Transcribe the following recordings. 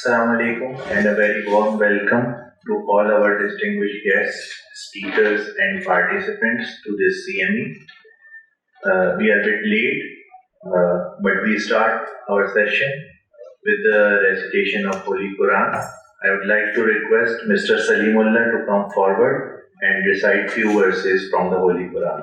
Assalamu alaikum and a very warm welcome to all our distinguished guests, speakers and participants to this CME. We are a bit late, but we start our session with the recitation of Holy Quran. I would like to request Mr. Salimullah to come forward and recite few verses from the Holy Quran.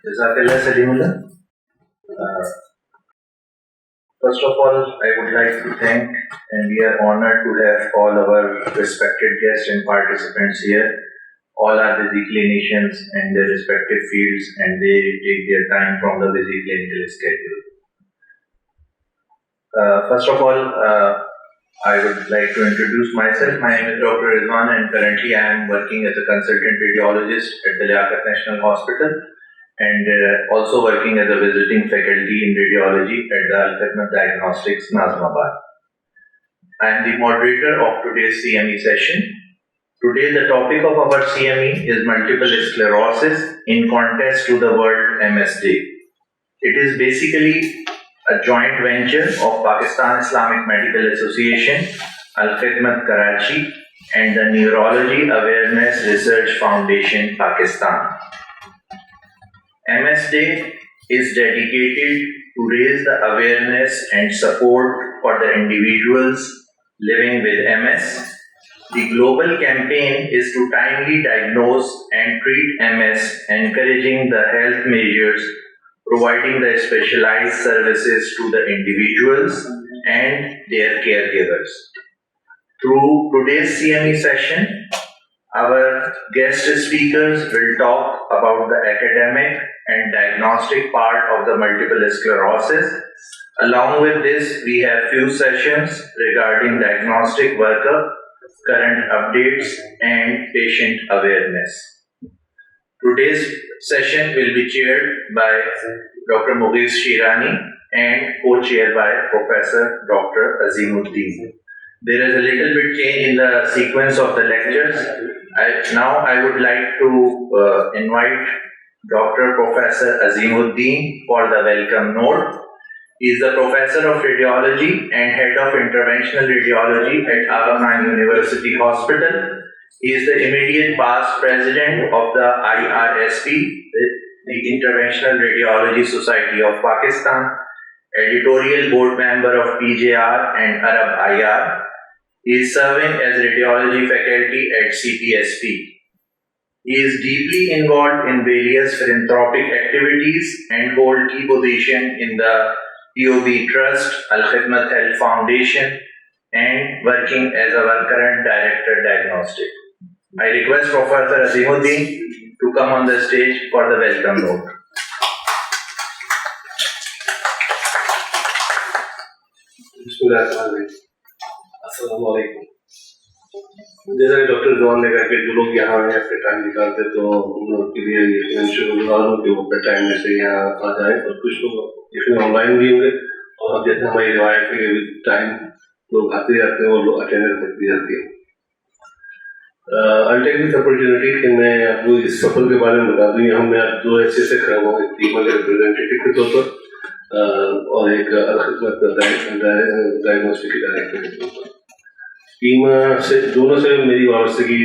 Jazakallah Salimullah. First of all, I would like to thank and we are honored to have all our respected guests and participants here. All are busy clinicians in their respective fields and they take their time from the busy clinical schedule. First of all, I would like to introduce myself. My name is Dr. Rizwan and currently I am working as a consultant radiologist at the Liaquat National Hospital and also working as a visiting faculty in radiology at the Al-Khidmat Diagnostics, Nazmabad. I am the moderator of today's CME session. Today the topic of our CME is multiple sclerosis in contrast to the World MS Day. It is basically a joint venture of Pakistan Islamic Medical Association, Al-Khidmat Karachi and the Neurology Awareness Research Foundation, Pakistan. MS Day is dedicated to raise the awareness and support for the individuals living with MS. The global campaign is to timely diagnose and treat MS, encouraging the health measures, providing the specialized services to the individuals and their caregivers. Through today's CME session, our guest speakers will talk about the academic and diagnostic part of the multiple sclerosis. Along with this, we have few sessions regarding diagnostic workup, current updates, and patient awareness. Today's session will be chaired by Dr. Mughis Shirani and co-chaired by Professor Dr. Azimuddin. There is a little bit change in the sequence of the lectures. Now I would like to invite Dr. Professor Azimuddin for the welcome note. He is the Professor of Radiology and Head of Interventional Radiology at Aga Khan University Hospital. He is the immediate past President of the IRSP, the Interventional Radiology Society of Pakistan, Editorial Board Member of PJR and Arab IR. He is serving as Radiology Faculty at CPSP. He is deeply involved in various philanthropic activities and holds key position in the POB Trust, Al-Khidmat Health Foundation, and working as our current Director Diagnostic. I request Professor Azimuddin to come on the stage for the welcome note. Assalamualaikum. जैसा कि doctor जवान ने कहा कि जो लोग यहाँ आए अपने टाइम निकालते तो उन लोगों के लिए इंश्योर हूँ कि वो अपने टाइम में से यहाँ आ जाए और कुछ लोग इसमें ऑनलाइन भी होंगे और अब जैसे हमारी रिवायत के टाइम लोग आते जाते हैं वो लोग अटेंडेंस करती जाती है. I'll take this opportunity कि मैं आपको इस सफर के बारे में बता दूँ. यहाँ मैं आप दो ऐसे से खड़ा हुआ एक PIMA के रिप्रेजेंटेटिव के तौर पर और एक अल-खिदमत डायग्नोस्टिक के डायरेक्टर के तौर पर. पीमा से दोनों से मेरी वाबस्तगी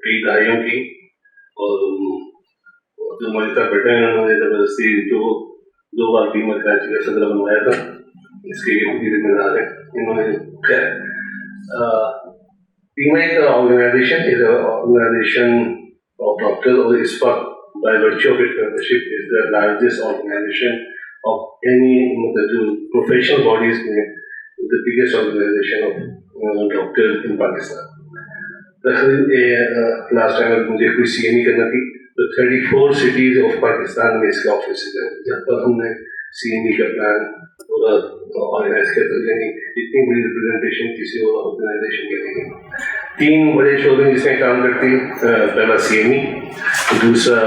कई दहाइयों की, और जो हमारे साथ बैठे हैं उन्होंने ज़बरदस्ती दो बार पीमा कराची का सदर बनवाया था, इसके भी जिम्मेदार है इन्होंने। खैर, PIMA is an organization of doctors, or ISPA, by virtue of its membership, is the largest organization of any professional bodies, the biggest organization of doctors in Pakistan. Last time मुझे कोई CME करना थी, तो 34 cities of Pakistan में इसके office हैं, जहाँ पर हमने CME का प्लान पूरा ऑर्गेनाइज किया था। यानी इतनी बड़ी रिप्रेजेंटेशन किसी और ऑर्गेनाइजेशन के नहीं। 3 बड़े शोबे जिसमें काम करती है, पहला CME, दूसरा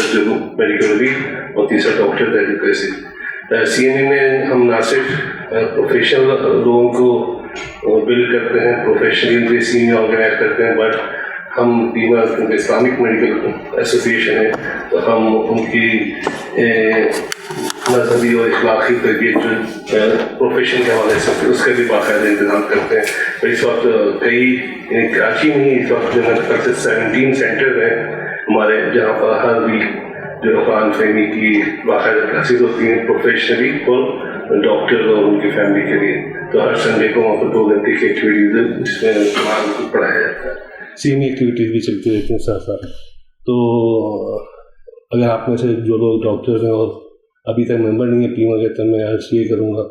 जो मेडिकल लीड, और तीसरा डॉक्टर एडवोकेसी। CME में हम ना सिर्फ प्रोफेशनल लोगों को बिल्ड करते हैं, प्रोफेशनली CME ऑर्गेनाइज करते हैं, बट हम PIMA इस्लामिक मेडिकल एसोसिएशन है, तो हम उनकी मजहबी और इखलाकी तरबियत जो प्रोफेशन के हवाले से उसका भी बाकायदा इंतजाम करते हैं। तो इस वक्त कराची में ही इस वक्त जो है 17 सेंटर हैं हमारे, जहाँ पर हर वीक जो कुरान फहमी की बाकायदा क्लासेस होती हैं प्रोफेशनली और डॉक्टर और उनकी फैमिली के लिए। तो हर संडे को वहाँ पर 2 घंटे की एक्टिविटीज है जिसमें कुरान को पढ़ाया जाता है। CME एक्टिविटीज़ भी चलती रहती हैं साथ साथ। तो अगर आप में से जो लोग डॉक्टर्स हैं और अभी तक मेंबर नहीं है PIMA के, तो मैं अर्ज ये करूँगा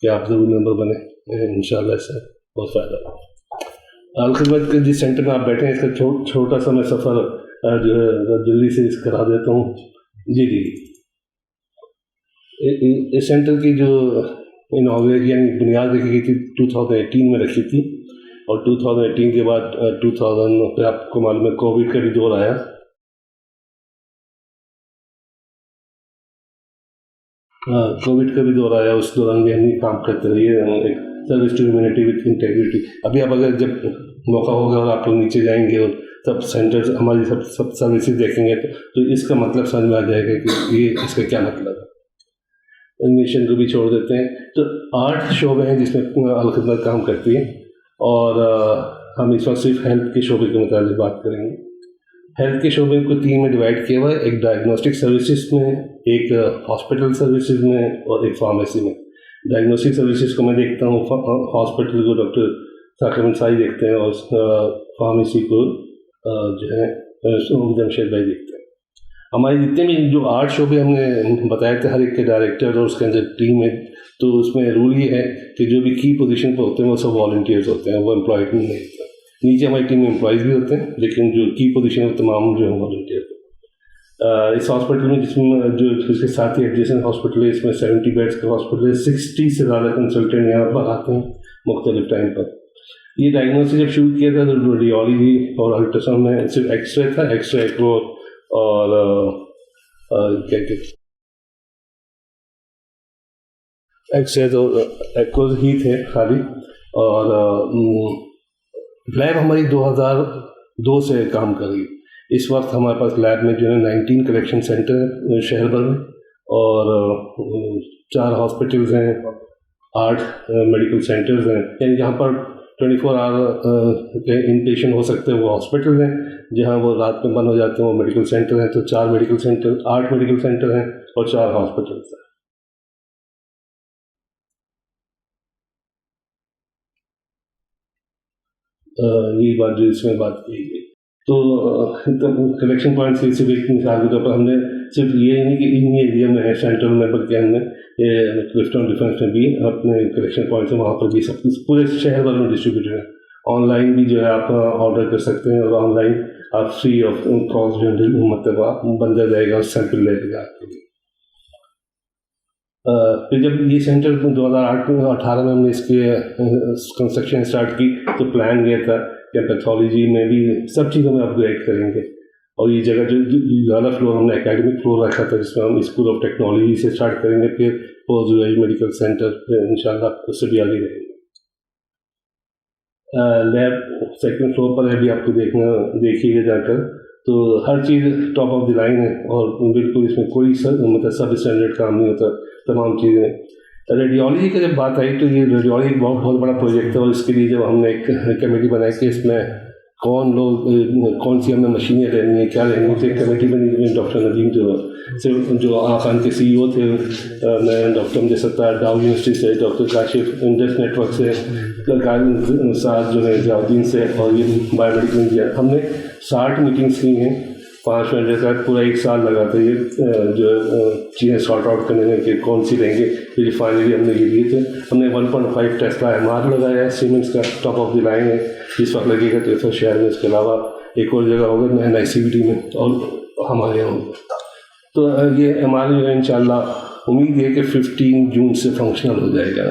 कि आप ज़रूर मेंबर बने, इंशाल्लाह इससे बहुत फ़ायदा होगा। अलखिदमत के जिस सेंटर में आप बैठे हैं, इसका छोटा सा मैं सफ़र जो है जल्दी से करा देता हूँ। जी, इस सेंटर की जो इनॉग्रेशन यानी बुनियाद रखी गई थी 2018 में रखी थी, और 2018 के बाद 2000 फिर आपको मालूम है कोविड का भी दौर आया। कोविड का भी दौर आया, उस दौरान भी हम काम करते रहिए, एक service to humanity with integrity. अभी आप अगर जब मौका होगा और आप लोग नीचे जाएंगे और सब सेंटर्स हमारी सब सर्विसेज देखेंगे, तो इसका मतलब समझ में आ जाएगा कि ये इसका क्या मतलब है। मिशन को भी छोड़ देते हैं। तो 8 शोबे हैं जिसमें अलखिदमत काम करती है, और हम इस वक्त सिर्फ हेल्थ के शोबे के मुताबिक बात करेंगे। हेल्थ के शोबे को 3 में डिवाइड किया हुआ है, एक डायग्नोस्टिक सर्विसेज में, एक हॉस्पिटल सर्विसेज में, और एक फार्मेसी में। डायग्नोस्टिक सर्विसेज को मैं देखता हूँ, हॉस्पिटल को डॉक्टर साकिब अंसारी देखते हैं, और फार्मेसी को जो है जमशेद भाई देखते हैं। हमारे जितने भी जो 8 शोबे हमने बताए थे, हर एक के डायरेक्टर और उसके अंदर टीम है, तो उसमें रूल ये है कि जो भी की पोजीशन पर होते हैं वो सब वॉलंटियर्स होते हैं, वो एम्प्लॉयड नहीं होते। नीचे हमारी टीम में एम्प्लॉयज़ भी होते हैं, लेकिन जो की पोजीशन है तमाम जो है वॉलंटियर। इस हॉस्पिटल में जिसमें जो इसके साथ ही एडजेसेंट हॉस्पिटल है, इसमें 70 बेड्स का हॉस्पिटल है, 60 से ज़्यादा कंसल्टेंट यहाँ पर आते हैं मुख्तलिफ टाइम पर। ये डायग्नोसिस जब शुरू किया था तो रेडियोलॉजी और अल्ट्रासाउंड में सिर्फ एक्सरे था, एक्सरे एक्रो और क्या कहते एक्सरे तो एक्रोज ही थे खाली। और लैब हमारी 2002 से काम कर रही है। इस वक्त हमारे पास लैब में जो है 19 कलेक्शन सेंटर है शहर भर में, और 4 हॉस्पिटल्स हैं, 8 मेडिकल सेंटर्स हैं। यानी जहाँ पर 24 आवर के इन पेशेंट हो सकते हैं वो हॉस्पिटल हैं, जहाँ वो रात में बंद हो जाते हैं वो मेडिकल सेंटर हैं। तो 8 मेडिकल सेंटर हैं और 4 हॉस्पिटल्स हैं। यही बात जो इसमें बात की गई। तो कलेक्शन पॉइंट्स की सिर्फ एक मिसाल के तौर पर हमने सिर्फ ये नहीं कि इन एरिया में है सेंट्रल में, बल्कि हमने क्लिफ्टन डिफेंस में भी अपने कलेक्शन पॉइंट्स हैं, वहाँ पर भी सब पूरे शहर भर में डिस्ट्रीब्यूटेड है। ऑनलाइन भी जो है आप ऑर्डर कर सकते हैं, और ऑनलाइन आप फ्री ऑफ कॉस्ट जो है मतलब आप बंदा जाएगा और सैंपल ले लेगा आपके लिए। फिर जब ये सेंटर 2018 में हमने इसके कंस्ट्रक्शन स्टार्ट की, तो प्लान ये था कि पैथोलॉजी में भी सब चीज़ों में अपग्रेड करेंगे। और ये जगह जो ज़्यादा फ्लोर हमने एकेडमिक फ्लोर रखा था, जिसमें हम स्कूल ऑफ टेक्नोलॉजी से स्टार्ट करेंगे, फिर पोस्ट ग्रेजुएट मेडिकल सेंटर इंशाल्लाह उससे भी आगे रहेंगे। लैब सेकंड फ्लोर पर है, भी आपको देखिएगा जाकर, तो हर चीज़ टॉप ऑफ द लाइन है, और बिल्कुल इसमें कोई मतलब सब स्टैंडर्ड काम नहीं होता। तमाम चीज़ें रेडियोलॉजी की जब बात आई तो ये रेडियोलॉजी बहुत बहुत बड़ा प्रोजेक्ट है, और इसके लिए जब हमने एक कमेटी बनाई कि इसमें कौन सी हमें मशीनें लेनी है, क्या लेनी है, तो एक कमेटी बनी। डॉक्टर नदीम जो आगा खान के CEO थे, मैं डॉक्टर मुझे सत्तार डाउ यूनिवर्सिटी से, डॉक्टर काशिफ इंडस नेटवर्क से, साथ जो है जलाउद्दीन से, और ये बायोमेडिकल इंजीनियर, हमने 60 मीटिंग्स की हैं 5 महीने का। पूरा 1 साल लगा था ये जो चीज़ें सॉर्ट आउट करने में कि कौन सी लेंगे। फिर फाइनली हमने ये लिए थे। हमने 1.5 टेस्ला MR लगाया है, सीमेंस का टॉप ऑफ द लाइन है, इस वक्त लगेगा 63 शहर में। इसके अलावा एक और जगह होगा NICVT में और हमारे यहाँ होगा। तो ये MR जो है इंशाल्लाह उम्मीद है कि 15 जून से फंक्शनल हो जाएगा।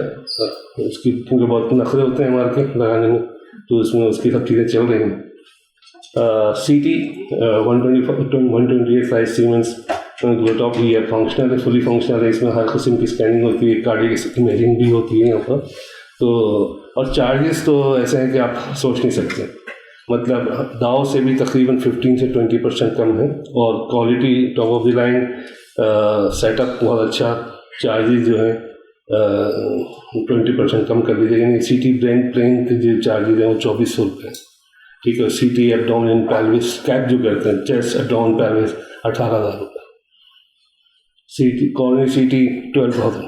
उसकी क्योंकि बहुत नखरे होते हैं MR के लगाने में, तो उसमें उसकी सब चीज़ें चल रही हैं। CT 128 साइज सीमेंस ग्लोटॉप ये फंक्शनल है, फुली फंक्शनल है। इसमें हर किस्म की स्कैनिंग होती है, कार्डियक इमेजिंग भी होती है यहाँ पर। तो और चार्जेस तो ऐसे हैं कि आप सोच नहीं सकते, मतलब दाव से भी तकरीबन 15 से 20% कम है, और quality top of the line, setup बहुत अच्छा। चार्जेस जो है 20% कम कर दीजिए, यानी CT प्लेन के जो चार्जेस हैं वो 2400 रुपये, ठीक है। CT एब्डोमेन पेल्विस कैप जो करते हैं, चेस्ट एब्डोमेन पेल्विस 18,000 रुपये, CT कॉर्नरी CT 12,000।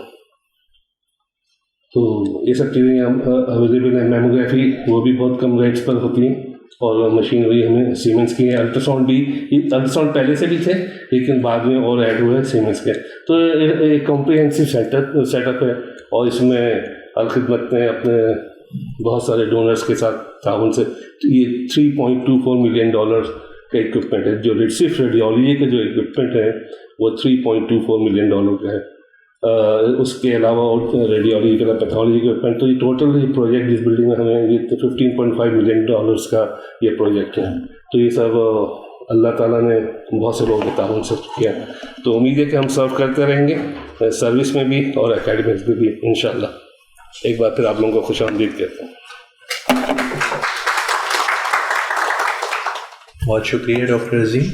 तो ये सब चीज़ें अवेलेबल है। मेमोग्राफी वो भी बहुत कम रेट्स पर होती है, और मशीनरी हमें सीमेंस की है। अल्ट्रासाउंड भी, अल्ट्रासाउंड पहले से भी थे लेकिन बाद में और ऐड हुए हैं सीमेंस के। तो एक कॉम्प्रिहेंसिव सेटअप है, और इसमें अलखिदमत ने अपने बहुत सारे डोनर्स के साथ ताउन से ये $3.24 मिलियन का इक्विपमेंट है। जो सिर्फ रेडियोलॉजी का जो इक्विपमेंट है वो $3.24 मिलियन का है। उसके अलावा और रेडियोलॉजी का, पैथोलॉजी इक्विपमेंट, तो ये टोटल ये प्रोजेक्ट इस बिल्डिंग में हमें ये $15.5 मिलियन का ये प्रोजेक्ट है। तो ये सब अल्लाह ताला ने बहुत से लोगों के ताउन से किया। तो उम्मीद है कि हम सर्व करते रहेंगे, सर्विस में भी और एकेडमिक्स में भी इंशाल्लाह। एक बार फिर आप लोगों को खुशामदीद कहते हैं। बहुत शुक्रिया doctor Azeem.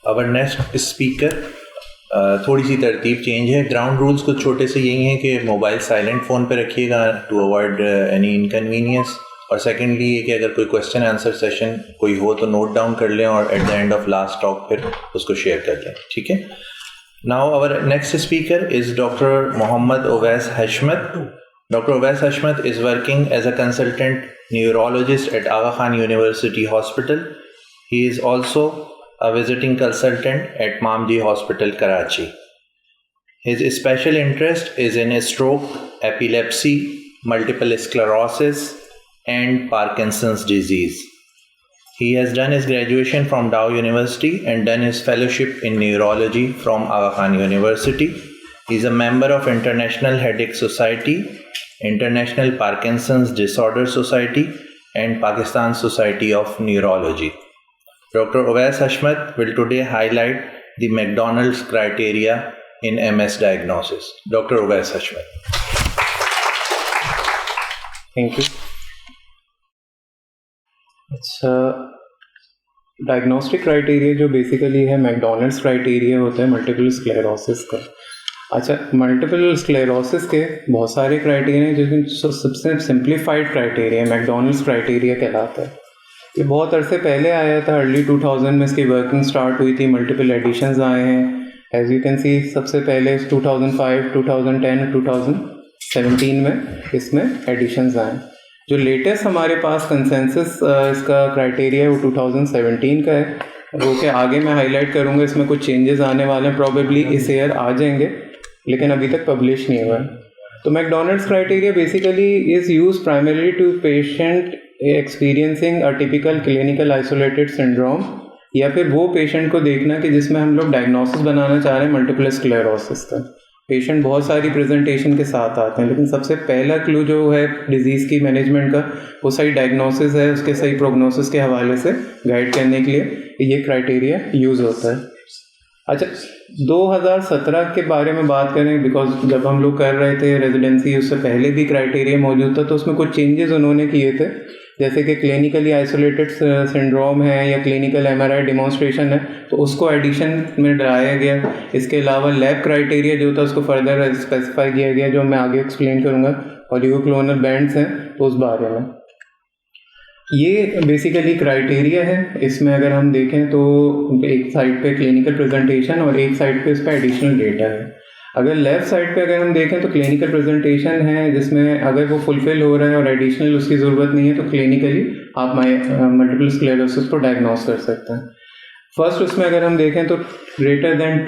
Our next speaker, थोड़ी सी तरतीब चेंज है। ग्राउंड रूल्स कुछ छोटे से यही हैं कि मोबाइल साइलेंट फ़ोन पे रखिएगा टू अवॉइड एनी इनकन्वीनियंस, और सेकेंडली ये कि अगर कोई क्वेश्चन आंसर सेशन कोई हो तो नोट डाउन कर लें और at the end of last talk फिर उसको शेयर कर लें, ठीक है। Now our next speaker is doctor Mohammad Owais Hashmat. Dr. Ovais Hashmat is working as a consultant neurologist at Aga Khan University Hospital. He is also a visiting consultant at Mamji Hospital, Karachi. His special interest is in stroke, epilepsy, multiple sclerosis, and Parkinson's disease. He has done his graduation from Dow University and done his fellowship in neurology from Aga Khan University. He is a member of International Headache Society, International Parkinson's Disorder Society, and Pakistan Society of Neurology. Dr. Ovais Hashmat will today highlight the McDonald's criteria in MS diagnosis. Dr. Ovais Hashmat. Thank you. अच्छा, diagnostic criteria जो basically है McDonald's criteria होता है multiple sclerosis का। अच्छा, multiple sclerosis के बहुत सारे क्राइटेरिया हैं, लेकिन सबसे सिंप्लीफाइड क्राइटेरिया मैकडोनल्ड्स क्राइटेरिया कहलाता है। ये बहुत अरसे पहले आया था, अर्ली 2000 में इसकी वर्किंग स्टार्ट हुई थी, मल्टीपल एडिशंस आए हैं। एज यू कैन सी सबसे पहले 2005, 2010, 2017 में इसमें एडिशंस आए। जो लेटेस्ट हमारे पास कंसेंसस इसका क्राइटेरिया है वो 2017 का है, वो के आगे मैं हाईलाइट करूँगा। इसमें कुछ चेंजेस आने वाले हैं, प्रॉबेबली इस ईयर आ जाएंगे, लेकिन अभी तक पब्लिश नहीं हुआ है। तो McDonald's criteria basically is use primarily to patient experiencing a typical clinical isolated syndrome, या फिर वो पेशेंट को देखना कि जिसमें हम लोग डायग्नोसिस बनाना चाह रहे हैं मल्टीपल स्क्लेरोसिस का। पेशेंट बहुत सारी प्रेजेंटेशन के साथ आते हैं, लेकिन सबसे पहला क्लू जो है डिजीज़ की मैनेजमेंट का वो सही डायग्नोसिस है, उसके सही प्रोग्नोसिस के हवाले से गाइड करने के लिए ये क्राइटेरिया यूज़ होता है। अच्छा, 2017 के बारे में बात करें, बिकॉज जब हम लोग कर रहे थे रेजिडेंसी उससे पहले भी क्राइटेरिया मौजूद था, तो उसमें कुछ चेंजेस उन्होंने किए थे। जैसे कि क्लिनिकली आइसोलेटेड सिंड्रोम है या क्लिनिकल एमआरआई डिमॉन्स्ट्रेशन है, तो उसको एडिशन में डाला गया। इसके अलावा लैब क्राइटेरिया जो था उसको फर्दर स्पेसिफाई किया गया, जो मैं आगे एक्सप्लेन करूँगा। ऑलिगोक्लोनल बैंड्स हैं तो उस बारे में ये बेसिकली क्राइटेरिया है। इसमें अगर हम देखें तो एक साइड पे क्लिनिकल प्रेजेंटेशन और एक साइड पे इसका एडिशनल डेटा है। अगर लेफ्ट साइड पे अगर हम देखें तो क्लिनिकल प्रेजेंटेशन है, जिसमें अगर वो फुलफिल हो रहा है और एडिशनल उसकी ज़रूरत नहीं है तो क्लिनिकली आप मल्टीपल स्क्लेरोसिस को डायग्नोस कर सकते हैं। फर्स्ट उसमें अगर हम देखें तो greater than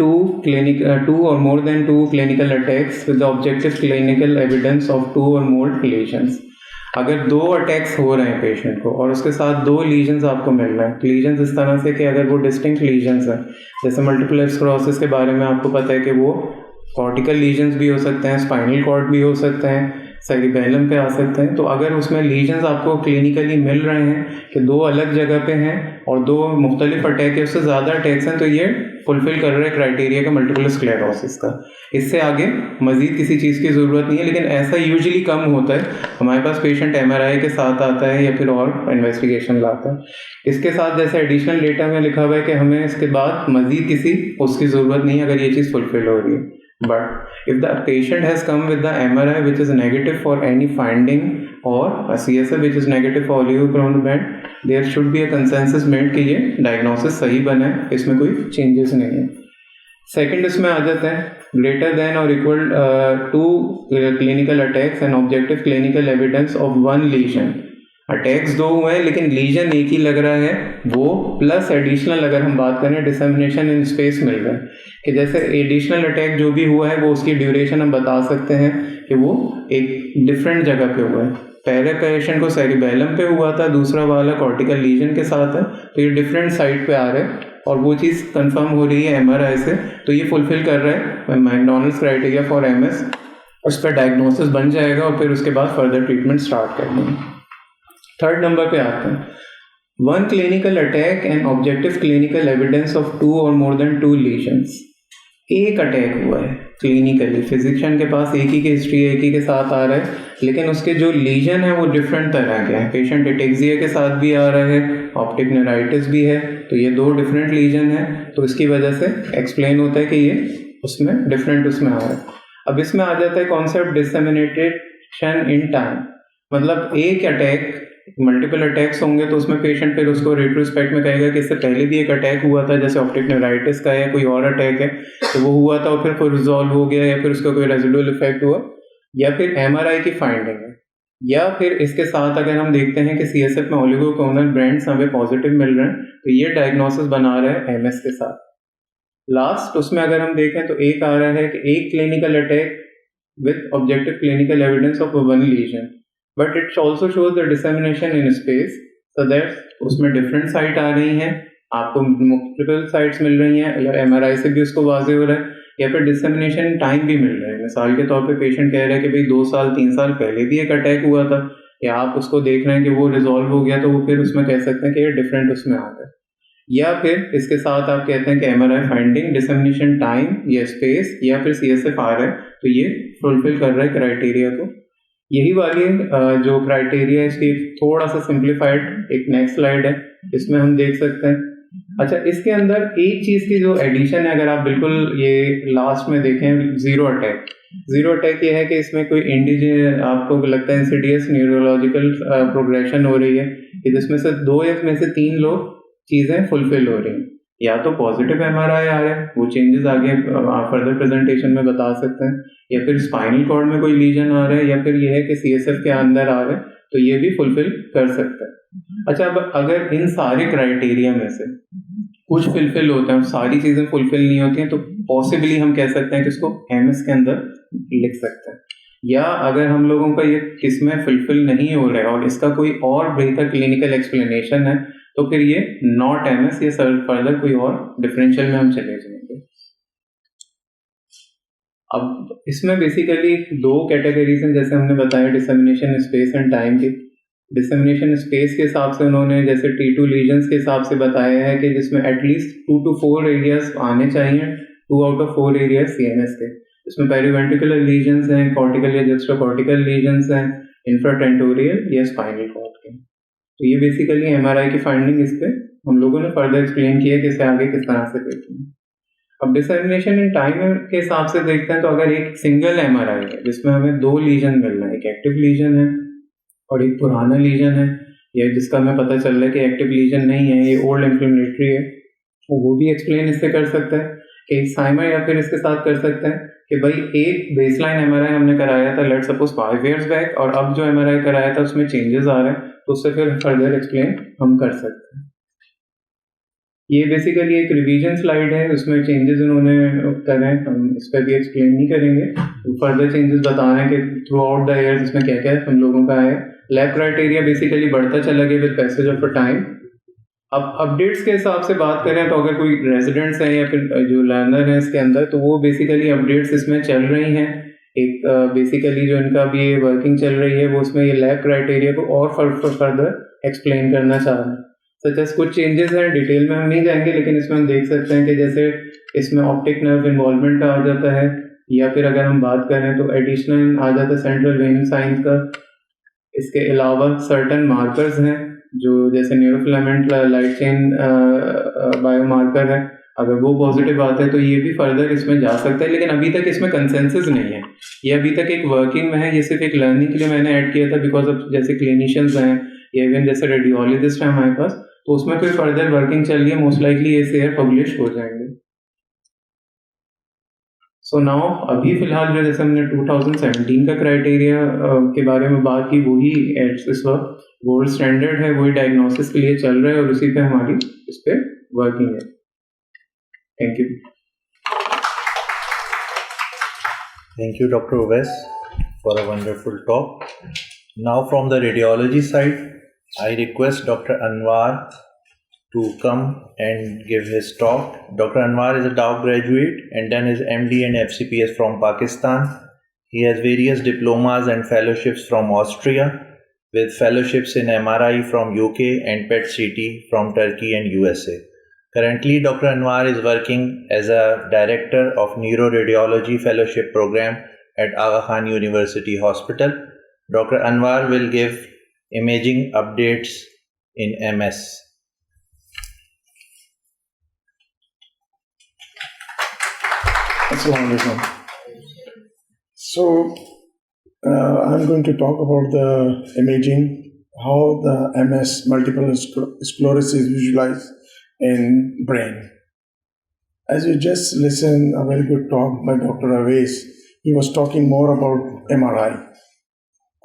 two or more than two clinical attacks with the objective clinical evidence of 2 or more lesions. अगर 2 अटैक्स हो रहे हैं पेशेंट को और उसके साथ 2 लीजन्स आपको मिल रहे हैं, लीजन्स इस तरह से कि अगर वो डिस्टिंक्ट लीजन्स हैं, जैसे मल्टीपल स्क्लेरोसिस के बारे में आपको पता है कि वो कॉर्टिकल लीजन्स भी हो सकते हैं, स्पाइनल कॉर्ड भी हो सकते हैं, सेरिबेलम पे आ सकते हैं। तो अगर उसमें लीजन्स आपको क्लिनिकली मिल रहे हैं कि 2 अलग जगह पे हैं और 2 मुख्तलिफ अटैक है, उससे ज़्यादा अटैक्स हैं, तो ये फुलफिल कर रहे हैं क्राइटेरिया का मल्टीपल स्क्लेरोसिस का। इससे आगे मज़ीद किसी चीज़ की ज़रूरत नहीं है, लेकिन ऐसा यूजुअली कम होता है। हमारे पास पेशेंट एमआरआई के साथ आता है या फिर और इन्वेस्टिगेशन लाता है। इसके साथ जैसे एडिशनल डेटा में लिखा हुआ है कि हमें इसके बाद मज़ीद किसी उसकी ज़रूरत नहीं है अगर ये चीज़ फुलफिल हो रही है। But if the patient has come with the MRI which is negative for any finding or a CSF which is negative for oligoclonal band, there should be a consensus made कि ये diagnosis सही बना है, इसमें कोई changes नहीं है। Second इसमें आ जाता है greater than or equal to clinical attacks and objective clinical evidence of 1 lesion. Attacks 2 हुए हैं लेकिन लीजन एक ही लग रहा है, वो प्लस एडिशनल अगर हम बात करें डिसेमिनेशन इन स्पेस मिल रहा है कि जैसे एडिशनल अटैक जो भी हुआ है वो उसकी ड्यूरेशन हम बता सकते हैं कि वो एक डिफरेंट जगह पे हुआ है। पहले पेशेंट को सेरिबेलम पे हुआ था, दूसरा वाला कॉर्टिकल लीजन के साथ है, तो ये डिफरेंट साइट पे आ रहे हैं और वो चीज़ कंफर्म हो रही है एमआरआई से, तो ये फुलफिल कर रहा है मैकडॉनल्ड्स क्राइटेरिया फॉर एमएस। उस पर डायग्नोसिस बन जाएगा और फिर उसके बाद फर्दर ट्रीटमेंट स्टार्ट कर देंगे। थर्ड नंबर पे आते हैं 1 clinical attack and objective clinical evidence of 2 or more then 2 lesions. एक अटैक हुआ है क्लिनिकली, फिजिशियन के पास एक ही की हिस्ट्री एक ही के साथ आ रहा है, लेकिन उसके जो लीजन है वो डिफरेंट तरह के हैं। पेशेंट एटेक्सिया के साथ भी आ रहा है, ऑप्टिक नेराइटिस भी है, तो ये 2 डिफरेंट लीजन है, तो इसकी वजह से एक्सप्लेन होता है कि ये उसमें डिफरेंट उसमें आ रहा है। अब इसमें आ जाता है कॉन्सेप्ट डिसेमिनेशन इन टाइम, मतलब एक अटैक मल्टीपल अटैक्स होंगे तो उसमें पेशेंट फिर उसको रेट्रोस्पेक्ट में कहेगा कि इससे पहले भी एक अटैक हुआ था, जैसे ऑप्टिक नेराइटिस का या कोई और अटैक है, तो वो हुआ था और फिर कोई रिजॉल्व हो गया या फिर उसका कोई रेजिडुअल इफेक्ट हुआ, या फिर एमआरआई की फाइंडिंग है, या फिर इसके साथ अगर हम देखते हैं कि सीएसएफ में ओलिगोक्लोनल बैंड्स हमें पॉजिटिव मिल रहे हैं, तो ये डायग्नोसिस बना रहा है एमएस के साथ। लास्ट उसमें अगर हम देखें तो एक आ रहा है कि एक clinical attack with objective clinical evidence of 1 lesion, but it also shows the dissemination in space, so that उसमें डिफरेंट साइट आ रही हैं, आपको मल्टीपल साइट्स मिल रही हैं, या एमआरआई से भी उसको वाजे हो रहा है, या फिर डिसेमिनेशन टाइम भी मिल रहा है। मिसाल के तौर पे पेशेंट कह रहा है कि भाई 2 साल 3 साल पहले भी एक अटैक हुआ था, या आप उसको देख रहे हैं कि वो रिजॉल्व हो गया, तो वो फिर उसमें कह सकते हैं कि ये डिफरेंट उसमें आ गया। या फिर इसके साथ आप कहते हैं कि एमआरआई फाइंडिंग डिसेमिनेशन टाइम या स्पेस या फिर सीएसएफ आ रहा है, तो ये फुलफिल कर रहा है क्राइटेरिया को। यही वाली जो क्राइटेरिया है इसकी थोड़ा सा सिंप्लीफाइड एक नेक्स्ट स्लाइड है, इसमें हम देख सकते हैं। अच्छा, इसके अंदर एक चीज़ की जो एडिशन है, अगर आप बिल्कुल ये लास्ट में देखें जीरो अटैक ये है कि इसमें कोई इंडिजिन आपको लगता है इंसिडियस न्यूरोलॉजिकल प्रोग्रेशन हो रही है कि जिसमें से 2 या में से 3 लोग चीज़ें फुलफिल हो रही हैं, या तो पॉजिटिव एमआरआई आ रहा है, वो चेंजेस आगे फर्दर प्रेजेंटेशन में बता सकते हैं, या फिर स्पाइनल कॉर्ड में कोई लीजन आ रहा है, या फिर ये है कि सीएसएफ के अंदर आ रहा है, तो ये भी फुलफिल कर सकता है। अच्छा, अब अगर इन सारे क्राइटेरिया में से कुछ फुलफिल होते हैं और सारी चीज़ें फुलफिल नहीं होती हैं, तो पॉसिबली हम कह सकते हैं कि इसको एमएस के अंदर लिख सकते हैं। या अगर हम लोगों का ये किसमें फुलफिल नहीं हो रहा है और इसका कोई और बेहतर क्लिनिकल एक्सप्लेनेशन है, तो फिर ये नॉट एमएस या फर्दर कोई और डिफरेंशियल में हम चले जाएंगे। अब इसमें बेसिकली 2 कैटेगरीज हैं, जैसे हमने बताया डिसेमिनेशन स्पेस एंड टाइम की। डिसेमिनेशन स्पेस के हिसाब से उन्होंने जैसे T2 लीजन्स के हिसाब से बताया है कि जिसमें एटलीस्ट 2 to 4 एरियाज आने चाहिए, 2 out of 4 एरियाज सीएनएस के। इसमें पेरीवेंट्रिकुलर लीजन्स हैं, कॉर्टिकल या जस्ट्रोकॉर्टिकल लीजन्स हैं, इंफ्राटेंटोरियल या स्पाइनल कॉर्ड के। तो ये बेसिकली MRI की फाइंडिंग, इस पे हम लोगों ने फर्दर एक्सप्लेन किया कि इसे आगे किस तरह से देखते हैं। अब डिसएमिनेशन इन टाइम के हिसाब से देखते हैं तो अगर एक सिंगल MRI है जिसमें हमें 2 लीजन मिल रहे हैं, एक एक्टिव लीजन है और एक पुराना लीजन है, या जिसका हमें पता चल रहा है कि एक्टिव लीजन नहीं है, ये ओल्ड इन्फ्लेमेटरी है, तो वो भी एक्सप्लेन इससे कर सकते हैं कि साइमर, या फिर इसके साथ कर सकते हैं कि भाई एक बेसलाइन MRI हमने कराया था लेट सपोज 5 years बैक, और अब जो MRI कराया था उसमें चेंजेस आ रहे हैं, तो उससे फिर फर्दर एक्सप्लेन हम कर सकते हैं। ये बेसिकली एक रिवीजन स्लाइड है, उसमें चेंजेस उन्होंने करे हैं, हम इस पर भी एक्सप्लेन नहीं करेंगे, तो फर्दर चेंजेस बता रहे हैं कि थ्रू आउट द ईयर्स इसमें क्या क्या हम लोगों का है। लैब क्राइटेरिया बेसिकली बढ़ता चला गया विद पैसेज ऑफ टाइम। अब अपडेट्स के हिसाब से बात करें तो अगर कोई रेजिडेंट्स हैं या फिर जो लर्नर हैं इसके अंदर, तो वो बेसिकली अपडेट्स इसमें चल रही हैं। एक बेसिकली जो इनका भी ये वर्किंग चल रही है वो उसमें ये लैब क्राइटेरिया को और फर्दर एक्सप्लेन करना चाह रहे हैं। सच कुछ चेंजेस हैं, डिटेल में हम नहीं जाएंगे, लेकिन इसमें हम देख सकते हैं कि जैसे इसमें ऑप्टिक नर्व इन्वॉल्वमेंट का आ जाता है, या फिर अगर हम बात करें तो एडिशनल आ जाता है सेंट्रल वेनिंग साइंस का। इसके अलावा सर्टन मार्कर्स हैं जो जैसे न्यूरोफिलामेंट लाइट चेन बायोमार्कर है, अगर वो पॉजिटिव आते हैं तो ये भी फर्दर इसमें जा सकता है, लेकिन अभी तक इसमें कंसेंसस नहीं है, ये अभी तक एक वर्किंग में है। ये सिर्फ एक लर्निंग के लिए मैंने ऐड किया था बिकॉज ऑफ जैसे क्लिनिशियंस हैं या इवन जैसे रेडियोलॉजिस्ट हैं हमारे पास, तो उसमें कोई फर्दर वर्किंग चल रही है, मोस्ट लाइकली ये शेयर पब्लिश हो जाएंगे। सो नाउ अभी फिलहाल जो जैसे हमने 2017 का क्राइटेरिया के बारे में बात की, वही इस वक्त गोल्ड स्टैंडर्ड है, वही डायग्नोसिस के लिए चल रहा है और उसी पे हमारी इस पे वर्किंग है। Thank you. Thank you, Dr. Uwais, for a wonderful talk. Now, from the radiology side, I request Dr. Anwar to come and give his talk. Dr. Anwar is a Dow graduate and done his MD and FCPS from Pakistan. He has various diplomas and fellowships from Austria, with fellowships in MRI from UK and PET-CT from Turkey and USA. Currently, Dr. Anwar is working as a director of Neuroradiology Fellowship Program at Aga Khan University Hospital. Dr. Anwar will give imaging updates in MS. Assalamu alaikum. So, I'm going to talk about the imaging, how the MS, multiple sclerosis, is visualized in brain. As you just listened, a very good talk by Dr. Awais, he was talking more about MRI.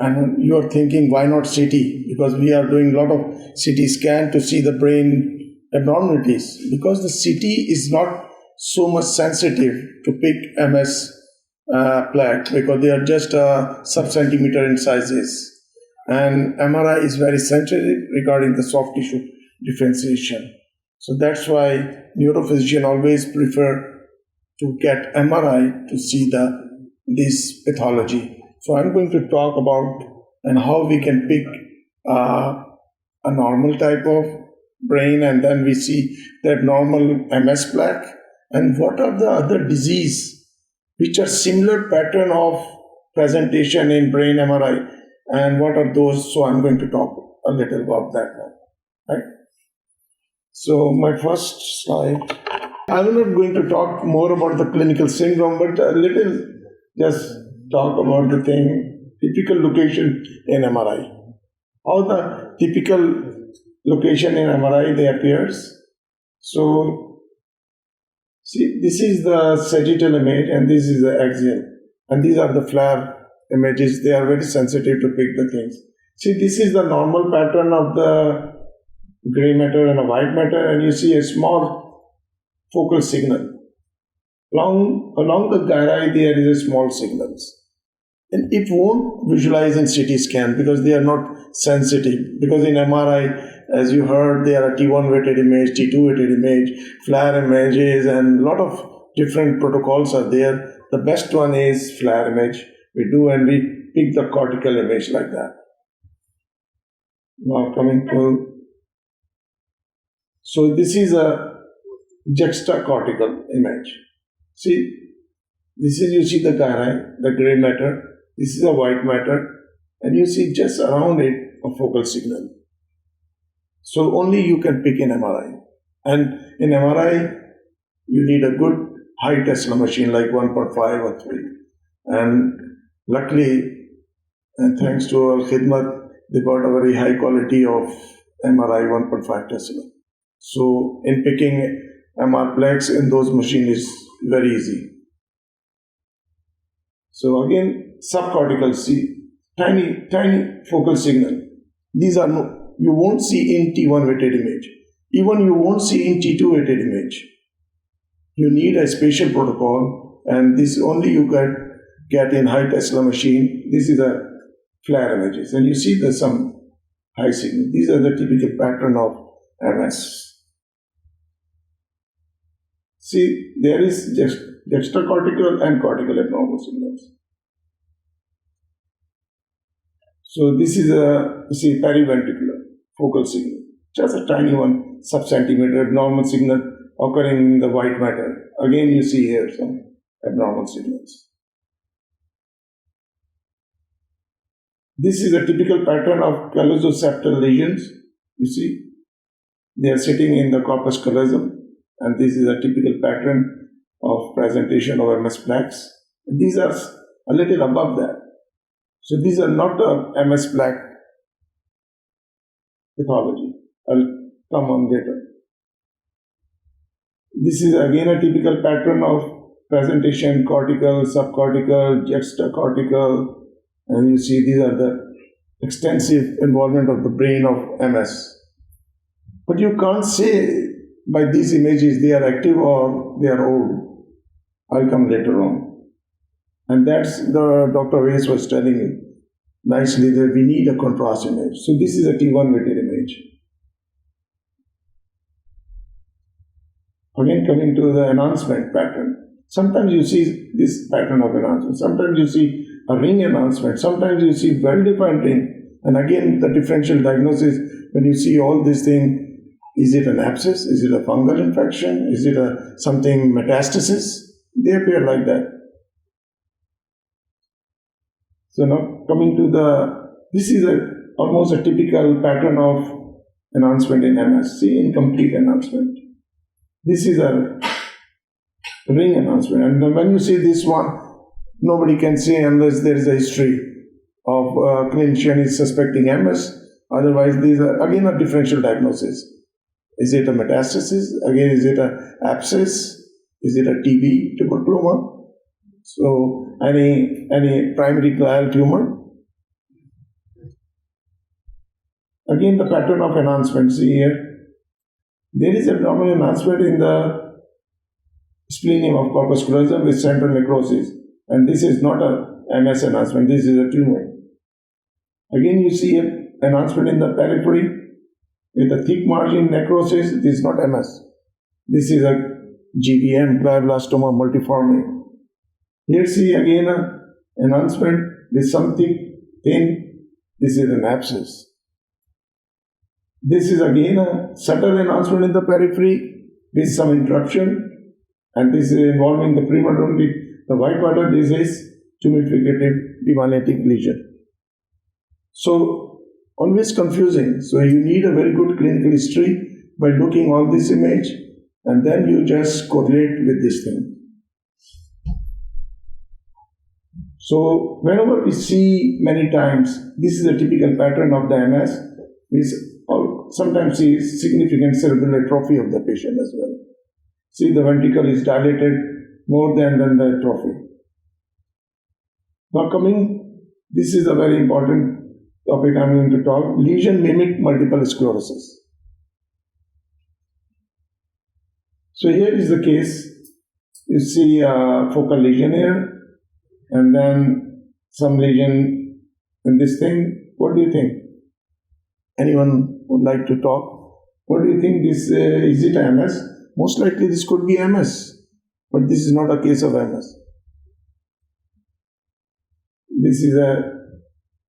And you are thinking, why not CT? Because we are doing a lot of CT scan to see the brain abnormalities. Because the CT is not so much sensitive to pick MS plaque, because they are just sub-centimeter in sizes. And MRI is very sensitive regarding the soft tissue differentiation. So that's why neurophysicians always prefer to get MRI to see this pathology. So I'm going to talk about and how we can pick a normal type of brain, and then we see the abnormal MS plaque, and what are the other disease which are similar pattern of presentation in brain MRI, and what are those. So I'm going to talk a little about that one, right? So my first slide, I'm not going to talk more about the clinical syndrome, but a little just talk about the thing, typical location in MRI. How the typical location in MRI they appears. So see, this is the sagittal image and this is the axial, and these are the flare images. They are very sensitive to pick the things. See, this is the normal pattern of the gray matter and a white matter, and you see a small focal signal. Along the gyri there is a small signals. And it won't visualize in CT scan because they are not sensitive. Because in MRI, as you heard, there are T1 weighted image, T2 weighted image, flare images, and a lot of different protocols are there. The best one is flare image. We do, and we pick the cortical image like that. Now coming to, so this is a juxtacortical image. See, this is, you see the gyri, the gray matter. This is a white matter, and you see just around it a focal signal. So only you can pick in MRI. And in MRI, you need a good high Tesla machine like 1.5 or 3. And luckily, and thanks to our khidmat, they got a very high quality of MRI 1.5 Tesla. So in picking MR plex in those machines is very easy. So again, subcortical, see, tiny focal signal. These are no, you won't see in T1 weighted image. Even you won't see in T2 weighted image. You need a special protocol, and this only you get in high Tesla machine. This is a flare images, and you see there's some high signal. These are the typical pattern of MS. See, there is just juxtacortical and cortical abnormal signals. So this is a periventricular focal signal, just a tiny one, sub-centimeter abnormal signal occurring in the white matter. Again, you see here some abnormal signals. This is a typical pattern of callososeptal lesions. You see, they are sitting in the corpus callosum, and this is a typical pattern of presentation of MS plaques. These are a little above that. So these are not a MS plaque pathology. I'll come on later. This is again a typical pattern of presentation, cortical, subcortical, juxtacortical, and you see these are the extensive involvement of the brain of MS. But you can't say by these images they are active or they are old. I'll come later on. And that's the Dr. Weiss was telling you nicely that we need a contrast image. So this is a T1 weighted image. Again, coming to the enhancement pattern. Sometimes you see this pattern of enhancement. Sometimes you see a ring enhancement. Sometimes you see well-defined ring. And again, the differential diagnosis, when you see all these things, is it an abscess? Is it a fungal infection? Is it something metastasis? They appear like that. So now coming to this is almost a typical pattern of enhancement in MS. See, incomplete enhancement. This is a ring enhancement. And when you see this one, nobody can say unless there is a history of clinician is suspecting MS. Otherwise, these are again a differential diagnosis. Is it a metastasis? Again, is it an abscess? Is it a TB, tuberculoma? So, any primary glial tumor? Again, the pattern of enhancement. See here. There is abnormal enhancement in the splenium of corpus callosum with central necrosis. And this is not a MS enhancement, this is a tumor. Again, you see an enhancement in the periphery with a thick margin necrosis. This is not MS. This is a GBM, glioblastoma multiforme. Here see again an enhancement with something thin. This is an abscess. This is again a subtle enhancement in the periphery with some interruption, and this is involving the premontary, the white matter. This is tumificative demyelinating lesion. So always confusing. So you need a very good clinical history by looking all this image, and then you just correlate with this thing. So whenever we see many times, this is a typical pattern of the MS. We sometimes see significant cerebral atrophy of the patient as well. See, the ventricle is dilated more than the atrophy. Now this is a very important topic I'm going to talk. Lesion mimic multiple sclerosis. So here is the case. You see a focal lesion here, and then some lesion in this thing. What do you think? Anyone would like to talk? What do you think this is it MS? Most likely this could be MS, but this is not a case of MS. This is a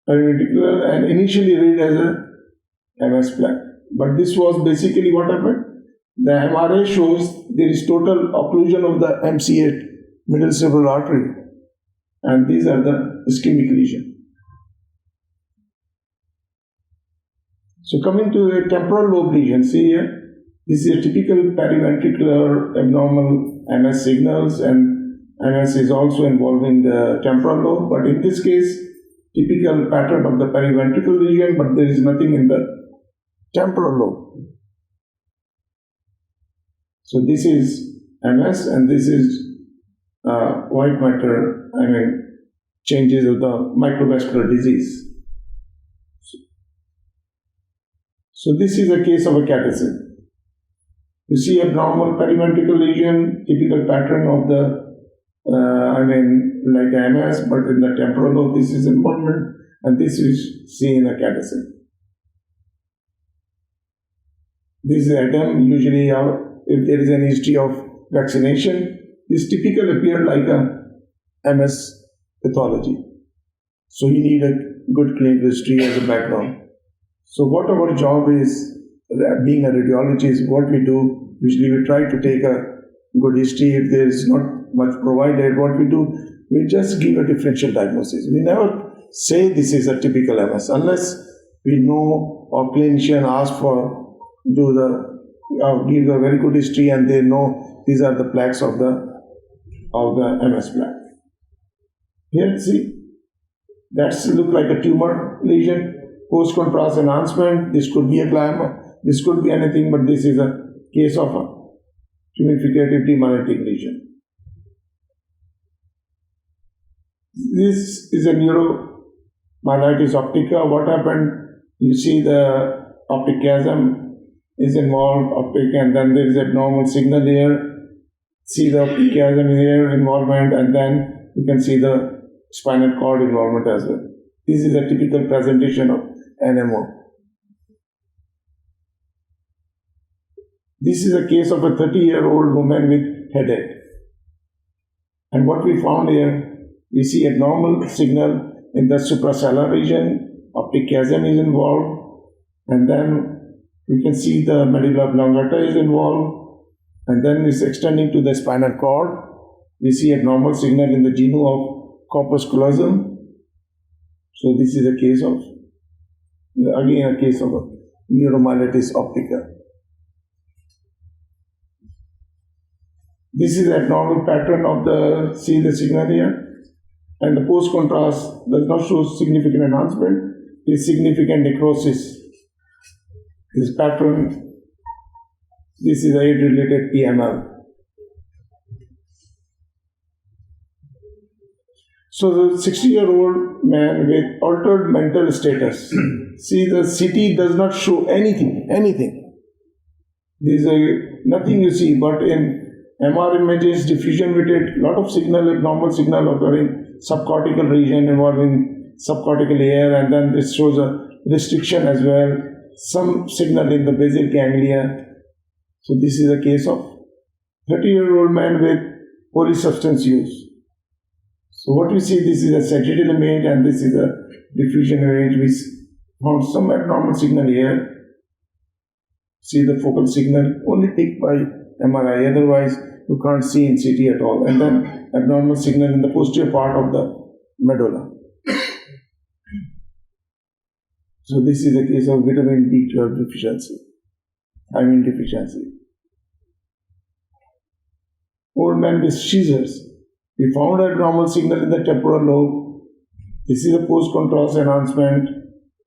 periventricular and initially read as a MS plaque. But this was basically what happened. The MRA shows there is total occlusion of the MC8 middle cerebral artery, and these are the ischemic lesion. So coming to the temporal lobe lesion, see here, this is a typical periventricular abnormal MS signals, and MS is also involving the temporal lobe, but in this case, typical pattern of the periventricular lesion, but there is nothing in the temporal lobe. So this is MS, and this is white matter, changes of the microvascular disease. So this is a case of a CAT-SIG. You see abnormal periventricular lesion, typical pattern of the, like MS, but in the temporal lobe, this is involvement, and this is seen in a CAT-SIG. This is ADEM, usually if there is an history of vaccination, this typically appear like a MS pathology. So you need a good clinical history as a background. So what our job is, being a radiologist, what we do, usually we try to take a good history. If there is not much provided, what we do, we just give a differential diagnosis. We never say this is a typical MS unless we know or clinician ask for, give a very good history and they know these are the plaques of the MS plaque. Here, see, that's look like a tumor lesion. Post-contrast enhancement, this could be a glioma, this could be anything, but this is a case of a tumificative demyelitic lesion. This is a neuromyelitis optica. What happened? You see the optic chiasm is involved, and then there is abnormal signal here. See the optic chiasm here involvement, and then you can see the spinal cord involvement as well. This is a typical presentation of NMO. This is a case of a 30-year-old woman with headache. And what we found here, we see abnormal signal in the suprasellar region, optic chiasm is involved, and then we can see the medulla oblongata is involved, and then it's extending to the spinal cord. We see abnormal signal in the genu of corpus callosum. So this is a case of, again a case of a neuromyelitis optica. This is the abnormal pattern of the, see the signal here, and the post-contrast does not show significant enhancement, is significant necrosis. This pattern, this is age-related PML. So the 60-year-old man with altered mental status, see the CT does not show anything. There's nothing you see, but in MR images, diffusion weighted, lot of signal, abnormal signal occurring, subcortical region involving subcortical air, and then this shows a restriction as well, some signal in the basal ganglia. So this is a case of 30-year-old man with polysubstance use. So what we see, this is a sagittal image and this is a diffusion image. We found some abnormal signal here. See the focal signal only picked by MRI, otherwise you can't see in CT at all. And then abnormal signal in the posterior part of the medulla. So this is a case of vitamin B12 deficiency, thiamine deficiency. Old man with seizures. We found abnormal signal in the temporal lobe. This is a post-contrast enhancement.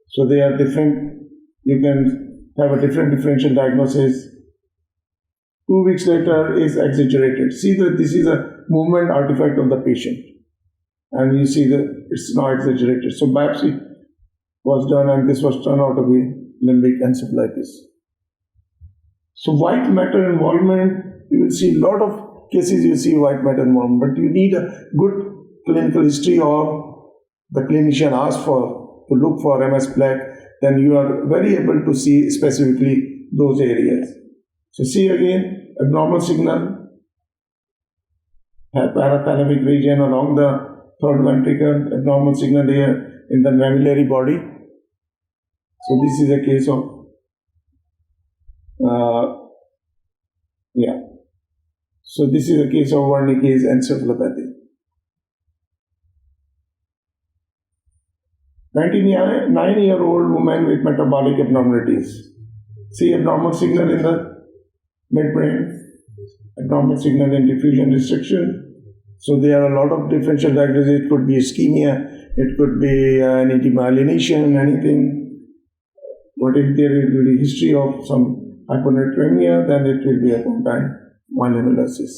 So they are different. You can have a different differential diagnosis. 2 weeks later is exaggerated. See that this is a movement artifact of the patient. And you see that it's now exaggerated. So biopsy was done and this was turned out to be limbic encephalitis. So white matter involvement, you will see a lot of cases you see white matter involvement, but you need a good clinical history or the clinician asks for to look for MS plaque, then you are very able to see specifically those areas. So see again, abnormal signal, parathalamic region along the third ventricle, abnormal signal here in the mammillary body. So this is a case of, So this is a case of Wernicke's encephalopathy. 99-year-old woman with metabolic abnormalities. See abnormal signal in the midbrain, abnormal signal in diffusion restriction. So there are a lot of differential diagnosis. It could be ischemia, it could be an anti-myelination, anything. What if there is a history of some hyponatremia, then it will be a pontine myelinolysis.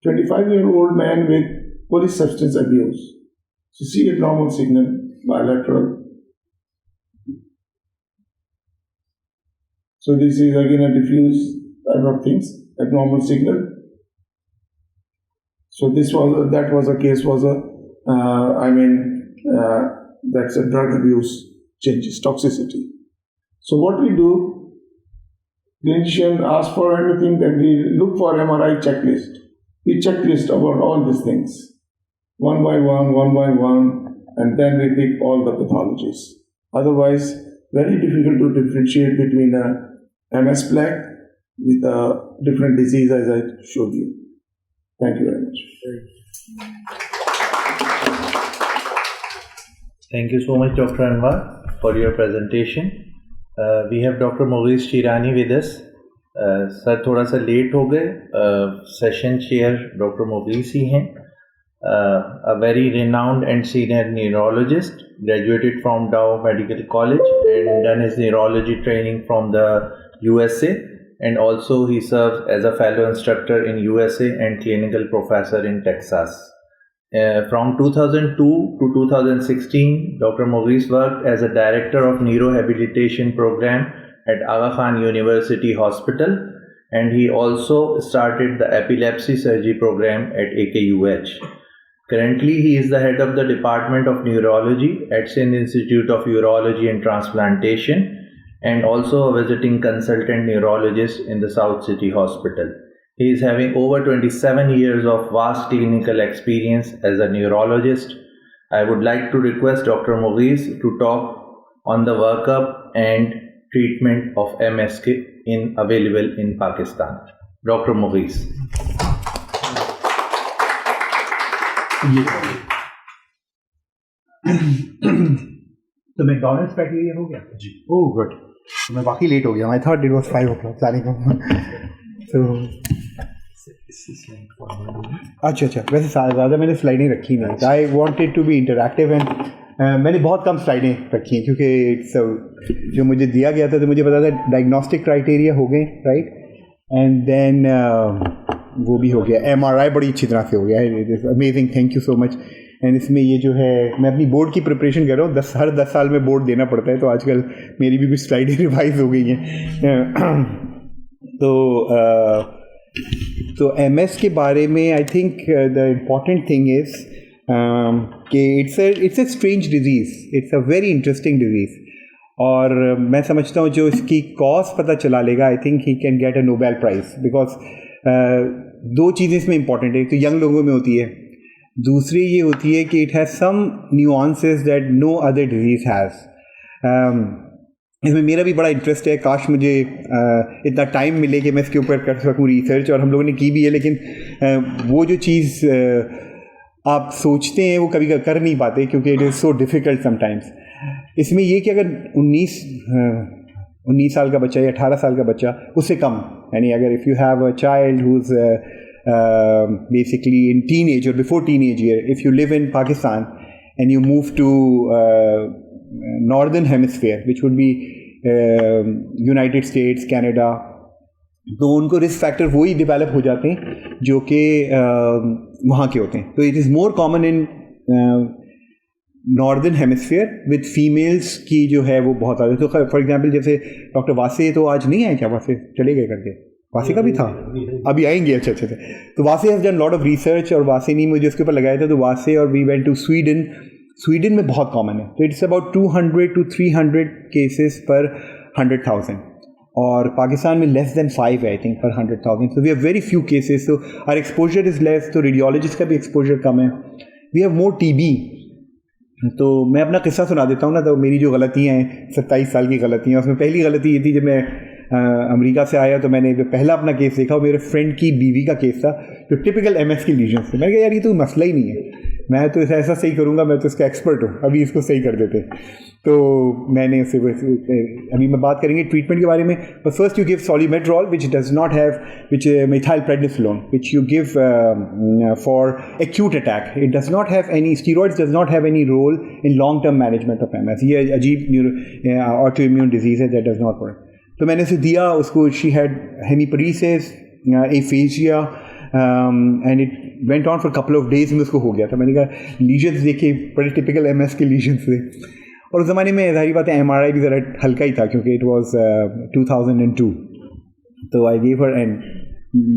25-year-old man with polysubstance abuse. So see abnormal signal, bilateral. So this is again a diffuse type of things, abnormal signal. So that was a case that's a drug abuse changes, toxicity. So what we do, clinician asks for anything, then we look for MRI checklist. We checklist about all these things, one by one, and then we pick all the pathologies. Otherwise, very difficult to differentiate between a MS plaque with a different disease as I showed you. Thank you very much. Thank you so much, Dr. Anwar, for your presentation. We have Dr. Maurice Chirani with us. Sir थोड़ा सा late हो गए. Session chair doctor मोगीस ही हैं. A very renowned and senior neurologist, graduated from Dow Medical College and done his neurology training from the USA, and also he serves as a fellow instructor in USA and clinical professor in Texas. From 2002 to 2016, Dr. Maurice worked as a director of neurohabilitation program at Aga Khan University Hospital, and he also started the epilepsy surgery program at AKUH. Currently, he is the head of the Department of Neurology at Sindh Institute of Urology and Transplantation, and also a visiting consultant neurologist in the South City Hospital. He is having over 27 years of vast clinical experience as a neurologist. I would like to request Dr. Maurice to talk on the workup and treatment of MS available in Pakistan. Dr. Maurice. तो McDonald's criteria हो गया जी. Oh good. तो मैं बाकी late हो गया. I thought it was 5 o'clock planning तो अच्छा वैसे ज़्यादा मैंने स्लाइडें रखी नहीं. I wanted to be interactive and मैंने बहुत कम स्लाइडें रखी हैं क्योंकि जो मुझे दिया गया था तो मुझे पता था डायग्नोस्टिक क्राइटेरिया हो गए राइट, एंड देन वो भी हो गया. MRI बड़ी अच्छी तरह से हो गया है. Amazing, thank you so much. And इसमें ये जो है मैं अपनी बोर्ड की प्रिपरेशन कर रहा हूँ. हर 10 साल में बोर्ड देना पड़ता है, तो आजकल मेरी भी कुछ स्लाइडें रिवाइज हो गई हैं. तो MS के बारे में I think the important thing is कि it's a strange disease, it's a very interesting disease. और मैं समझता हूँ जो इसकी कॉज पता चला लेगा, I think he can get a Nobel prize. Because दो चीज़ें इसमें इंपॉर्टेंट है. एक तो यंग लोगों में होती है, दूसरी ये होती है कि it has some nuances that no other disease has. इसमें मेरा भी बड़ा इंटरेस्ट है. काश मुझे इतना टाइम मिले कि मैं इसके ऊपर कर सकूँ रिसर्च, और हम लोगों ने की भी है, लेकिन वो जो चीज़ आप सोचते हैं वो कभी कर नहीं पाते क्योंकि it is so difficult sometimes. इसमें ये कि अगर 19 साल का बच्चा या 18 साल का बच्चा, उससे कम, यानी अगर if you have a child who is basically in teenage or before teenage year, if you live in Pakistan and you move to northern hemisphere, which would be United States, Canada, तो उनको risk factor वही develop हो जाते हैं जो कि वहाँ के होते हैं. तो it is more common in northern hemisphere with females की जो है वो बहुत ज़्यादा. तो फॉर एग्जांपल जैसे डॉक्टर वासे तो आज नहीं आए क्या? वासे चले गए करके, वासे का भी था, अभी आएंगे. अच्छा. तो Wasay has done lot of research, और वासे ने मुझे उसके ऊपर लगाया था. तो वासे और वी वेंट टू स्वीडन में बहुत कॉमन है. तो इट्स अबाउट 200 to 300 केसेस पर 100,000, और पाकिस्तान में लेस देन 5 है I think per 100,000. So we have very few cases. तो आवर एक्सपोजर इज़ लेस, तो रेडियोलॉजिस्ट का भी एक्सपोजर कम है. We have more TB. तो मैं अपना किस्सा सुना देता हूँ ना. तो मेरी जो गलतियाँ हैं, 27 साल की गलतियाँ, उसमें पहली गलती ये थी जब मैं अमेरिका से आया तो मैंने जो पहला अपना केस देखा वो मेरे फ्रेंड की बीवी का केस था, जो टिपिकल MS की लीजन्स थे. मैंने कहा यार ये तो मसला ही नहीं है. मैं तो ऐसा सही करूँगा, मैं तो इसका एक्सपर्ट हूँ, अभी इसको सही कर देते। तो मैंने उसे अभी मैं बात करेंगे ट्रीटमेंट के बारे में। But first you give Solumedrol which does not have which methyl prednisolone which you give for acute attack. It does not have any steroids, does not have any role in long term management of MS। ये अजीब autoimmune disease है, that does not work. तो मैंने उसे दिया, उसको she had hemiparesis, aphasia and it went on for couple of days में उसको हो गया था। मैंने कहा लीजन्स देखे बड़े टिपिकल MS के लीजन्स थे, और उस ज़माने में जाहिर बात है MRI भी ज़रा हल्का ही था क्योंकि इट वाज 2002। तो I give her and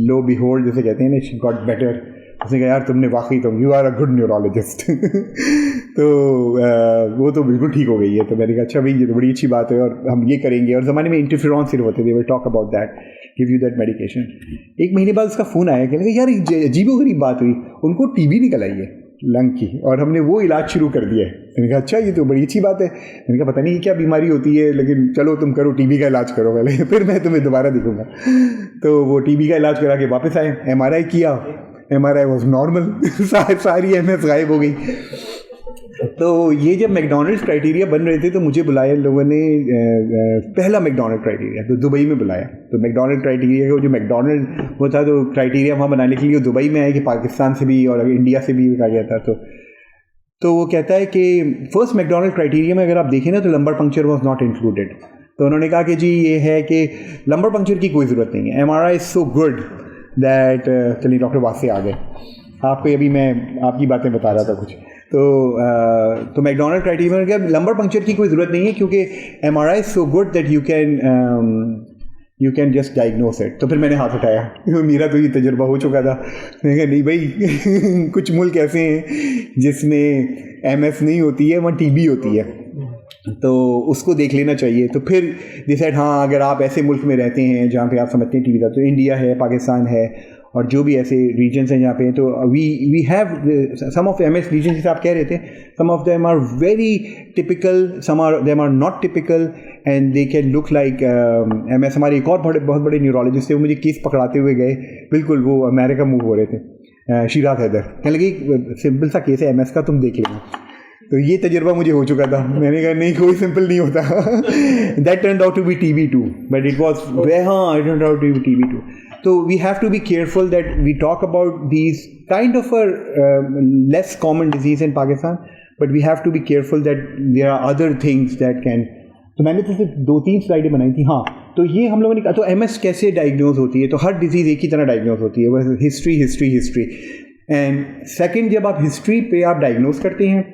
low behold जैसे कहते हैं ना, शी गॉट बेटर। उसने कहा यार तुमने वाकई तुम you are a good neurologist. तो वो तो बिल्कुल ठीक हो गई है। तो मैंने कहा अच्छा भाई ये तो बड़ी अच्छी बात है और हम ये करेंगे। और ज़माने में इंटरफेरॉन सिर्फ होते थे, will talk about that, give you that medication. एक महीने बाद उसका फ़ोन आया, कहने लगा यार अजीबोगरीब बात हुई, उनको TB निकल आई है लंग की, और हमने वो इलाज शुरू कर दिया है। मैंने कहा अच्छा ये तो बड़ी अच्छी बात है। मैंने कहा पता नहीं क्या बीमारी होती है, लेकिन चलो तुम करो TB का इलाज करो पहले, फिर मैं तुम्हें दोबारा दिखूंगा। तो वो TB का इलाज करा के वापस आए, MRI किया, MRI वॉज नॉर्मल, सारी MS गायब हो गई। तो ये जब मैकडॉनल्ड्स क्राइटेरिया बन रहे थे तो मुझे बुलाया लोगों ने, पहला मैकडॉनल्ड क्राइटेरिया तो दुबई में बुलाया। तो मैकडॉनल्ड क्राइटेरिया का जो मैकडॉनल्ड वो था, तो क्राइटेरिया वहाँ बनाने के लिए दुबई में आए कि पाकिस्तान से भी और इंडिया से भी कहा गया था। तो वो कहता है कि फर्स्ट मैकडॉनल्ड क्राइटेरिया में अगर आप देखें ना तो lumbar puncture was not included. तो उन्होंने कहा कि जी ये है कि लंबर पंक्चर की कोई ज़रूरत नहीं है, MRI is so good that. चलिए डॉक्टर वासे आ गए, आपको अभी मैं आपकी बातें बता रहा था कुछ। तो मैकडॉनल्ड क्राइटेरिया में क्या लंबर पंक्चर की कोई ज़रूरत नहीं है क्योंकि MRI is so good that you can just diagnose it. तो फिर मैंने हाथ उठाया, मेरा तो ये तजुर्बा हो चुका था। मैंने कहा नहीं भाई कुछ मुल्क ऐसे हैं जिसमें MS नहीं होती है, वहाँ TB होती है, तो उसको देख लेना चाहिए। तो फिर डिसाइड हाँ अगर आप ऐसे मुल्क में रहते हैं जहाँ पे आप समझते हैं TB था, तो इंडिया है, पाकिस्तान है, और जो भी ऐसे रीजन्स हैं जहाँ पे, तो we have some of MS region जैसे आप कह रहे थे, some of them are very typical, some are them are not typical and they can look like MS। हमारे एक और बहुत बड़े न्यूरोलॉजिस्ट थे, वो मुझे केस पकड़ाते हुए गए, बिल्कुल वो अमेरिका मूव हो रहे थे, शिराज हैदर, कहने लगे सिंपल सा केस है MS का, तुम देख लेना। तो ये तजुर्बा मुझे हो चुका था। मैंने कहा नहीं कोई सिंपल नहीं होता। That turned out to be TB too, but it was हाँ it turned out to be TB too. So we have to be careful that we talk about these kind of a less common disease in Pakistan, but we have to be careful that there are other things that can. तो मैंने तो सिर्फ 2-3 स्लाइडें बनाई थी। हाँ तो ये हम लोगों ने कहा, तो MS कैसे डायग्नोज होती है? तो हर डिजीज़ एक ही तरह डायग्नोज होती है, बस हिस्ट्री। एंड सेकेंड, जब आप हिस्ट्री पे आप डायग्नोज करते हैं,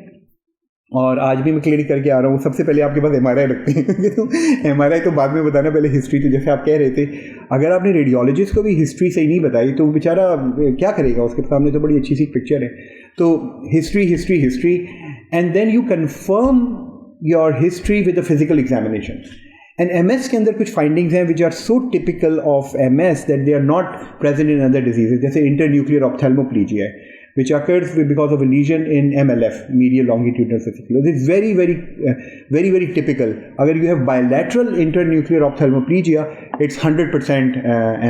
और आज भी मैं क्लिनिक करके आ रहा हूँ, सबसे पहले आपके पास MRI रखते हैं। तो MRI तो बाद में बताना, पहले हिस्ट्री। तो जैसे आप कह रहे थे, अगर आपने रेडियोलॉजिस्ट को भी हिस्ट्री सही नहीं बताई तो बेचारा क्या करेगा, उसके सामने तो बड़ी अच्छी सी पिक्चर है। तो history and then you confirm your history with the physical examination. And MS के अंदर कुछ फाइंडिंग्स हैं which are so typical of MS that they are not present in other diseases, जैसे इंटरन्यूक्लियर ऑप्थेल्मोप्लेजिया है, which occurs because of a lesion in MLF, medial longitudinal fasciculus. It's very typical. अगर you have bilateral internuclear ophthalmoplegia, it's 100%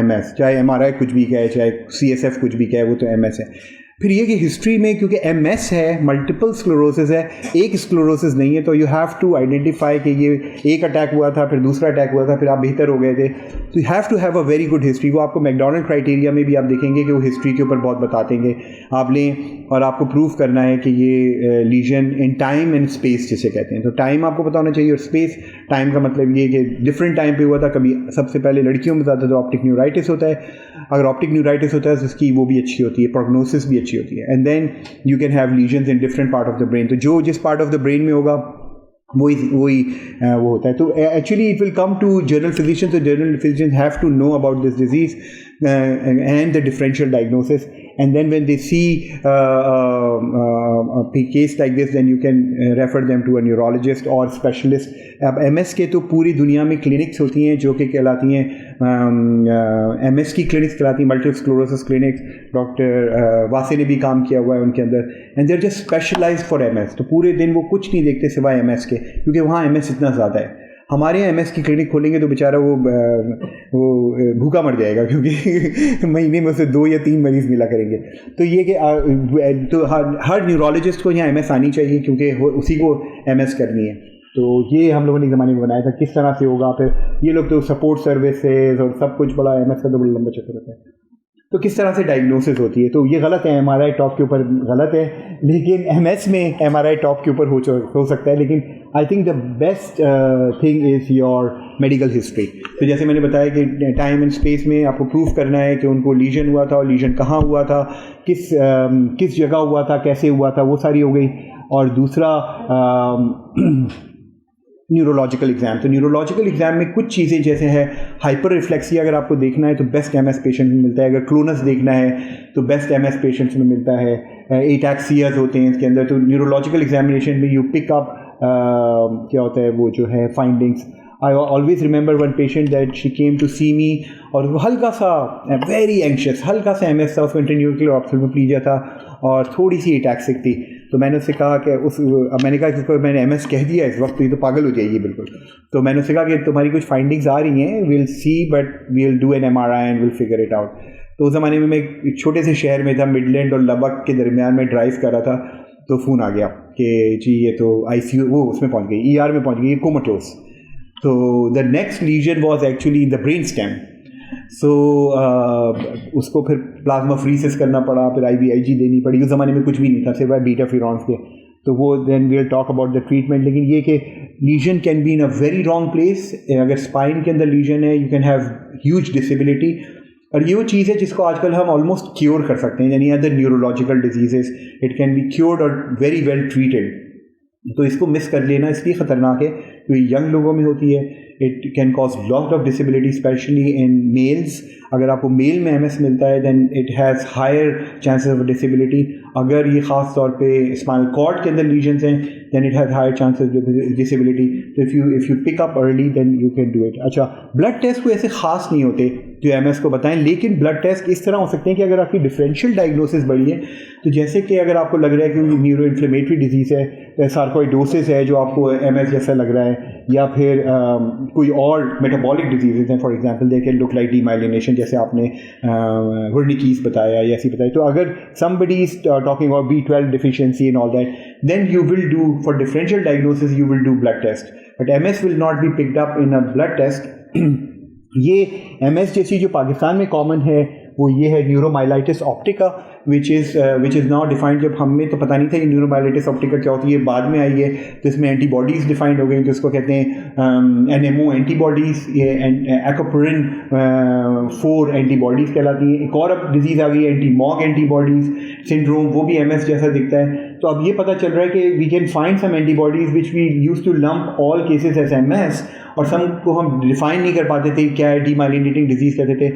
MS. चाहे MRI कुछ भी कहे, चाहे CSF कुछ भी कहे, वो तो MS है। फिर ये कि हिस्ट्री में क्योंकि MS है, मल्टीपल स्क्लेरोसिस है, एक स्क्लेरोसिस नहीं है, तो यू हैव टू आइडेंटिफाई कि ये एक अटैक हुआ था, फिर दूसरा अटैक हुआ था, फिर आप बेहतर हो गए थे। तो you have to have a very good history. वो आपको मैकडॉनल्ड क्राइटेरिया में भी आप देखेंगे कि वो हिस्ट्री के ऊपर बहुत बताते हैं। आप लें और आपको प्रूफ करना है कि ये lesion in time and space जिसे कहते हैं। तो टाइम आपको पता होना चाहिए, और स्पेस, टाइम का मतलब ये कि डिफरेंट टाइम पे हुआ था। कभी सबसे पहले लड़कियों में ज़्यादा तो ऑप्टिक न्यूराइटिस होता है, अगर ऑप्टिक न्यूराइटिस होता है तो उसकी वो भी अच्छी होती है, प्रोग्नोसिस भी अच्छी होती है। And then you can have lesions in different part of the brain. तो जो जिस पार्ट ऑफ द ब्रेन में होगा वही वो होता है। तो actually it will come to general physician, तो general physician have to know about this disease and the differential diagnosis, and then when they see a case like this, then you can refer them to a neurologist or specialist. अब MS के तो पूरी दुनिया में clinics होती हैं जो कि कहलाती हैं MS की क्लिनिक्स कहलाती हैं, multiple sclerosis clinics. Doctor Wasay ने भी काम किया हुआ है उनके अंदर, and there just specialized for MS। तो पूरे दिन वो कुछ नहीं देखते सिवाय MS के, क्योंकि वहाँ MS इतना ज़्यादा है। हमारे यहाँ MS की क्लिनिक खोलेंगे तो बेचारा वो भूखा मर जाएगा, क्योंकि महीने में उसे 2 या 3 मरीज़ मिला करेंगे। तो ये कि तो हर न्यूरोलॉजिस्ट को यहाँ MS आनी चाहिए, क्योंकि उसी को MS करनी है। तो ये हम लोगों ने ज़माने में बनाया था, किस तरह से होगा। फिर ये लोग तो सपोर्ट सर्विसेज और सब कुछ, बड़ा MS का तो बड़ा लंबा चक्कर होता है। तो किस तरह से डायग्नोसिस होती है, तो ये गलत है, MRI टॉप के ऊपर गलत है, लेकिन MS में MRI टॉप के ऊपर हो सकता है। लेकिन आई think the best thing is your medical history. तो जैसे मैंने बताया कि टाइम एंड स्पेस में आपको प्रूफ करना है कि उनको लीजन हुआ था, और लीजन कहाँ हुआ था, किस जगह हुआ था, कैसे हुआ था, वो सारी हो गई। और दूसरा न्यूरोलॉजिकल एग्ज़ाम। तो न्यूरोलॉजिकल एग्ज़ाम में कुछ चीज़ें जैसे है हाइपर रिफ्लेक्सिया, अगर आपको देखना है तो बेस्ट MS पेशेंट में मिलता है। अगर क्लोनस देखना है तो बेस्ट MS पेशेंट्स में मिलता है। एटैक्सियाज होते हैं इसके अंदर। तो न्यूरोलॉजिकल एग्जामिनेशन में यू पिक अप क्या होता है वो जो है findings. I always remember one patient that she came to see me और वो हल्का सा very anxious, हल्का सा MS था, उसको इंटरन्यूक्लियर ऑप्थेल्मोप्लेजिया था और थोड़ी सी एटैक्सिक थी। तो मैंने उससे कहा कि मैंने कहा कि उसको मैंने MS कह दिया इस वक्त तो ये तो पागल हो जाएगी बिल्कुल। तो मैंने उससे कहा कि तुम्हारी कुछ फाइंडिंग्स आ रही हैं, we'll see but we'll do an MRI and we'll figure it out। तो उस ज़माने में मैं एक छोटे से शहर में था, मिडलैंड और लबक के दरमियान में ड्राइव कर रहा था। तो फ़ोन आ गया कि जी ये तो ICU वो उसमें पहुँच गई, ER में पहुँच गई, comatose. So the next lesion was actually in the brainstem. So उसको फिर प्लाज्मा फ्रीसिस करना पड़ा, फिर IVIG देनी पड़ी। उस ज़माने में कुछ भी नहीं था सिवाय बीटा फिरॉन्स के। तो वो then we'll talk about the treatment। लेकिन ये कि lesion can be in a very wrong place। अगर स्पाइन के अंदर lesion है, you can have huge disability। और ये वो चीज़ है जिसको आजकल हम ऑलमोस्ट क्योर कर सकते हैं, यानी other neurological diseases it can be cured और वेरी वेल ट्रीटेड। तो इसको मिस कर लेना इसलिए ख़तरनाक है क्योंकि यंग लोगों में होती है। It can cause lot of disability especially in males. अगर आपको मेल में MS मिलता है then it has higher chances of disability. अगर ये ख़ास तौर पे स्पाइनल कॉर्ड के अंदर लीजन्स हैं then it has higher chances of disability. तो if you pick up early then you can do it. अच्छा, ब्लड टेस्ट कोई ऐसे ख़ास नहीं होते जो MS को बताएं, लेकिन ब्लड टेस्ट इस तरह हो सकते हैं कि अगर आपकी डिफरेंशियल डायग्नोसिस बड़ी है, तो जैसे कि अगर आपको लग रहा है कि न्यूरो इन्फ्लेमेटरी डिजीज़ है, सार्कोइडोसिस है जो आपको MS जैसा लग रहा है, या फिर कोई और मेटाबॉलिक डिजीज़ हैं, for example they can look like demyelination, जैसे आपने वर्निकीज बताया या ऐसी बताई। तो अगर somebody is talking about B12 deficiency and all that, then you will do, for differential diagnosis you will do blood test, but MS will not be picked up in a blood test। ये MS जैसी जो पाकिस्तान में common है वो ये है न्यूरोमाइलाइटिस ऑप्टिका, which is now defined. जब हमें तो पता नहीं था कि न्यूरोमाइलाइटिस ऑप्टिका क्या होती है, बाद में आई है। तो इसमें एंटीबॉडीज़ डिफाइंड हो गई, तो इसको कहते हैं NMO एंटीबॉडीज़, ये एक्वापोरिन 4 एंटीबॉडीज़ कहलाती हैं। एक और अब डिजीज़ आ गई है एंटी-मॉग एंटीबॉडीज़ सिंड्रोम, वो भी MS जैसा दिखता है। तो अब ये पता चल रहा है कि we can find some antibodies which we use to lump all cases as MS, और सम को हम डिफाइन नहीं कर पाते थे क्या है, डीमाइलिनेटिंग डिजीज़ कहते थे।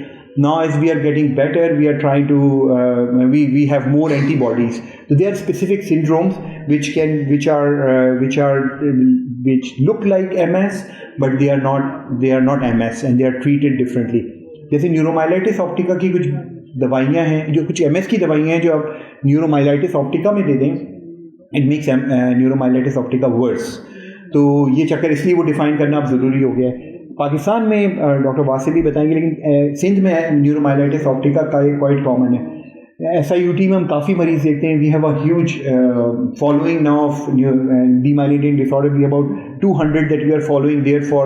Now as we are getting better, we are trying to we have more antibodies. So there are specific syndromes which look like MS, but they are not MS, and they are treated differently. जैसे न्यूरोमाइलाइटिस ऑप्टिका की कुछ दवाइयाँ हैं, जो कुछ MS की दवाइयाँ हैं जो आप न्यूरोमाइलाइटिस ऑप्टिका में दे दें, it makes न्यूरोमाइलाइटिस ऑप्टिका worse। तो ये चक्कर इसलिए वो डिफाइन करना अब ज़रूरी हो गया है। पाकिस्तान में डॉक्टर वासिफ भी बताएंगे, लेकिन सिंध में न्यूरोमाइलाइटिस ऑप्टिका का एक क्वाइट कॉमन है। SIUT में हम काफ़ी मरीज़ देखते हैं। We have a huge following now of demyelinating disorder. We about 200 that we are following there for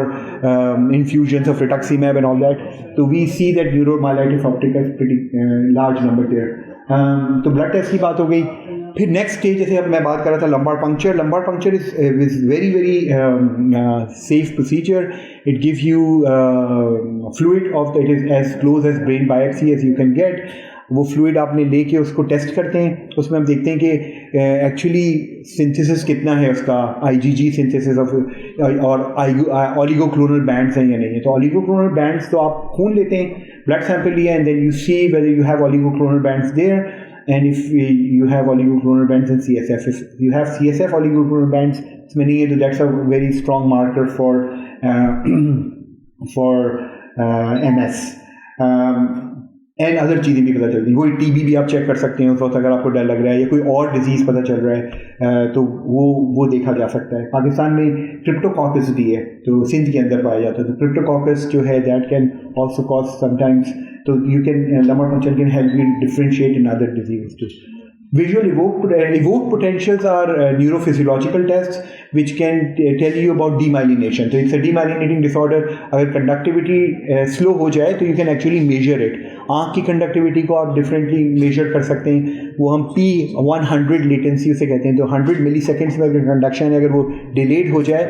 infusions of rituximab and all that. So we see that neuromyelitis optica is pretty large number there. तो blood test की बात हो गई। फिर next stage, जैसे अब मैं बात कर रहा था lumbar puncture. Lumbar puncture is very very safe procedure. It give you fluid of it is as close as brain biopsy as you can get. वो फ्लूइड आपने लेके उसको टेस्ट करते हैं, उसमें हम देखते हैं कि एक्चुअली सिंथेसिस कितना है उसका, IgG सिंथेसिस ऑफ, और ऑलिगोक्लोनल बैंड्स हैं या नहीं है। तो ऑलिगोक्लोनल बैंड्स तो आप खून लेते हैं, ब्लड सैंपल लिया, and then you see whether you have oligoclonal bands there, and if you have oligoclonal bands in CSF, if you have CSF oligoclonal bands इसमें नहीं है, तो that's a very strong marker for MS। And other चीज़ें भी पता चलती हैं। वही टीबी भी आप चेक कर सकते हैं उस वक्त, अगर आपको डर लग रहा है या कोई और डिजीज़ पता चल रहा है तो वो देखा जा सकता है। पाकिस्तान में क्रिप्टोकॉकस भी है, तो सिंध के अंदर पाया जाता है। तो क्रिप्टोकॉकस जो है that can also cause sometimes, तो you can lumbar puncture can help you differentiate in other disease too. Visual evoked potentials are neurophysiological tests which can tell you about demyelination. So it's a demyelinating disorder. अगर conductivity slow हो जाए तो you can actually measure it. आँख की conductivity को आप differently measure कर सकते हैं, वो हम P100 latency उसे कहते हैं। तो 100 milliseconds में अगर conduction है, अगर वो delayed हो जाए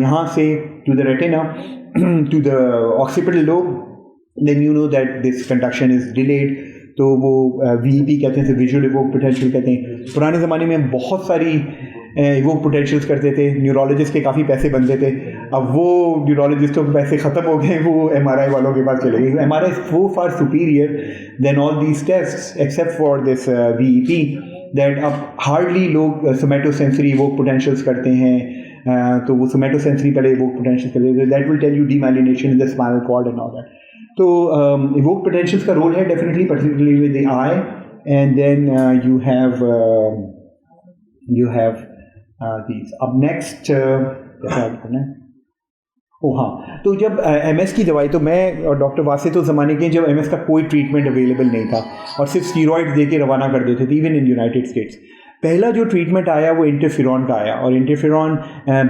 यहाँ से to the retina to the occipital lobe, then you know that this conduction is delayed. तो वो VEP कहते हैं, विजुअल इवोक पोटेंशियल कहते हैं। पुराने ज़माने में बहुत सारी इवोक पोटेंशियल्स करते थे, न्यूरोलॉजिस्ट के काफ़ी पैसे बनते थे। अब वो न्यूरोलॉजिस्टों के पैसे ख़त्म हो गए, वो MRI वालों के पास चले गए। MRI is so far superior than all these tests except for this VEP that अब हार्डली लोग सोमेटोसेंसरी इवोक पोटेंशियल्स करते हैं। तो वो सोमेटोसेंसरी पहले इवोक पोटेंशियल करते थे, that will tell you demyelination in the spinal cord and all that. तो इवोक पोटेंशियल्स का रोल है definitely, particularly with the eye, and then you have these. अब नेक्स्ट कैसा करना है? ओह हाँ, तो जब MS की दवाई, तो मैं और डॉक्टर वासित उस ज़माने के जब MS का कोई ट्रीटमेंट अवेलेबल नहीं था और सिर्फ स्टीरॉइड्स दे के रवाना कर देते थे, इवन इन यूनाइटेड स्टेट्स। पहला जो ट्रीटमेंट आया वो इंटरफेरॉन का आया, और इंटरफेरॉन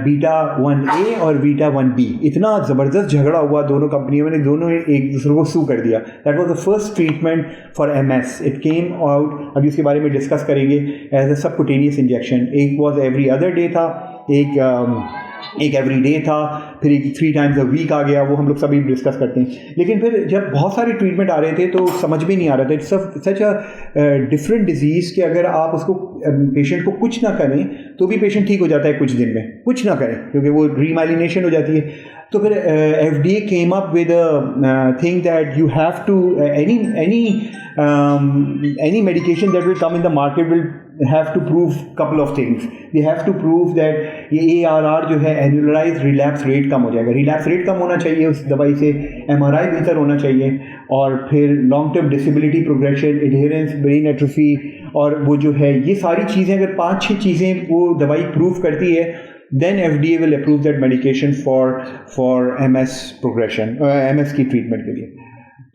बीटा 1A और बीटा 1B, इतना ज़बरदस्त झगड़ा हुआ दोनों कंपनियों ने, दोनों एक दूसरे को सू कर दिया। That was the first treatment for MS। It came out, अभी इसके बारे में डिस्कस करेंगे, एज अ सबकुटेनियस इंजेक्शन। एक वॉज एवरी अदर डे था, एक एवरी डे था, फिर एक 3 times a week आ गया, वो हम लोग सभी डिस्कस करते हैं। लेकिन फिर जब बहुत सारे ट्रीटमेंट आ रहे थे तो समझ में नहीं आ रहा था। It's such a different disease कि अगर आप उसको पेशेंट को कुछ ना करें तो भी पेशेंट ठीक हो जाता है कुछ दिन में, कुछ ना करें क्योंकि वो रीमाइलिनेशन हो जाती है। तो फिर FDA came up with a thing that you have to any medication that will come in the market will have to prove couple of things. They have to prove that ये ARR जो है annualized relapse rate कम हो जाएगा, relapse rate कम होना चाहिए उस दवाई से, MRI बेहतर होना चाहिए, और फिर long term disability progression, adherence, brain atrophy, और वो जो है ये सारी चीज़ें अगर 5-6 चीज़ें वो दवाई प्रूव करती है, then FDA will approve that medication for MS progression, MS की ट्रीटमेंट के लिए।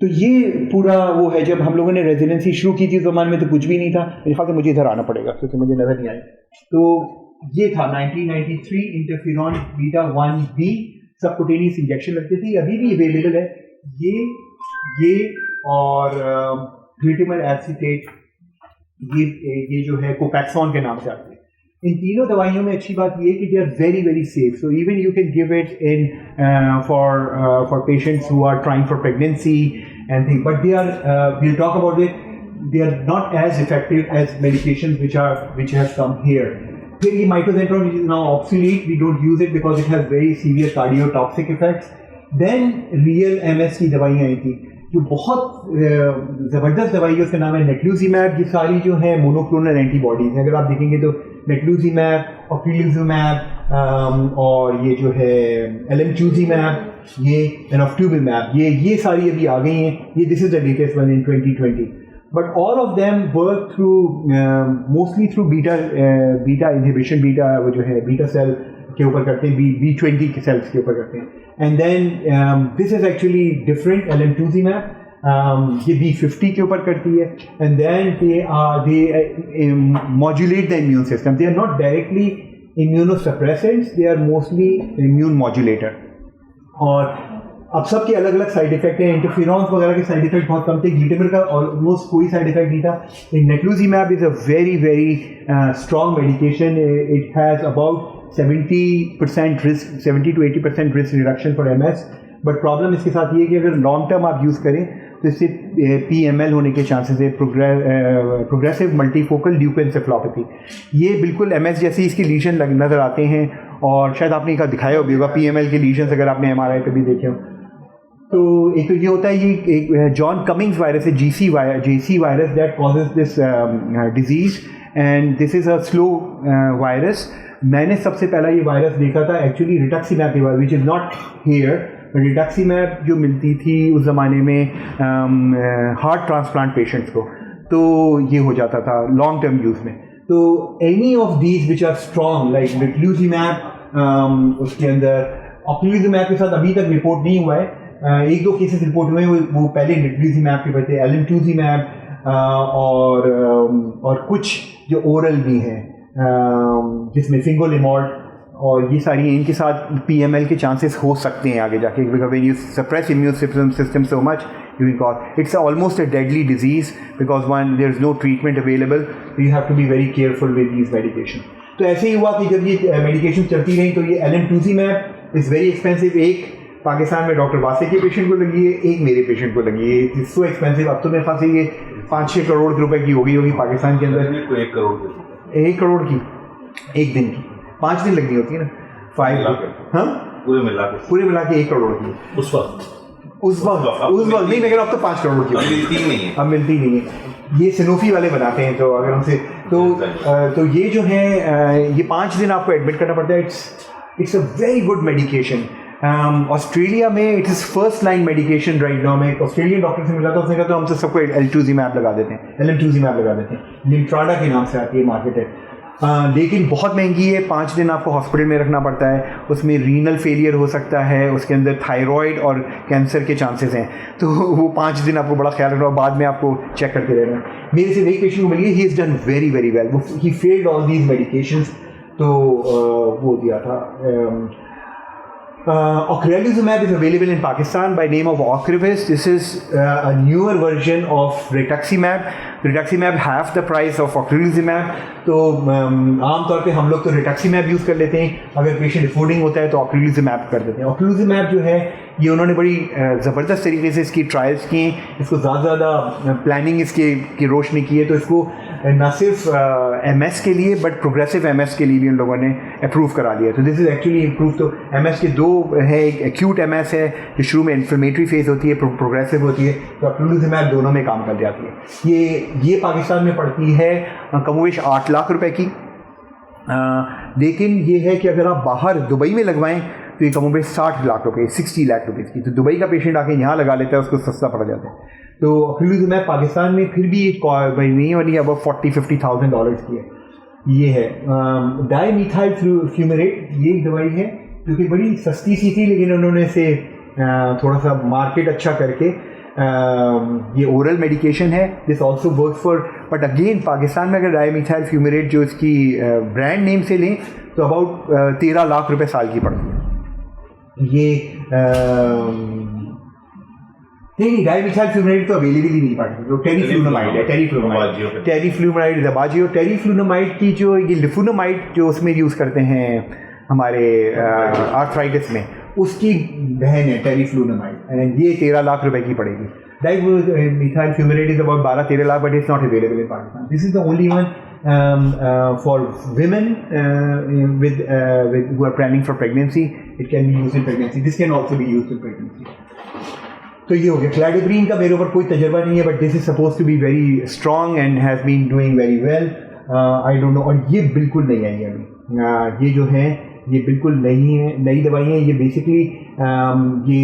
तो ये पूरा वो है। जब हम लोगों ने रेजिडेंसी शुरू की थी उस ज़माने में तो कुछ भी नहीं था। मेरे ख्याल से मुझे इधर आना पड़ेगा क्योंकि मुझे नज़र नहीं आया। तो ये था 1993 interferon beta 1B subcutaneous injection लगते थे, अभी भी अवेलेबल है। ये और ग्लूटामाइन एसिटेट, ये जो है कोपैक्सॉन के नाम से आते हैं। इन तीनों दवाइयों में अच्छी बात ये है कि they are very very safe, so even you can give it in for patients who are trying for pregnancy and thing, but they are, we'll talk about it, they are not as effective as medications which have come here. फिर ये माइटोजेंट्रोन is now obsolete, we don't use it because it has very severe cardiotoxic effects. Then real MS की दवाइयाँ आई थी जो बहुत ज़बरदस्त दवाई है, उसका नाम है नेक्लूजिमैब। ये सारी जो है मोनोक्लोनल एंटीबॉडीज़ हैं। अगर आप देखेंगे तो नेक्लूजिमैब, ऑक्रीलिजुमैब, और ये जो है एलएमचूजिमैब, ये एनोफ्टूबिमैब, ये सारी अभी आ गई हैं। ये this is the latest one in 2020। But all of them work through mostly through beta inhibition, वो जो है बीटा सेल के ऊपर करते हैं, B20 के सेल्स के ऊपर करते हैं। And then this is actually different, alemtuzumab ये B50 के ऊपर करती है। And then they modulate the immune system. They are not directly immunosuppressants, they are mostly immune modulator. और अब सबके अलग अलग साइड इफेक्ट हैं। इंटरफेरॉन्स वगैरह के साइड इफेक्ट बहुत कम थे, ग्लूटामाइन का ऑलमोस्ट कोई साइड इफेक्ट नहीं था। Natalizumab is a very very strong medication. It has about 70% risk, 70 to 80% risk reduction for MS। But problem इसके साथ ये है कि अगर लॉन्ग टर्म आप यूज़ करें तो इससे PML होने के चांसेस है, प्रोग्रेसिव मल्टीफोकल ल्यूकोएन्सेफेलोपैथी। ये बिल्कुल MS जैसे इसके लीजन नज़र आते हैं, और शायद आपने इनका दिखाया होगा PML के लीजन्स अगर आपने MRI पे भी देखे हो। तो एक तो ये होता है, ये एक जॉन कमिंग्स वायरस है, JC virus that causes this disease, and this is a slow virus. मैंने सबसे पहला ये वायरस देखा था एक्चुअली रिटक्सिमैब के बाद, विच इज़ नॉट हेयर, रिटक्सीमैब जो मिलती थी उस ज़माने में हार्ट ट्रांसप्लांट पेशेंट्स को, तो ये हो जाता था लॉन्ग टर्म यूज़ में। तो any of these which are strong like rituximab, उसके अंदर ऑक्लूजिमैब के साथ अभी तक रिपोर्ट नहीं हुआ है, एक दो केसेस रिपोर्ट हुए हैं, वो पहले रिटक्सीमैब के बचे, एलेंटूजिमैब और कुछ जो ओरल भी हैं जिसमें फिंगोलिमॉड और ये सारी, इनके साथ PML के चांसेस हो सकते हैं आगे जाके, because when you suppress immune system so much you will cause it's almost a deadly disease because one there's no treatment available, so you have to be very careful with these medications. तो ऐसे ही हुआ कि जब ये medication चलती रही तो ये एलेंटूजिमैब इज़ वेरी एक्सपेंसिव, एक पाकिस्तान में डॉक्टर वासे के पेशेंट को लगी है, एक मेरे पेशेंट को लगी है, इट्स सो एक्सपेंसिव। अब तो मेरे पास ये 5-6 करोड़ रुपए की होगी पाकिस्तान के अंदर, 1 करोड़ की एक दिन की, 5 दिन लगनी होती है ना, 5 हाँ पूरे मिला के 1 करोड़ की उस वक्त नहीं, लेकिन अब तो 5 करोड़ की अब मिलती नहीं है। ये सिनोफी वाले बनाते हैं, तो अगर उनसे तो ये जो है ये 5 दिन आपको एडमिट करना पड़ता है। It's a very good medication. Australia में it is first line medication right now. मैं ऑस्ट्रेलियन डॉक्टर से मिला था, उसने कहा तो हम तो सबको एलेंटूजिमैब लगा देते हैं, लिम्ट्राडा के नाम से आती है, मार्केट है, लेकिन बहुत महंगी है। 5 दिन आपको हॉस्पिटल में रखना पड़ता है, उसमें रीनल फेलियर हो सकता है, उसके अंदर थायराइड और कैंसर के चांसेस हैं, तो वो 5 दिन आपको बड़ा ख्याल रखना और बाद में आपको चेक करते रहना है। मेरे से एक पेशेंट को मिली है, he is done very very well, he failed all these medications, तो वो दिया था। Ocrelizumab is available in Pakistan by name of Ocrevus. This is a newer version of rituximab. Rituximab half the price of Ocrelizumab. तो आम तौर पे हम लोग तो rituximab यूज़ कर लेते हैं, अगर पेशेंट अफोर्डिंग होता है तो Ocrelizumab कर देते हैं। Ocrelizumab जो है ये उन्होंने बड़ी ज़बरदस्त तरीके से इसकी ट्रायल्स किए, इसको ज़्यादा प्लानिंग की रोशनी की है, तो इसको न सिर्फ MS के लिए बट प्रोग्रेसिव MS के लिए भी उन लोगों ने अप्रूव करा लिया। तो दिस इज़ एक्चुअली इम्प्रूव। तो MS के 2 है, एक एक्यूट MS है जो शुरू में इन्फ्लेमेटरी फेज होती है, प्रोग्रेसिव होती है, तो Ocrelizumab दोनों में काम कर जाती है। ये पाकिस्तान में पड़ती है कमोवेश 8 लाख रुपए की, लेकिन ये है कि अगर आप बाहर दुबई में लगवाएं तो ये कमोवेश 60 लाख रुपए, 60 लाख रुपए की। तो दुबई का पेशेंट आके यहाँ लगा लेता है, उसको सस्ता पड़ जाता है। तो Ocrelizumab पाकिस्तान में फिर भी नहीं होनी, अब $40,000-50,000 की है। ये है डाइमिथाइल फ्यूमेरेट, ये एक दवाई है जो कि बड़ी सस्ती सी थी, लेकिन उन्होंने इसे थोड़ा सा मार्केट अच्छा करके ये ओरल मेडिकेशन है। This also work for, but again Pakistan में अगर डाइमिथाइल फ्यूमेरेट जो इसकी ब्रांड नेम से लें तो अबाउट 13 लाख रुपए साल की पड़ती है। ये नहीं, डाइमिथाइल फ्यूमेरेट तो अवेलेबल ही नहीं पाती, तो टेरीफ्लूनामाइड है, टेरीफ्लूनामाइड दबाजियो। टेरीफ्लूनामाइड की जो ये लिफुनामाइड जो उसमें यूज़ करते हैं हमारे आर्थराइटिस में, उसकी बहन है टेरीफ्लूनामाइड, एंड ये 13 लाख रुपए की पड़ेगी। Dimethyl fumarate is about 12-13 lakh, but it's not available in Pakistan. This is the only one for women with who are planning for pregnancy. It can be used in pregnancy. This can also be used in pregnancy. तो ये हो गया। क्लैडोग्रीन का मेरे ऊपर कोई तजर्बा नहीं है, but this is suppose to be very strong and has been doing very well. I don't know, और ये बिल्कुल नहीं आई है अभी। ये जो है ये बिल्कुल नहीं है, नई दवाई है। ये बेसिकली ये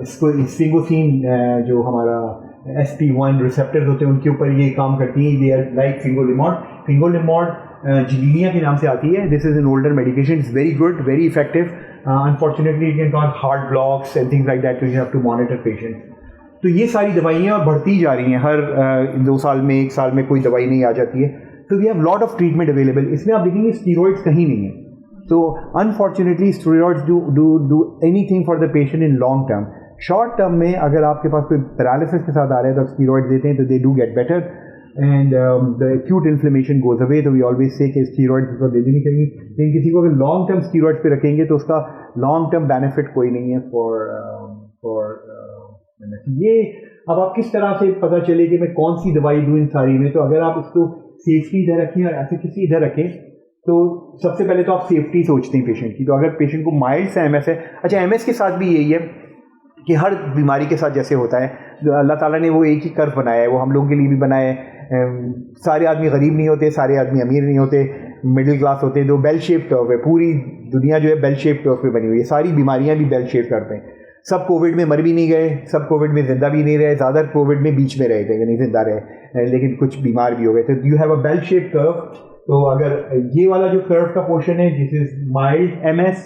इसको स्फिंगोसिन जो हमारा SP1 रिसेप्टर्स होते हैं उनके ऊपर ये काम करती हैं। दे आर लाइक फिंगोलिमॉड जिलीनिया के नाम से आती है। This is an older medication, it's very good, very effective. Unfortunately it can cause heart blocks and things like that, तो you have to monitor patient. तो ये सारी दवाइयाँ और बढ़ती जा रही हैं, हर 2 साल में 1 साल में कोई दवाई नहीं आ जाती है। तो we have lot of treatment available. इसमें आप देखेंगे स्टीरॉइड्स कहीं नहीं है। तो unfortunately steroids do anything for the patient in long term. Short term में अगर आपके पास कोई पैरालिसिस के साथ आ रहा है तो आप स्टीरॉइड देते हैं तो they do get better and the acute inflammation goes away. तो वी ऑलवेज से कि स्टीरॉइड इसको दे देनी चाहिए, लेकिन किसी को अगर लॉन्ग टर्म स्टीरॉइड पे रखेंगे तो उसका लॉन्ग टर्म बेनिफिट कोई नहीं है फॉर ये। अब आप किस तरह से पता चले कि मैं कौन सी दवाई दूँ इन सारी में? तो अगर आप इसको सेफ्टी इधर रखें और ऐसे किसी इधर रखें, तो सबसे पहले तो आप सेफ्टी सोचते हैं पेशेंट की। तो अगर पेशेंट को माइल्ड सा MS है, अच्छा MS के साथ भी यही है कि हर बीमारी के साथ जैसे होता है, अल्लाह ताला ने वो एक ही कर्व बनाया है, वो हम लोगों के लिए भी बनाया है। सारे आदमी गरीब नहीं होते, सारे आदमी अमीर नहीं होते, मिडिल क्लास होते हैं। तो बेल शेप कर्व है, पूरी दुनिया जो है बेल शेप कर्व पे बनी हुई है, सारी बीमारियां भी बेल शेप कर्व पे। सब कोविड में मर भी नहीं गए, सब कोविड में ज़िंदा भी नहीं रहे, ज़्यादा कोविड में बीच में रहे थे, नहीं ज़िंदा रहे, लेकिन कुछ बीमार भी हो गए थे. You have a bell shape curve. तो अगर ये वाला जो कर्व का पोर्शन है, दिस इज माइल्ड MS,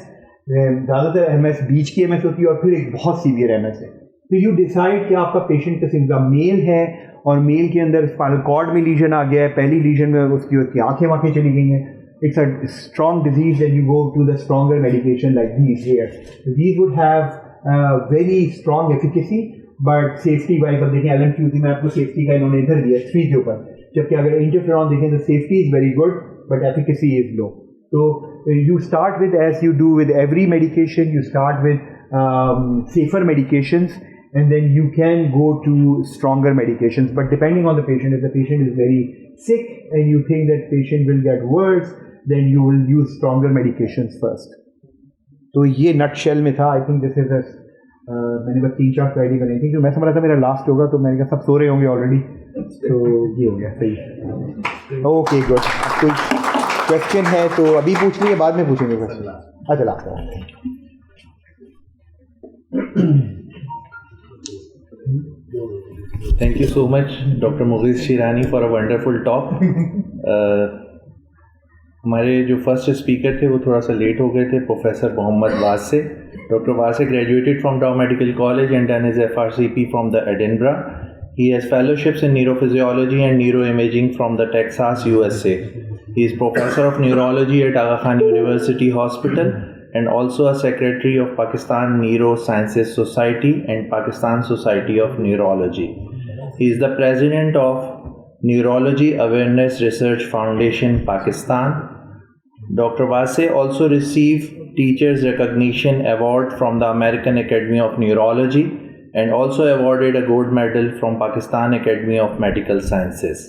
ज़्यादातर MS बीच की MS होती है, और फिर एक बहुत सीवियर MS है. तो यू डिसाइड कि आपका पेशेंट किस का मेल है, और मेल के अंदर स्पाइनल कॉर्ड में लीजन आ गया है, पहली लीजन में उसकी आंखें वाँखें चली गई हैं. It's a strong disease, and you go to the stronger medication like these here. These would have very strong efficacy, but safety wise, अब देखें LMQC में आपको safety का इन्होंने इधर दिया 3 के ऊपर, जबकि अगर interferon देखें तो safety is very good, but efficacy is low. So you start with, as you do with every medication, you start with safer medications, and then you can go to stronger medications. But depending on the patient, if the patient is very sick and you think that patient will get worse, then you will use stronger medications first. तो ये nutshell में था. I think this is मैंने बस 3-4 slide ही बनाई थी, जो मैं समझ रहा था मेरा लास्ट होगा, तो मैंने कहा सब सो रहे होंगे ऑलरेडी, तो ये हो गया सही. Okay good. कोई क्वेश्चन है तो अभी पूछ लीजिए, बाद में पूछेंगे क्वेश्चन. अच्छा last. Thank you so much, Dr. Mughis Shirani, for a wonderful talk. हमारे जो फर्स्ट स्पीकर थे वो थोड़ा सा लेट हो गए थे, professor Mohammad Wasay. Doctor Wasay graduated from Dow medical college and done his FRCP from the Edinburgh. He has fellowships in neurophysiology and neuroimaging from the Texas, USA. He is professor of neurology at Aga Khan University Hospital and also a secretary of Pakistan Neurosciences Society and Pakistan Society of Neurology. He is the president of Neurology Awareness Research Foundation, Pakistan. Dr. Wase also received Teachers Recognition Award from the American Academy of Neurology and also awarded a gold medal from Pakistan Academy of Medical Sciences.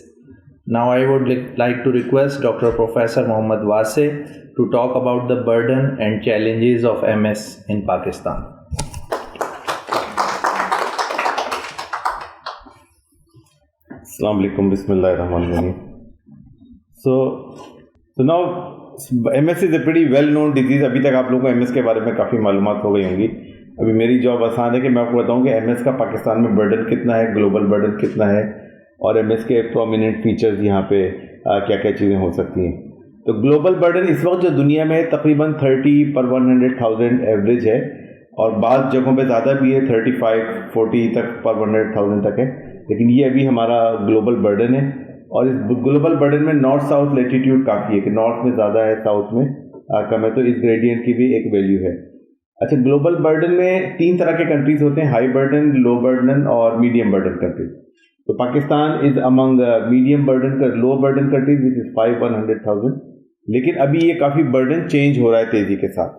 Now I would like to request Dr. Professor Mohammad Wase to talk about the burden and challenges of MS in Pakistan. Assalamu alaikum, bismillahirrahmanirrahim. So now MS is a pretty well known disease. अभी तक आप लोगों को MS के बारे में काफ़ी मालूमात हो गई होंगी. अभी मेरी जॉब आसान है कि मैं आपको बताऊं कि MS का पाकिस्तान में बर्डन कितना है, ग्लोबल बर्डन कितना है, और MS के प्रोमिनेंट फीचर्स यहाँ पे क्या क्या चीज़ें हो सकती हैं. तो ग्लोबल बर्डन इस वक्त जो दुनिया में तकरीबन 30 पर 100,000 एवरेज है, और बाज़ जगहों पे ज़्यादा भी है, 35-40 तक पर 100,000 तक है. लेकिन ये अभी हमारा ग्लोबल बर्डन है, और इस ग्लोबल बर्डन में नॉर्थ साउथ लेटीट्यूड काफ़ी है कि नॉर्थ में ज़्यादा है, साउथ में कम है. तो इस ग्रेडियंट की भी एक वैल्यू है. अच्छा, ग्लोबल बर्डन में 3 तरह के कंट्रीज़ होते हैं, हाई बर्डन, लो बर्डन और मीडियम बर्डन कंट्रीज. तो Pakistan is among medium burden low burden countries which is 5-100,000. लेकिन अभी ये काफ़ी बर्डन चेंज हो रहा है तेज़ी के साथ.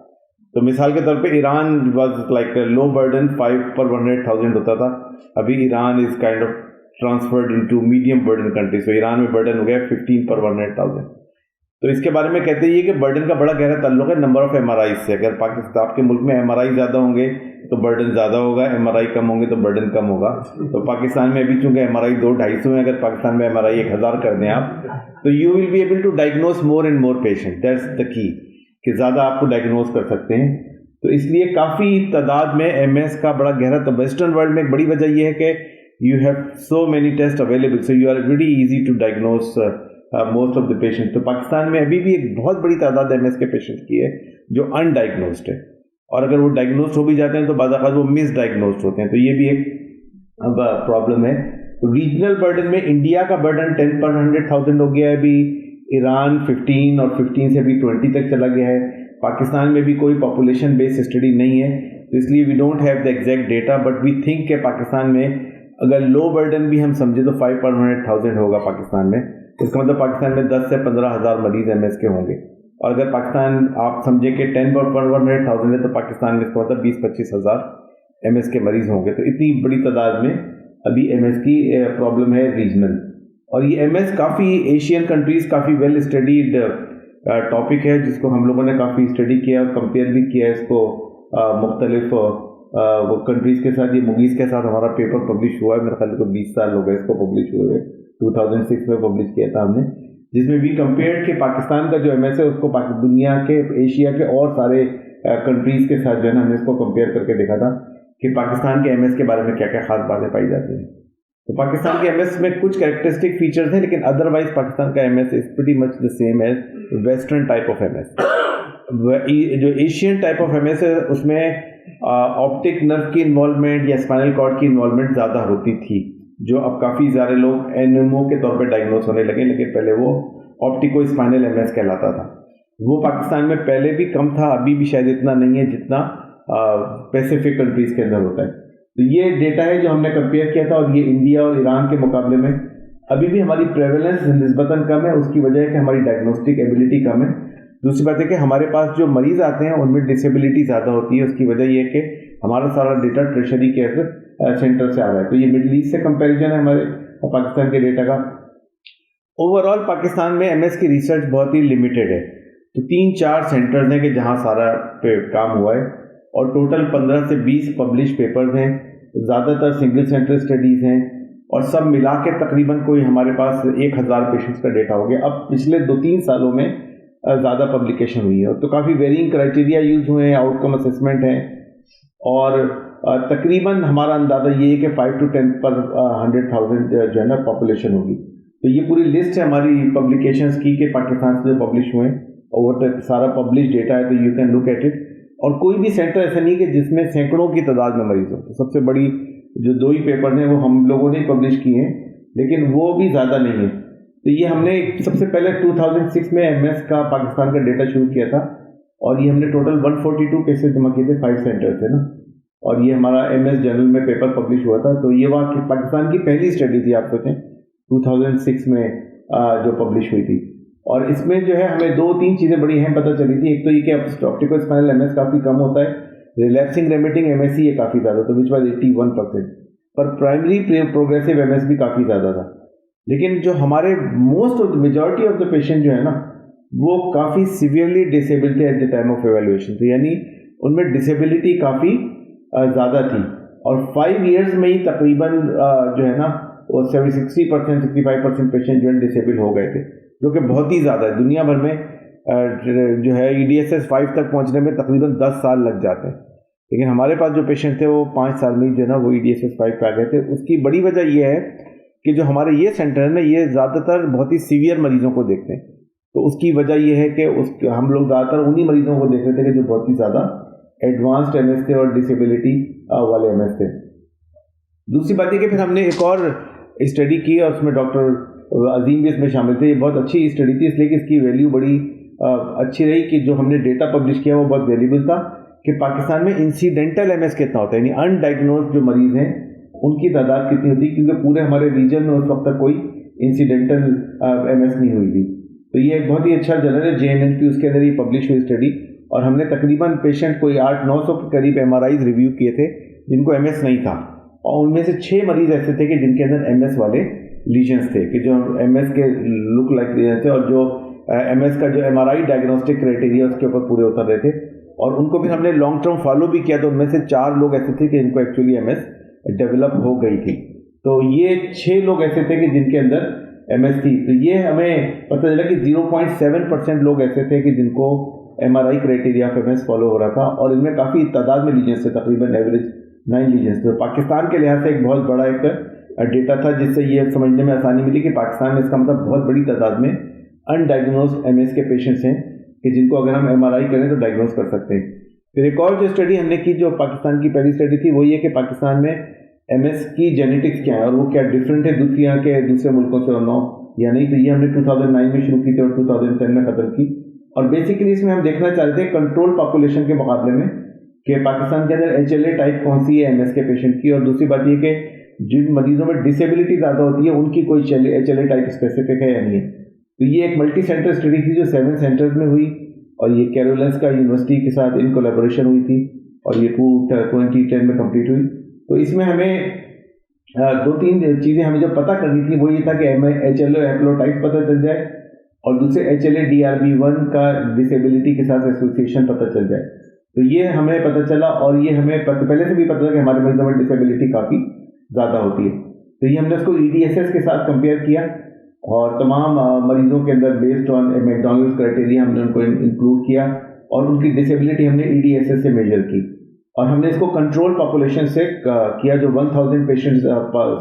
तो मिसाल के तौर पे Iran was like low burden 5 पर 100,000 होता था. अभी Iran is kind of transferred into medium burden countries. तो ईरान में बर्डन हो गया 15 पर 100,000. तो इसके बारे में कहते हैं कि बर्डन का बड़ा गहरा ताल्लुक है नंबर ऑफ MRI से. अगर पाकिस्तान आपके मुल्क में MRI ज़्यादा होंगे तो बर्डन ज़्यादा होगा, MRI कम होंगे तो बर्डन कम होगा. तो पाकिस्तान में अभी चूँकि MRI 200-250 है, अगर पाकिस्तान में MRI 1000 कर दें आप, तो you will be able to diagnose more and more patient. That's the key, कि ज़्यादा आपको डायग्नोज कर सकते हैं. तो इसलिए काफ़ी तादाद में MS का बड़ा गहरा, तो वेस्टर्न वर्ल्ड में एक बड़ी वजह यह है कि you have so many test available, so you are very easy to diagnose most of the patient. तो पाकिस्तान में अभी भी एक बहुत बड़ी तादाद MS के पेशेंट की है जो अनडायग्नोस्ड है, और अगर वो डायग्नोस्ड हो भी जाते हैं तो बाद वो मिस डायग्नोस्ड होते हैं. तो ये भी एक प्रॉब्लम है. तो रीजनल बर्डन में इंडिया का बर्डन 10 पर 100,000 हो गया है अभी, ईरान 15 और 15 से अभी 20 तक चला गया है. पाकिस्तान में भी कोई पॉपुलेशन बेस्ड स्टडी नहीं है, तो इसलिए we don't have the exact data, but we think के पाकिस्तान में अगर लो बर्डन भी हम समझे तो 5 पर 100,000 होगा पाकिस्तान में. इसका मतलब पाकिस्तान में 10 से 15,000 मरीज MS के होंगे. और अगर पाकिस्तान आप समझे कि 10 पर 100,000 है, तो पाकिस्तान में इसका मतलब 20-25,000 MS के मरीज होंगे. तो इतनी बड़ी तादाद में अभी MS की प्रॉब्लम है रीजनल. और ये MS काफ़ी एशियन कंट्रीज़ काफ़ी वेल स्टडीड टॉपिक है, जिसको हम लोगों ने काफ़ी स्टडी किया और कंपेयर भी किया इसको मुख्तलिफ वो कंट्रीज़ के साथ. ये मुगीज़ के साथ हमारा पेपर पब्लिश हुआ है, मेरे ख्याल को 20 साल हो गए इसको पब्लिश हुए. 2006 में पब्लिश किया था हमने, जिसमें भी कंपेयर कि पाकिस्तान का जो MS है उसको दुनिया के, एशिया के और सारे कंट्रीज़ के साथ जो है ना, हमने इसको कंपेयर करके देखा था कि पाकिस्तान के एमएस के बारे में क्या क्या खास बातें पाई जाती हैं। तो पाकिस्तान के एमएस में कुछ कैरेक्टरिस्टिक फीचर्स हैं, लेकिन अदरवाइज पाकिस्तान का MS is pretty much the same as western type of MS. जो एशियन टाइप ऑफ एमएस है उसमें ऑप्टिक नर्व की इन्वॉल्वमेंट या स्पाइनल कॉर्ड की इन्वॉल्वमेंट ज़्यादा होती थी, जो अब काफ़ी सारे लोग एनएमओ के तौर पे डायग्नोस होने लगे, लेकिन पहले वो ऑप्टिको स्पाइनल एमएस कहलाता था। वो पाकिस्तान में पहले भी कम था, अभी भी शायद इतना नहीं है जितना पैसिफिक कंट्रीज़ के अंदर होता है। तो ये डेटा है जो हमने कंपेयर किया था, और ये इंडिया और ईरान के मुकाबले में अभी भी हमारी प्रेवलेंस निस्बतन कम है। उसकी वजह है कि हमारी डायग्नोस्टिक एबिलिटी कम है। दूसरी बात है कि हमारे पास जो मरीज आते हैं उनमें डिसेबिलिटी ज़्यादा होती है। उसकी वजह ये है कि हमारा सारा डेटा ट्रेशरी केयर सेंटर से आ रहा है। तो ये मिडल ईस्ट से कंपैरिजन है हमारे पाकिस्तान के डेटा का। ओवरऑल पाकिस्तान में एमएस की रिसर्च बहुत ही लिमिटेड है। तो 3-4 सेंटर्स हैं कि जहाँ सारा पे काम हुआ है, और टोटल 15 से 20 पब्लिश पेपर्स हैं। ज़्यादातर सिंगल सेंटर स्टडीज़ हैं, और सब मिला के तकरीबन कोई हमारे पास 1000 पेशेंट्स का डेटा हो गया। अब पिछले 2-3 सालों में ज़्यादा पब्लिकेशन हुई है, तो काफ़ी वेरिंग क्राइटेरिया यूज़ हुए हैं, आउटकम असेसमेंट है, और तकरीबन हमारा अंदाज़ा ये है कि 5 to 10 पर 100,000 जो है ना पॉपुलेशन होगी। तो ये पूरी लिस्ट है हमारी पब्लिकेशंस की कि पाकिस्तान से जो पब्लिश हुए हैं, और वो सारा पब्लिश डेटा है, तो you can look at it. और कोई भी सेंटर ऐसा नहीं कि जिसमें सैकड़ों की तादाद में मरीज हो। तो सबसे बड़ी जो 2 ही पेपर हैं वो हम लोगों ने पब्लिश किए हैं, लेकिन वो भी ज़्यादा नहीं है। तो ये हमने सबसे पहले 2006 में एमएस का पाकिस्तान का डेटा शुरू किया था, और ये हमने टोटल 142 केसेस जमा किए थे 5 सेंटर से ना, और ये हमारा एमएस जर्नल में पेपर पब्लिश हुआ था। तो ये वहाँ पाकिस्तान की पहली स्टडी थी, आप सोचें 2006 में जो पब्लिश हुई थी। और इसमें जो है हमें 2-3 चीज़ें बड़ी अहम पता चली थी। एक तो ये कि ऑप्टिको स्पाइनल एमएस काफ़ी कम होता है, रिलैप्सिंग रेमिटिंग एमएससी ये काफ़ी ज़्यादा था, विच वाज 81%, पर प्राइमरी प्रोग्रेसिव एमएस भी काफ़ी ज़्यादा था। लेकिन जो हमारे most of the majority of the patient जो है ना, वो काफ़ी सीवियरली डिसेबल्ड थे at the time of evaluation. तो यानी उनमें डिसेबिलिटी काफ़ी ज़्यादा थी, और 5 ईयर्स में ही तकरीबन जो है ना वो 60% 65% पेशेंट जो है डिसेबल हो गए थे, जो कि बहुत ही ज़्यादा है। दुनिया भर में जो है EDSS 5 तक पहुंचने में तकरीबन 10 साल लग जाते हैं, लेकिन हमारे पास जो पेशेंट थे वो 5 साल में जो है ना वो EDSS 5 पे आ गए थे। उसकी बड़ी वजह यह है कि जो हमारे ये सेंटर है ना, ये ज़्यादातर बहुत ही सीवियर मरीज़ों को देखते हैं। तो उसकी वजह यह है कि हम लोग ज़्यादातर उन्हीं मरीज़ों को देख रहे थे कि जो बहुत ही ज़्यादा एडवांस्ड एमएस थे और डिसेबिलिटी वाले एमएस थे। दूसरी बात यह कि फिर हमने एक और स्टडी की, और उसमें डॉक्टर अजीम भी इसमें शामिल थे। ये बहुत अच्छी स्टडी थी, इसलिए कि इसकी वैल्यू बड़ी अच्छी रही कि जो हमने डेटा पब्लिश किया वो बहुत वैल्यूबल था कि पाकिस्तान में इंसिडेंटल एमएस कितना होता है, यानी अनडायग्नोज्ड जो मरीज़ हैं उनकी तादाद कितनी होती है, क्योंकि पूरे हमारे रीजन में उस वक्त तक कोई इंसिडेंटल एमएस नहीं हुई थी। तो ये एक बहुत ही अच्छा जर्नल है JNNP, उसके अंदर ही पब्लिश हुई स्टडी, और हमने तकरीबन पेशेंट कोई 800-900 के करीब MRIs रिव्यू किए थे जिनको एमएस नहीं था, और उनमें से 6 मरीज ऐसे थे कि जिनके अंदर एमएस वाले लीजन्स थे, कि जो एमएस के लुक लाइक लीजन थे, और जो एमएस का जो MRI डायग्नोस्टिक क्राइटेरिया उसके ऊपर पूरे उतर रहे थे। और उनको भी हमने लॉन्ग टर्म फॉलो भी किया, तो उनमें से 4 लोग ऐसे थे कि जिनको एक्चुअली एमएस डेवलप हो गई थी। तो ये 6 लोग ऐसे थे कि जिनके अंदर एमएस थी। तो ये हमें पता चला कि 0.7% लोग ऐसे थे कि जिनको MRI criteria of MS follow हो रहा था, और इनमें काफ़ी तादाद में लीजन्स थे, तकरीबन एवरेज 9 लीजन्स थे। पाकिस्तान के लिहाज से एक बहुत बड़ा एक डेटा था, जिससे ये समझने में आसानी मिली कि पाकिस्तान में इसका मतलब बहुत बड़ी तादाद में अनडायग्नोज्ड एमएस के पेशेंट्स हैं कि जिनको अगर हम MRI करें तो डायग्नोज कर सकते हैं। फिर एक और जो स्टडी हमने की, जो पाकिस्तान की पहली स्टडी थी, वो ये कि पाकिस्तान में एमएस की जेनेटिक्स क्या है और वो क्या डिफरेंट है दूसरे मुल्कों से और नो या नहीं। तो ये हमने 2009 में शुरू की थी और 2010 में ख़त्म की। और बेसिकली इसमें हम देखना चाह रहे थे कंट्रोल पॉपुलेशन के मुकाबले में कि पाकिस्तान के अंदर HLA टाइप कौन सी है एमएस के पेशेंट की, और दूसरी बात ये कि जिन मरीजों में डिसेबिलिटी ज़्यादा होती है उनकी कोई HLA टाइप स्पेसिफिक है या नहीं है। तो ये एक मल्टी सेंटर स्टडी थी जो 7 सेंटर्स में हुई, और ये कैरोलिनस्का यूनिवर्सिटी के साथ इन कोलैबोरेशन हुई थी, और ये 2010 में कंप्लीट हुई। तो इसमें हमें 2-3 चीज़ें हमें जो पता करनी थी वो ये था कि HLA हैप्लोटाइप पता चल जाए, और दूसरे HLA DRB1 का डिसेबिलिटी के साथ एसोसिएशन पता चल जाए। तो ये हमें पता चला, और ये हमें पहले से भी पता था कि हमारे मरीजों में डिसेबिलिटी काफ़ी ज़्यादा होती है। तो ये हमने उसको EDSS के साथ कंपेयर किया, और तमाम मरीजों के अंदर बेस्ड ऑन मैकडॉनल्ड्स क्राइटेरिया हमने उनको इंक्लूड किया, और उनकी डिसेबिलिटी हमने EDSS से मेजर की। और हमने इसको कंट्रोल पॉपुलेशन से किया, जो 1000 पेशेंट्स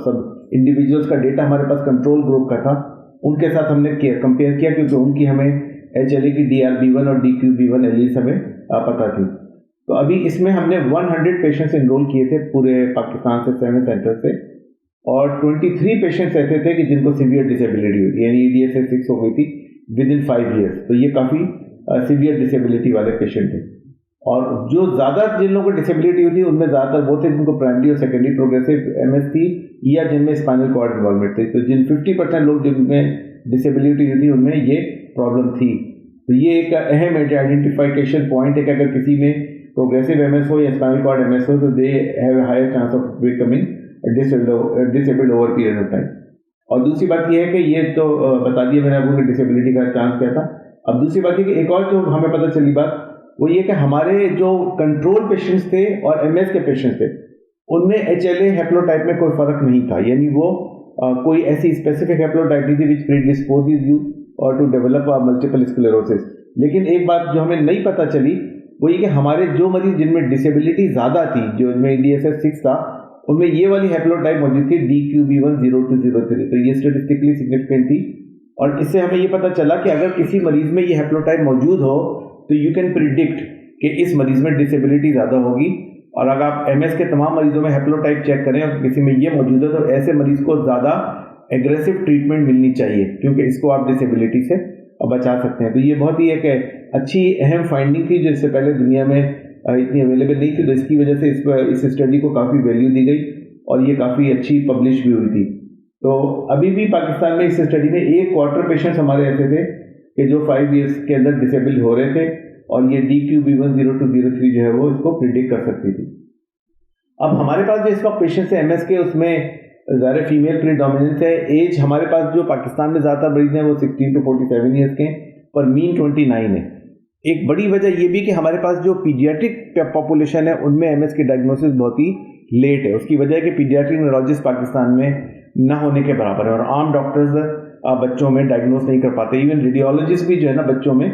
सब इंडिविजुअल्स का डेटा हमारे पास कंट्रोल ग्रुप का था, उनके साथ हमने कंपेयर किया, क्योंकि उनकी हमें HLA की DRB1 और DQB1 एलीज हमें पता थी। तो अभी इसमें हमने 100 पेशेंट्स इनरोल किए थे पूरे पाकिस्तान से 7 सेंटर से, और 23 पेशेंट्स ऐसे थे कि जिनको सीवियर डिसेबिलिटी हुई थी, यानी EDSS 6 हो गई थी विद इन 5 ईयर्स। तो ये काफ़ी सीवियर डिसेबिलिटी वाले पेशेंट थे। और जो ज़्यादा जिन लोगों को डिसेबिलिटी हुई थी उनमें ज़्यादातर वो थे जिनको प्राइमरी और सेकेंडरी प्रोग्रेसिव MS थी, या जिनमें स्पाइनल कॉर्ड इन्वॉल्वमेंट थी। तो जिन 50% लोग जिनमें डिसेबिलिटी हुई थी उनमें ये प्रॉब्लम थी। तो ये एक अहम आइडेंटिफिकेशन पॉइंट है कि अगर किसी में प्रोग्रेसिव MS हो या स्पाइनल कॉर्ड MS हो तो they have a higher chance of becoming disabled over period of time. और दूसरी बात यह है कि ये तो बता दिया मैंने आपको कि डिसेबिलिटी का चांस क्या था। अब दूसरी बात है कि एक और जो हमें पता चली बात वो ये कि हमारे जो कंट्रोल पेशेंट्स थे और MS के पेशेंट्स थे उनमें HLA हैप्लोटाइप में कोई फर्क नहीं था, यानी वो कोई ऐसी स्पेसिफिक हैप्लोटाइप नहीं थी विच प्रीडिस्पोजेस यू और टू डेवलप मल्टीपल स्क्लेरोसिस। लेकिन एक बात जो हमें नहीं पता चली वो ये कि हमारे जो मरीज जिनमें डिसेबिलिटी ज़्यादा थी, जो इनमें EDSS 6 था, उनमें ये वाली हैप्लोटाइप मौजूद थी DQB1 0203। तो ये स्टेटिस्टिकली सिग्निफिकेंट थी, और इससे हमें ये पता चला कि अगर किसी मरीज में ये हैप्लोटाइप मौजूद हो तो यू कैन प्रिडिक्ट कि इस मरीज में डिसेबिलिटी ज़्यादा होगी। और अगर आप MS के तमाम मरीजों में हैप्लोटाइप चेक करें और किसी में ये मौजूद है तो ऐसे मरीज को ज़्यादा एग्रेसिव ट्रीटमेंट मिलनी चाहिए, क्योंकि इसको आप डिसेबिलिटी से बचा सकते हैं। तो ये बहुत ही एक अच्छी अहम फाइंडिंग थी जो इससे पहले दुनिया में इतनी अवेलेबल नहीं थी। तो इसकी वजह से इस स्टडी को काफ़ी वैल्यू दी गई और ये काफ़ी अच्छी पब्लिश भी हुई थी। तो अभी भी पाकिस्तान में इस स्टडी में 1/4 पेशेंट्स हमारे ऐसे थे कि जो 5 ईयर्स के अंदर डिसेबल हो रहे थे, और ये DQB1 0203 जो है वो इसको प्रिडिक्ट कर सकती थी। अब हमारे पास जो इस वक्त पेशेंट्स हैं MS के, उसमें ज़्यादा फीमेल प्रीडोमिनेंस है। एज हमारे पास जो पाकिस्तान में ज़्यादातर मरीज हैं वो 16 to 47 ईयर्स के हैं, पर मीन 29 है। एक बड़ी वजह ये भी कि हमारे पास जो पीडियाट्रिक पॉपुलेशन है उनमें MS की डायग्नोसिस बहुत ही लेट है। उसकी वजह है कि पीडियाट्रिक न्यूरोलॉजिस्ट पाकिस्तान में न होने के बराबर है, और आम डॉक्टर्स बच्चों में डायग्नोस नहीं कर पाते। इवन रेडियोलॉजिस्ट भी जो है ना बच्चों में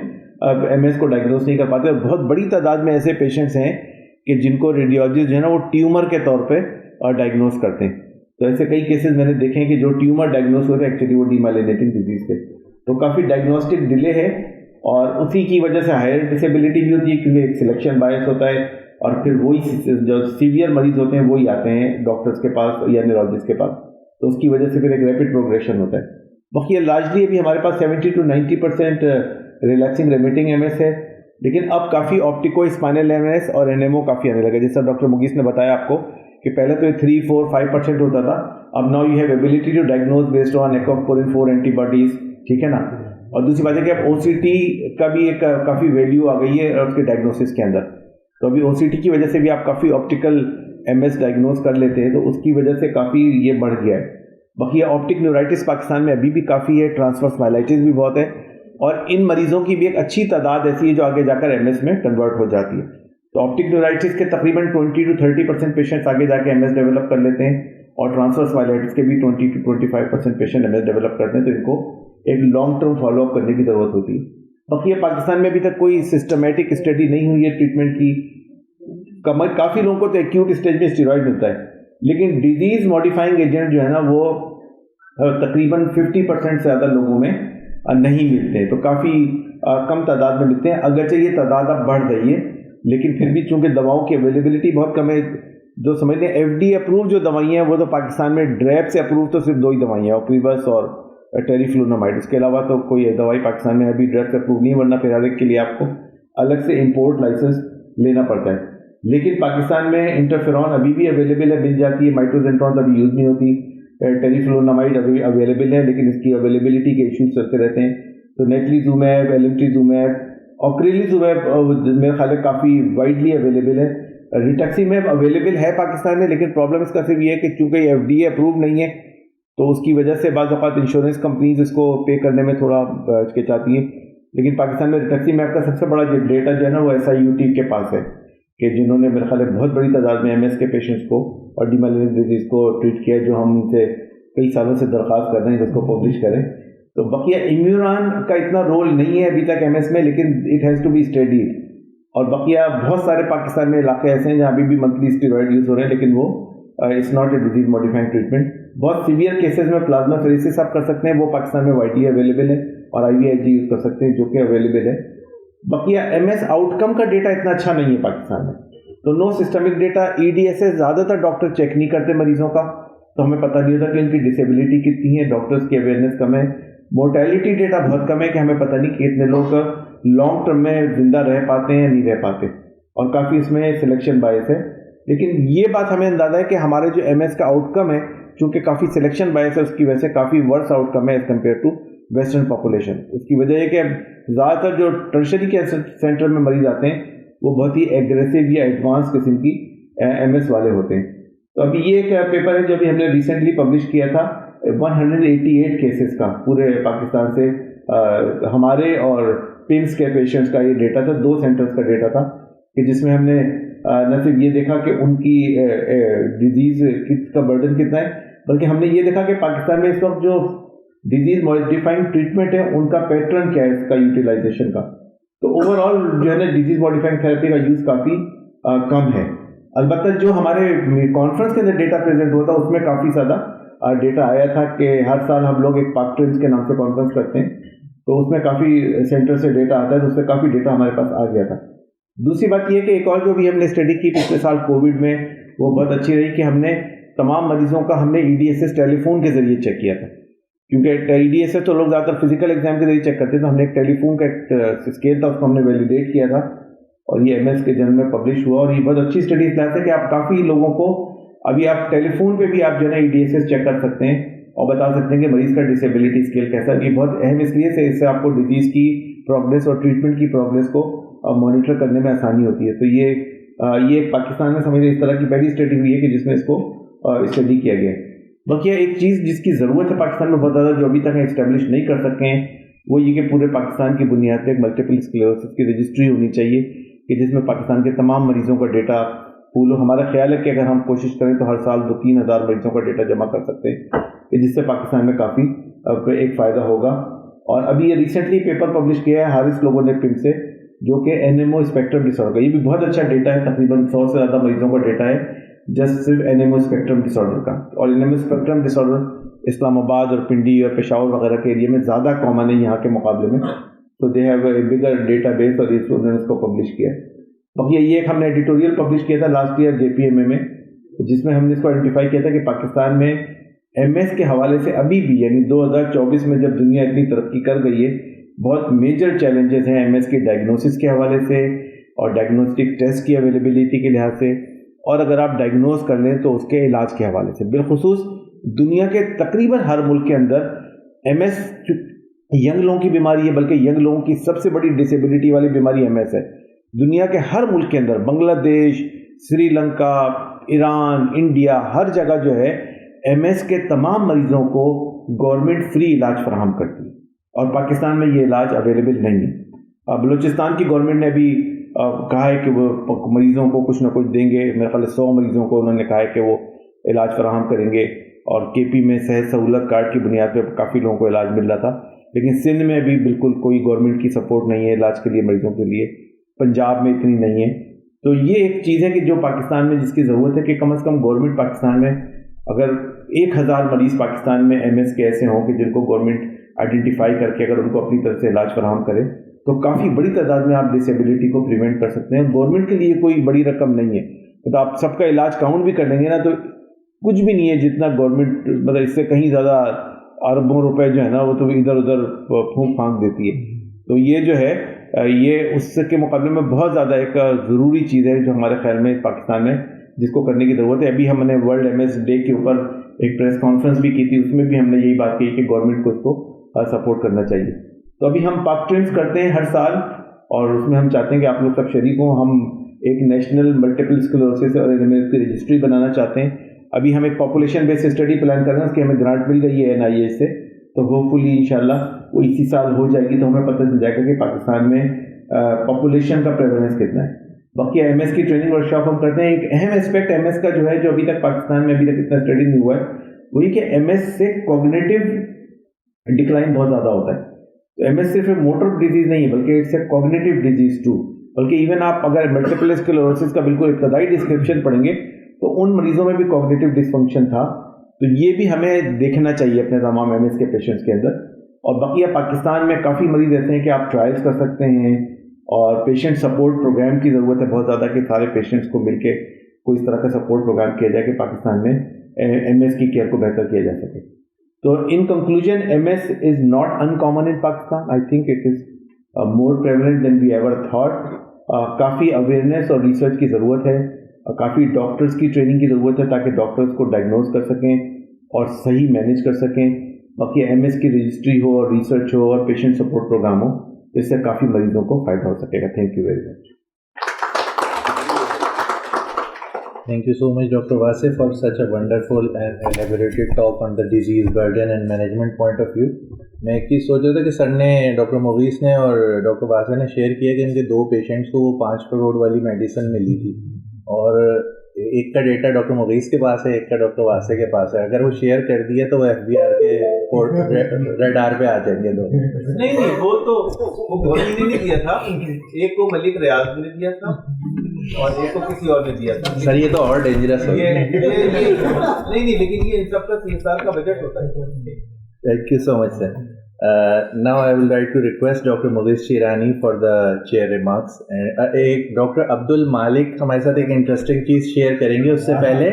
MS को डायग्नोस नहीं कर पाते। और बहुत बड़ी तादाद में ऐसे पेशेंट्स हैं कि जिनको रेडियोलॉजिस्ट जो है ना वो ट्यूमर के तौर पे डायग्नोस करते हैं। तो ऐसे कई केसेस मैंने देखे हैं कि जो ट्यूमर डायग्नोस हुए थे एक्चुअली वो डीमाइलिनेटिंग डिजीज थे। तो काफ़ी डायग्नोस्टिक डिले है, और उसी की वजह से हायर डिसेबिलिटी भी होती है, क्योंकि एक सिलेक्शन बायस होता है, और फिर वही जो सीवियर मरीज होते हैं वही आते हैं डॉक्टर्स के पास या न्यूरोलॉजिस्ट के पास। तो उसकी वजह से फिर एक रैपिड प्रोग्रेशन होता है। बाकी लार्जली अभी हमारे पास 70 to 90% रिलैक्सिंग रेमिटिंग MS है, लेकिन अब काफ़ी ऑप्टिको स्पाइनल MS और NMO काफ़ी आने लगा। जैसा डॉक्टर मुगीस ने बताया आपको कि पहले तो 3, 4, 5% होता था, अब now you have ability to diagnose based on aquaporin 4 antibodies, ठीक है ना। और दूसरी बात है कि अब OCT का भी एक काफ़ी वैल्यू आ गई है उसके डायग्नोसिस के अंदर। तो अभी OCT की वजह से भी आप काफ़ी ऑप्टिकल MS डायग्नोज कर लेते हैं, तो उसकी वजह से काफ़ी ये बढ़ गया है। बाकी ऑप्टिक न्यूराइटिस पाकिस्तान में अभी भी काफ़ी है, ट्रांसवर्स माइलाइटिस भी बहुत है, और इन मरीजों की भी एक अच्छी तादाद ऐसी है जो आगे जाकर MS में कन्वर्ट हो जाती है। तो ऑप्टिक न्यूराइटिस के तकरीबन 20 to 30% पेशेंट्स आगे जाके MS डेवलप कर लेते हैं, और ट्रांसवर्स माइलाइटिस के भी 20 to 25% पेशेंट MS डेवलप करते हैं। तो इनको एक लॉन्ग टर्म फॉलोअप करने की ज़रूरत होती है। बाकी पाकिस्तान में अभी तक कोई सिस्टमेटिक स्टडी नहीं हुई है ट्रीटमेंट की। काफ़ी लोगों को तो एक्यूट स्टेज में स्टेरॉइड मिलता है, लेकिन डिजीज़ मॉडिफाइंग एजेंट जो है ना वो तकरीबन 50% से ज़्यादा लोगों में नहीं मिलते हैं। तो काफ़ी कम तादाद में मिलते हैं, अगरचे ये तादाद अब बढ़ रही है, लेकिन फिर भी चूँकि दवाओं की अवेलेबिलिटी बहुत कम है। जो समझ लें FDA अप्रूव जो दवाइयाँ हैं वो तो पाकिस्तान में ड्रैप से अप्रूव तो सिर्फ 2 ही दवाइयाँ, ऑक्रीबस और टेरिफ्लूनामाइड। इसके अलावा तो कोई दवाई पाकिस्तान में अभी ड्रैप से अप्रूव नहीं, वरना फिर हर एक के लिए आपको अलग से इम्पोर्ट लाइसेंस लेना पड़ता है। लेकिन पाकिस्तान में इंटरफेरॉन अभी भी अवेलेबल है, मिल जाती है। माइट्रोजेंट्रॉन तो अभी यूज़ नहीं होती। टेरिफ्लूनामाइड अभी अवेलेबल है, लेकिन इसकी अवेलेबिलिटी के इश्यूज चलते रहते हैं। तो नेट्रीजुमैब, एलिम्ट्रीजुमैब, ऑक्रेलिजुमैब मेरे ख्याल में काफ़ी वाइडली अवेलेबल है। रिटक्सीमैब अवेलेबल है पाकिस्तान में, लेकिन प्रॉब्लम इसका सिर्फ ये है कि चूँकि FDA अप्रूव नहीं है, तो उसकी वजह से बाज़ औक़ात इंश्योरेंस कंपनीज इसको पे करने में थोड़ा हिचकिचाती हैं। लेकिन पाकिस्तान में रिटक्सीमैब का सबसे बड़ा जो डेटा जो है ना वो SIUT के पास है, कि जिन्होंने मेरे ख्याल में बहुत बड़ी तादाद में MS के पेशेंट्स को और डीमाइलिनेटिंग डिजीज़ को ट्रीट किया, जो हम उनसे कई सालों से दरख्वास्त कर रहे हैं कि उसको पब्लिश करें। तो बकिया इम्यूरान का इतना रोल नहीं है अभी तक MS में, लेकिन it has to be studied. और बकिया बहुत सारे पाकिस्तान में इलाके ऐसे हैं जहाँ अभी भी मंथली स्टेरॉइड यूज़ हो रहे हैं, लेकिन वो it's not a disease modifying treatment. बहुत सीवियर केसेस में प्लाज्मा फेरेसिस आप कर सकते हैं, वो पाकिस्तान में वाइडली अवेलेबल है, और IVIG यूज़ कर सकते हैं जो कि अवेलेबल है। बकिया MS आउटकम का डेटा इतना अच्छा नहीं है पाकिस्तान में, तो नो सिस्टमिक डेटा। EDSS ज़्यादातर डॉक्टर चेक नहीं करते मरीजों का, तो हमें पता नहीं होता कि उनकी डिसेबिलिटी कितनी है, डॉक्टर्स की अवेयरनेस कम है। मोर्टेलिटी डेटा बहुत कम है कि हमें पता नहीं कि कितने लोग लॉन्ग टर्म में जिंदा रह पाते हैं या नहीं रह पाते, और काफ़ी इसमें सिलेक्शन बायस है। लेकिन ये बात हमें अंदाजा है कि हमारे जो MS का आउटकम है, चूँकि काफ़ी सिलेक्शन बायस है, उसकी वजह से काफ़ी वर्स आउटकम है as compare to western population. उसकी वजह है कि ज़्यादातर जो टर्शरी कैंसर सेंटर में मरीज आते हैं वो बहुत ही एग्रेसिव या एडवांस किस्म की MS वाले होते हैं। तो अभी ये एक पेपर है जो अभी हमने रिसेंटली पब्लिश किया था, 188 केसेस का पूरे पाकिस्तान से हमारे और पिम्स के पेशेंट्स का ये डेटा था, 2 सेंटर्स का डेटा था, कि जिसमें हमने न सिर्फ ये देखा कि उनकी डिजीज़ का बर्डन कितना है, बल्कि हमने ये देखा कि पाकिस्तान में इस वक्त जो डिजीज मॉडिफाइंग ट्रीटमेंट है उनका पैटर्न क्या है इसका यूटिलाइजेशन का। तो ओवरऑल जो है ना डिजीज मॉडिफाइंग थेरेपी का यूज़ काफ़ी कम है। अलबत्ता जो हमारे कॉन्फ्रेंस के अंदर डेटा प्रेजेंट हुआ था उसमें काफ़ी ज़्यादा डेटा आया था कि हर साल हम लोग एक पाक ट्रेंड्स के नाम से कॉन्फ्रेंस करते हैं, तो उसमें काफ़ी सेंटर से डेटा आता है, तो उससे काफ़ी डेटा हमारे पास आ गया था। दूसरी बात यह कि एक और जो भी हमने स्टडी की पिछले साल कोविड में, वो बहुत अच्छी रही कि हमने तमाम मरीजों का हमने EDSS टेलीफोन के जरिए चेक किया था, क्योंकि EDSS तो लोग ज़्यादातर फिजिकल एग्जाम के जरिए चेक करते हैं, तो हमने एक टेलीफोन का एक स्केल था, उसको हमने वैलिडेट किया था, और ये MS के जर्नल में पब्लिश हुआ। और ये बहुत अच्छी स्टडी इस तरह से कि आप काफ़ी लोगों को अभी आप टेलीफोन पे भी आप जो है EDSS चेक कर सकते हैं और बता सकते हैं कि मरीज का डिसेबिलिटी स्केल कैसा है। ये बहुत अहम इसलिए से इससे आपको डिजीज़ की प्रोग्रेस और ट्रीटमेंट की प्रोग्रेस को मॉनिटर करने में आसानी होती है। तो ये पाकिस्तान में समझिए इस तरह की पहली स्टडी हुई है कि जिसमें इसको स्टडी किया गया है। बाकी एक चीज़ जिसकी ज़रूरत है पाकिस्तान में बहुत ज़्यादा, जो अभी तक एस्टेब्लिश नहीं कर सके हैं, वो ये कि पूरे पाकिस्तान की बुनियाद पर एक मल्टीपल स्क्लेरोसिस की रजिस्ट्री होनी चाहिए, कि जिसमें पाकिस्तान के तमाम मरीजों का डेटा पूल हो। हमारा ख्याल है कि अगर हम कोशिश करें तो हर साल 2-3 हज़ार मरीजों का डेटा जमा कर सकते हैं, कि जिससे पाकिस्तान में काफ़ी एक फ़ायदा होगा। और अभी ये रिसेंटली पेपर पब्लिश किया है हारिस लोगों ने पिम से, जो कि NMO स्पेक्ट्रम डिसऑर्डर का, ये भी बहुत अच्छा डेटा है, तकरीबन 100 से ज़्यादा मरीजों का डेटा है जस्ट सिर्फ NMO स्पेक्ट्रम डिसऑर्डर का। और NMO स्पेक्ट्रम डिसऑर्डर इस्लामाबाद और पिंडी और पेशावर वगैरह के एरिया में ज़्यादा कॉमन है यहाँ के मुकाबले में, तो they have a bigger data base, और उन्होंने इसको पब्लिश किया। बाकी ये एक हमने एडिटोरियल पब्लिश किया था लास्ट ईयर JPMA में, जिसमें हमने इसको आइडेंटिफाई किया था कि पाकिस्तान में MS के हवाले से अभी भी, यानी 2024 में जब दुनिया इतनी तरक्की कर गई है, बहुत मेजर चैलेंजेस हैं MS के डायग्नोसिस के हवाले से और डायग्नोस्टिक टेस्ट की अवेलेबिलिटी के लिहाज से, और अगर आप डायग्नोज कर लें तो उसके इलाज के हवाले से। बिलखुसूस दुनिया के तकरीबन हर मुल्क के अंदर MS यंग लोगों की बीमारी है, बल्कि यंग लोगों की सबसे बड़ी डिसेबिलिटी वाली बीमारी MS है। दुनिया के हर मुल्क के अंदर, बांग्लादेश, श्रीलंका, ईरान, इंडिया, हर जगह जो है MS के तमाम मरीजों को गवर्नमेंट फ्री इलाज फराहम करती है, और पाकिस्तान में ये इलाज अवेलेबल नहीं है। बलूचिस्तान की गवर्नमेंट ने भी कहा है कि वो मरीजों को कुछ ना कुछ देंगे, मेरे ख्याल 100 मरीजों को उन्होंने कहा है कि वो इलाज फराहम करेंगे, और KP में सेहत सहूलत कार्ड की बुनियाद पर काफ़ी लोगों को इलाज मिल रहा था। लेकिन सिंध में भी बिल्कुल कोई गवर्नमेंट की सपोर्ट नहीं है इलाज के लिए मरीजों के लिए, पंजाब में इतनी नहीं है। तो ये एक चीज़ है कि जो पाकिस्तान में जिसकी ज़रूरत है कि कम से कम गवर्नमेंट पाकिस्तान में अगर 1000 मरीज़ पाकिस्तान में MS के ऐसे हों कि जिनको गवर्नमेंट आइडेंटिफाई करके अगर उनको अपनी तरफ से इलाज फराहम करे, तो काफ़ी बड़ी तादाद में आप डिसेबिलिटी को प्रिवेंट कर सकते हैं। गवर्नमेंट के लिए कोई बड़ी रकम नहीं है, तो आप सबका इलाज काउंट भी कर लेंगे ना, तो कुछ भी नहीं है जितना गवर्नमेंट, मतलब इससे कहीं ज़्यादा अरबों रुपए जो है ना वो तो इधर उधर फूंक फांक देती है। तो ये जो है ये उसके मुकाबले में बहुत ज़्यादा एक ज़रूरी चीज़ है जो हमारे ख्याल में पाकिस्तान में जिसको करने की ज़रूरत है। अभी हमने वर्ल्ड MS डे के ऊपर एक प्रेस कॉन्फ्रेंस भी की थी, उसमें भी हमने यही बात कही कि गवर्नमेंट को इसको सपोर्ट करना चाहिए। तो अभी हम पाक ट्रेंड्स करते हैं हर साल, और उसमें हम चाहते हैं कि आप लोग सब शरीक हों। हम एक नेशनल मल्टीपल स्क्लेरोसिस और एनीमिया की रजिस्ट्री बनाना चाहते हैं। अभी हम एक पॉपुलेशन बेस्ड स्टडी प्लान कर रहे हैं, उसकी हमें ग्रांट मिल गई है NIH से, तो होपफुली इंशाल्लाह वो इसी साल हो जाएगी, तो हमें पता चल जाएगा कि पाकिस्तान में पॉपुलेशन का प्रेवलेंस कितना है। बाकी MS की ट्रेनिंग वर्कशॉप हम करते हैं। एक अहम एस्पेक्ट MS का जो है, जो अभी तक पाकिस्तान में अभी तक इतना स्टडी नहीं हुआ है, वही कि MS से कॉग्निटिव डिक्लाइन बहुत ज़्यादा होता है। तो MS सिर्फ मोटर डिजीज़ नहीं है, बल्कि it's a cognitive disease too. बल्कि इवन आप अगर मल्टीपल स्क्लेरोसिस का बिल्कुल इब्तदाई डिस्क्रिप्शन पढ़ेंगे तो उन मरीजों में भी कॉग्निटिव डिसफंक्शन था। तो ये भी हमें देखना चाहिए अपने तमाम MS के पेशेंट्स के अंदर। और बकिया पाकिस्तान में काफ़ी मरीज ऐसे हैं कि आप ट्रायल्स कर सकते हैं और पेशेंट सपोर्ट प्रोग्राम की ज़रूरत है बहुत ज़्यादा कि सारे पेशेंट्स को मिलके कोई इस तरह का सपोर्ट प्रोग्राम किया जाए कि पाकिस्तान में MS की केयर को बेहतर किया जा सके। तो in conclusion MS is not uncommon in Pakistan. I think it is more prevalent than we ever thought. काफ़ी अवेयरनेस और रिसर्च की ज़रूरत है, काफ़ी डॉक्टर्स की ट्रेनिंग की ज़रूरत है ताकि डॉक्टर्स को डायग्नोज कर सकें और सही मैनेज कर सकें। बाकी MS की रजिस्ट्री हो और रिसर्च हो और पेशेंट सपोर्ट प्रोग्राम हो, इससे काफ़ी मरीजों को फ़ायदा हो सकेगा। Thank you very much. Thank you so much, Dr. Wasif, for such a wonderful and elaborated talk on the disease burden and management point of view. मैं एक चीज़ सोच रहा था कि सर ने, डॉक्टर मोगीस ने और डॉक्टर वासिफ ने शेयर किया कि इनके 2 पेशेंट्स को वो 5 करोड़ वाली मेडिसिन मिली थी, और एक का डेटा डॉक्टर मोगीस के पास है, एक का डॉक्टर वासिफ के पास है। अगर वो शेयर कर दिया तो वो FBR के रेडार पे आ जाएंगे दोनों। नहीं, वो तो वो गोली ने नहीं दिया था, एक को मलिक रियाज ने दिया था और एक को किसी और ने दिया था। सर ये तो और डेंजरस हो गया। नहीं, लेकिन ये इन सबका 3 साल का बजट होता है। Thank you so much, sir. Now I would like to request Dr. Mughis Shirani for the chair remarks. एक डॉक्टर अब्दुल मालिक हमारे साथ एक इंटरेस्टिंग चीज़ शेयर करेंगे। उससे पहले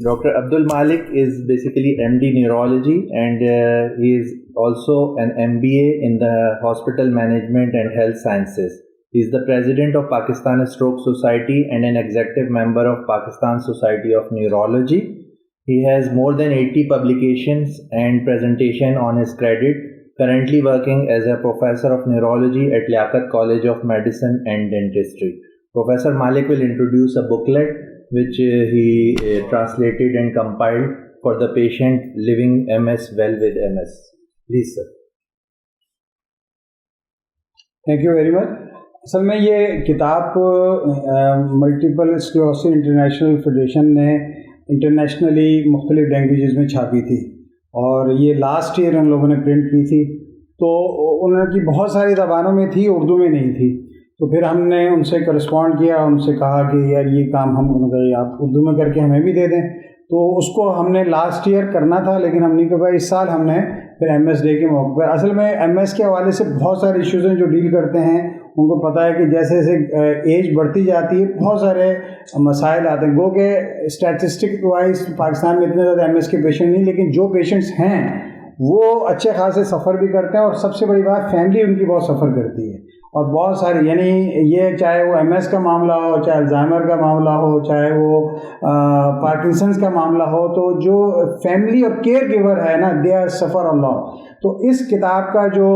डॉक्टर अब्दुल मालिक is basically MD Neurology and he is also an MBA in the Hospital Management and Health Sciences. He is the president of Pakistan Stroke Society and an executive member of Pakistan Society of Neurology. He has more than 80 publications and presentation on his credit, currently working as a professor of neurology at Liaquat College of Medicine and Dentistry. Professor Malik will introduce a booklet which he translated and compiled for the patient living MS well with MS. Please, sir. Thank you very much. असल में ये किताब multiple sclerosis international federation ने internationally मुख्तलिफ languages में छापी थी और ये लास्ट ईयर उन लोगों ने प्रिंट की थी। तो उनकी बहुत सारी ज़बानों में थी, उर्दू में नहीं थी। तो फिर हमने उनसे करस्पॉन्ड किया, उनसे कहा कि यार ये काम हम आप उर्दू में करके हमें भी दे दें। तो उसको हमने लास्ट ईयर करना था, लेकिन हमने कहा इस साल हमने फिर MS डे के मौके पर, असल में MS के हवाले से बहुत सारे इश्यूज़ हैं जो डील करते हैं। उनको पता है कि जैसे जैसे एज बढ़ती जाती है बहुत सारे मसाइल आते हैं। गो के स्टैटिस्टिक वाइज पाकिस्तान में इतने ज़्यादा MS के पेशेंट नहीं, लेकिन जो पेशेंट्स हैं वो अच्छे खासे सफ़र भी करते हैं और सबसे बड़ी बात फैमिली उनकी बहुत सफ़र करती है। और बहुत सारे यानी ये चाहे वो MS का मामला हो, चाहे अल्जाइमर का मामला हो, चाहे वो पार्किंसंस का मामला हो, तो जो फैमिली और केयर गिवर है ना, they are suffer a lot. तो इस किताब का जो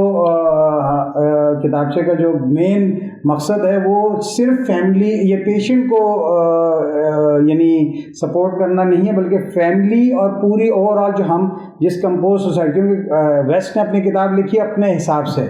किताबचे का जो मेन मकसद है वो सिर्फ फैमिली ये पेशेंट को यानी सपोर्ट करना नहीं है, बल्कि फैमिली और पूरी ओवरऑल जो हम जिस कंपोज सोसाइटी, क्योंकि वेस्ट ने अपनी किताब लिखी अपने हिसाब से,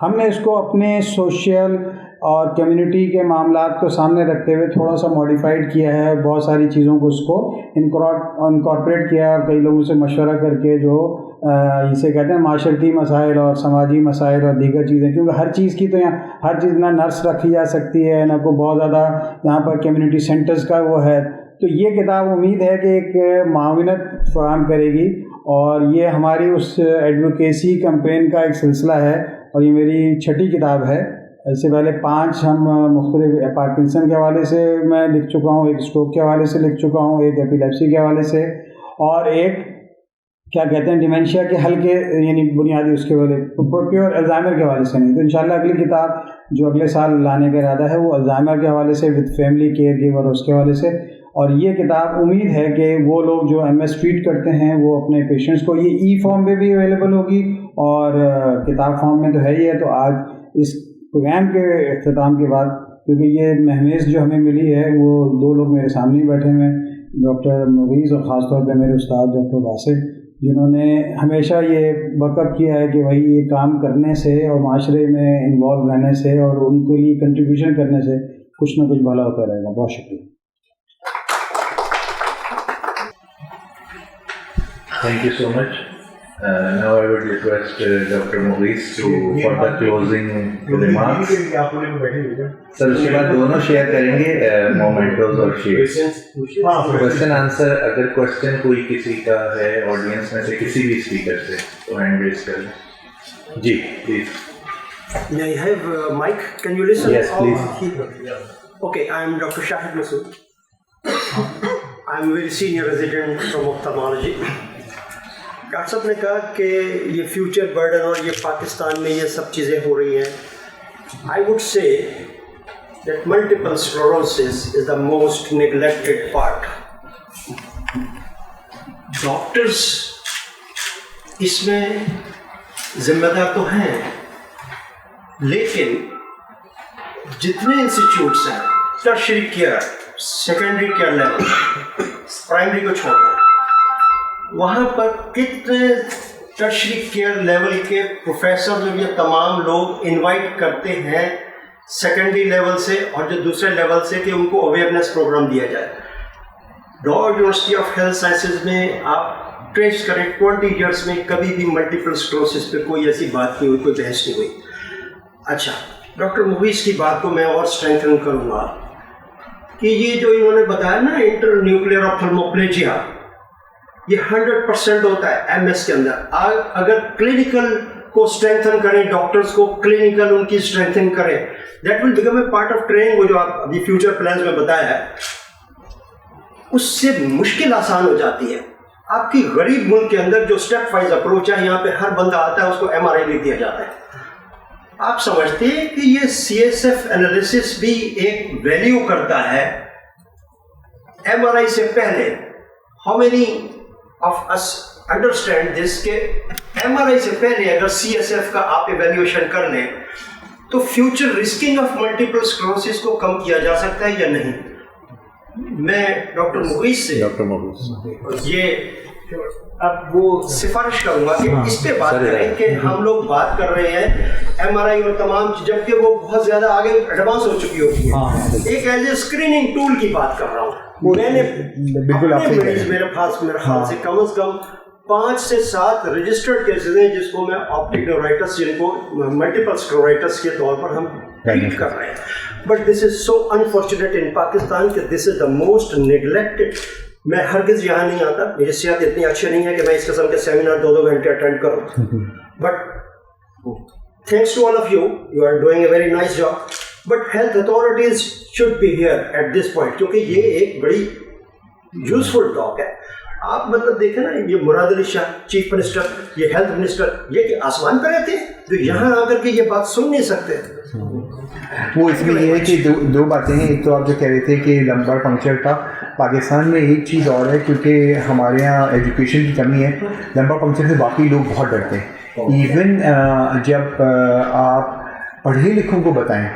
हमने इसको अपने सोशल और कम्युनिटी के मामलात को सामने रखते हुए थोड़ा सा मॉडिफाइड किया है। बहुत सारी चीज़ों को उसको इनकॉर्पोरेट किया है और कई लोगों से मशवरा करके जो इसे कहते हैं माशरती मसाइल और समाजी मसाइल और दीगर चीज़ें, क्योंकि हर चीज़ की तो यहाँ हर चीज़ ना नर्स रखी जा सकती है, ना को बहुत ज़्यादा यहाँ पर कम्युनिटी सेंटर्स का वो है। तो ये किताब उम्मीद है कि एक माविनत फराहम करेगी और ये हमारी उस एडवोकेसी कैंपेन का एक सिलसिला है और ये मेरी 6ठी किताब है। इससे पहले 5 हम मुख्तलिफ पार्किंसन के हवाले से मैं लिख चुका हूँ, एक स्ट्रोक के हवाले से लिख चुका हूँ, एक एपिलेप्सी के हवाले से और एक क्या कहते हैं डिमेंशिया के हल्के यानी बुनियादी उसके वाले प्योर अल्जाइमर के हवाले से नहीं। तो इंशाल्लाह अगली किताब जो अगले साल लाने का इरादा है वो अल्जाइमर के हवाले से विद फैमिली केयर गिवर उसके हवाले से। और ये किताब उम्मीद है कि वो लोग जो MS ट्रीट करते हैं वो अपने पेशेंट्स को, ये ई फॉर्म पे भी अवेलेबल होगी और किताब फॉर्म में तो है ही है। तो आज इस प्रोग्राम के अख्ताम के बाद, क्योंकि ये महमेज जो हमें मिली है वो 2 लोग मेरे सामने ही बैठे हुए हैं, डॉक्टर मुगीस और ख़ासतौर पर मेरे उस्ताद डॉक्टर वासिफ, जिन्होंने हमेशा ये बकअप किया है कि भाई ये काम करने से और माशरे में इन्वॉल्व रहने से और उनके लिए कंट्रीब्यूशन करने से कुछ ना कुछ भला होता रहेगा। बहुत शुक्रिया। Thank you so much. Now I would request Dr. Maurice to for the closing remarks. Sir उसके बाद दोनों शेयर करेंगे मोमेंटोज और शेयर्स। क्वेश्चन आंसर, अगर क्वेश्चन कोई किसी का है ऑडियंस में से किसी भी स्पीकर से तो हैंड रेज कर लें। जी please. May I have a mic? Can you listen? Yes, please. Okay, I am Dr. Shahid Masood. I am a very senior resident from ophthalmology. Doctor साहब ने कहा कि ये फ्यूचर बर्डन और ये पाकिस्तान में ये सब चीज़ें हो रही हैं। I would say that multiple sclerosis is the most neglected part. Doctors इसमें जिम्मेदार तो हैं, लेकिन जितने इंस्टीट्यूट्स हैं, tertiary care, secondary care level, primary को छोड़कर, वहाँ पर कितने टर्शरी केयर लेवल के प्रोफेसर जो ये तमाम लोग इनवाइट करते हैं सेकेंडरी लेवल से और जो दूसरे लेवल से कि उनको अवेयरनेस प्रोग्राम दिया जाए। डॉ यूनिवर्सिटी ऑफ हेल्थ साइंसेज में आप ट्रेस करें 20 ईयर्स में कभी भी मल्टीपल स्क्लेरोसिस पे कोई ऐसी बात नहीं हुई, कोई बहस नहीं हुई। अच्छा, डॉक्टर मुवीस की बात को मैं और स्ट्रेंथन करूँगा कि ये जो इन्होंने बताया ना इंटर न्यूक्लियर ऑप्थेल्मोप्लेजिया, ये 100% होता है एमएस के अंदर। अगर क्लिनिकल को स्ट्रेंथन करें, डॉक्टर्स को क्लिनिकल उनकी स्ट्रेंथन करें, that will become a part of training. वो जो आप अभी फ्यूचर प्लान्स में बताया है, उससे मुश्किल आसान हो जाती है। आपकी गरीब मुल्क के अंदर जो स्टेप वाइज अप्रोच है, यहाँ पे हर बंदा आता है उसको एमआरआई दे दिया जाता है। आप समझते हैं कि ये सीएसएफ एनालिसिस भी एक वैल्यू करता है एमआरआई से पहले? How many of us understand this के MRI से पहले अगर CSF का आप इवेल्युएशन कर लें तो future risking of multiple sclerosis को कम किया जा सकता है या नहीं? मैं डॉक्टर मुईस से ये अब वो सिफारिश करूंगा कि इस पे बात करें कि हम लोग बात कर रहे हैं MRI और तमाम, जबकि वो बहुत ज्यादा आगे एडवांस हो चुकी होती है। एक एज ए स्क्रीनिंग टूल की बात कर रहा हूँ। मैंने बिल्कुल मेरे पास से कम से कम 5 से 7 रजिस्टर्ड केसेस हैं जिसको मैं ऑप्टिक न्यूराइटिस, जिनको मल्टीपल स्क्लेरोसिस के तौर पर हम ट्रीट कर रहे हैं। But this is so unfortunate in Pakistan कि this is the most neglected. मैं हरगिज यहाँ नहीं आता, मेरी सेहत इतनी अच्छी नहीं है कि मैं इस किस्म के सेमिनार 2-2 घंटे अटेंड करूँ। But thanks to all of you, you are doing a very nice job. But health authorities should be here at this point, क्योंकि ये एक बड़ी यूजफुल टॉक है। आप मतलब देखें ना, ये मुराद अली शाह चीफ मिनिस्टर, ये हेल्थ मिनिस्टर, ये कि आसमान पर रहते हैं तो यहाँ आकर के ये बात सुन नहीं सकते। वो इसमें ये है कि दो बातें हैं। एक तो आप जो कह रहे थे कि लंबर पंक्चर का, पाकिस्तान में एक चीज़ और है, क्योंकि हमारे यहाँ एजुकेशन की कमी है, लंबर पंक्चर से बाकी लोग बहुत डरते हैं। इवन जब आप पढ़े लिखों को बताएं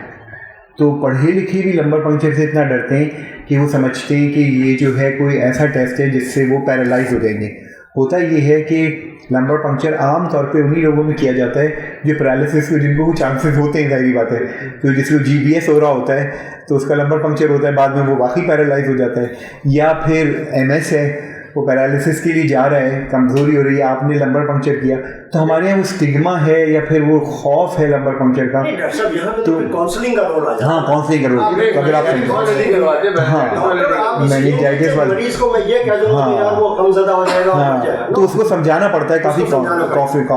तो पढ़े लिखे भी लंबर पंक्चर से इतना डरते हैं कि वो समझते हैं कि ये जो है कोई ऐसा टेस्ट है जिससे वो पैरालाइज हो जाएंगे। होता ये है कि लंबर पंक्चर आम तौर पे उन्हीं लोगों में किया जाता है जो पैरालिसिस के, जिनको वो चांसेस होते हैं, जाहिर बात है। तो जिसको जीबीएस हो रहा होता है तो उसका लंबर पंक्चर होता है, बाद में वो वाकई पैरालाइज हो जाता है। या फिर एमएस है, वो पैरालिसिस के लिए जा रहा है, कमज़ोरी हो रही है, आपने लंबर पंक्चर किया, तो हमारे यहाँ वो स्टिग्मा है या फिर वो खौफ है लंबर पंक्चर का। तो काउंसलिंग का रोल आ जाता है। हाँ, काउंसलिंग का रोल, अगर आप मैनिंजाइटिस वाले मरीज को मैं ये कह दूंगा कि यार वो कमज़दा हो जाएगा, हाँ, तो उसको समझाना पड़ता है काफ़ी कॉफी का।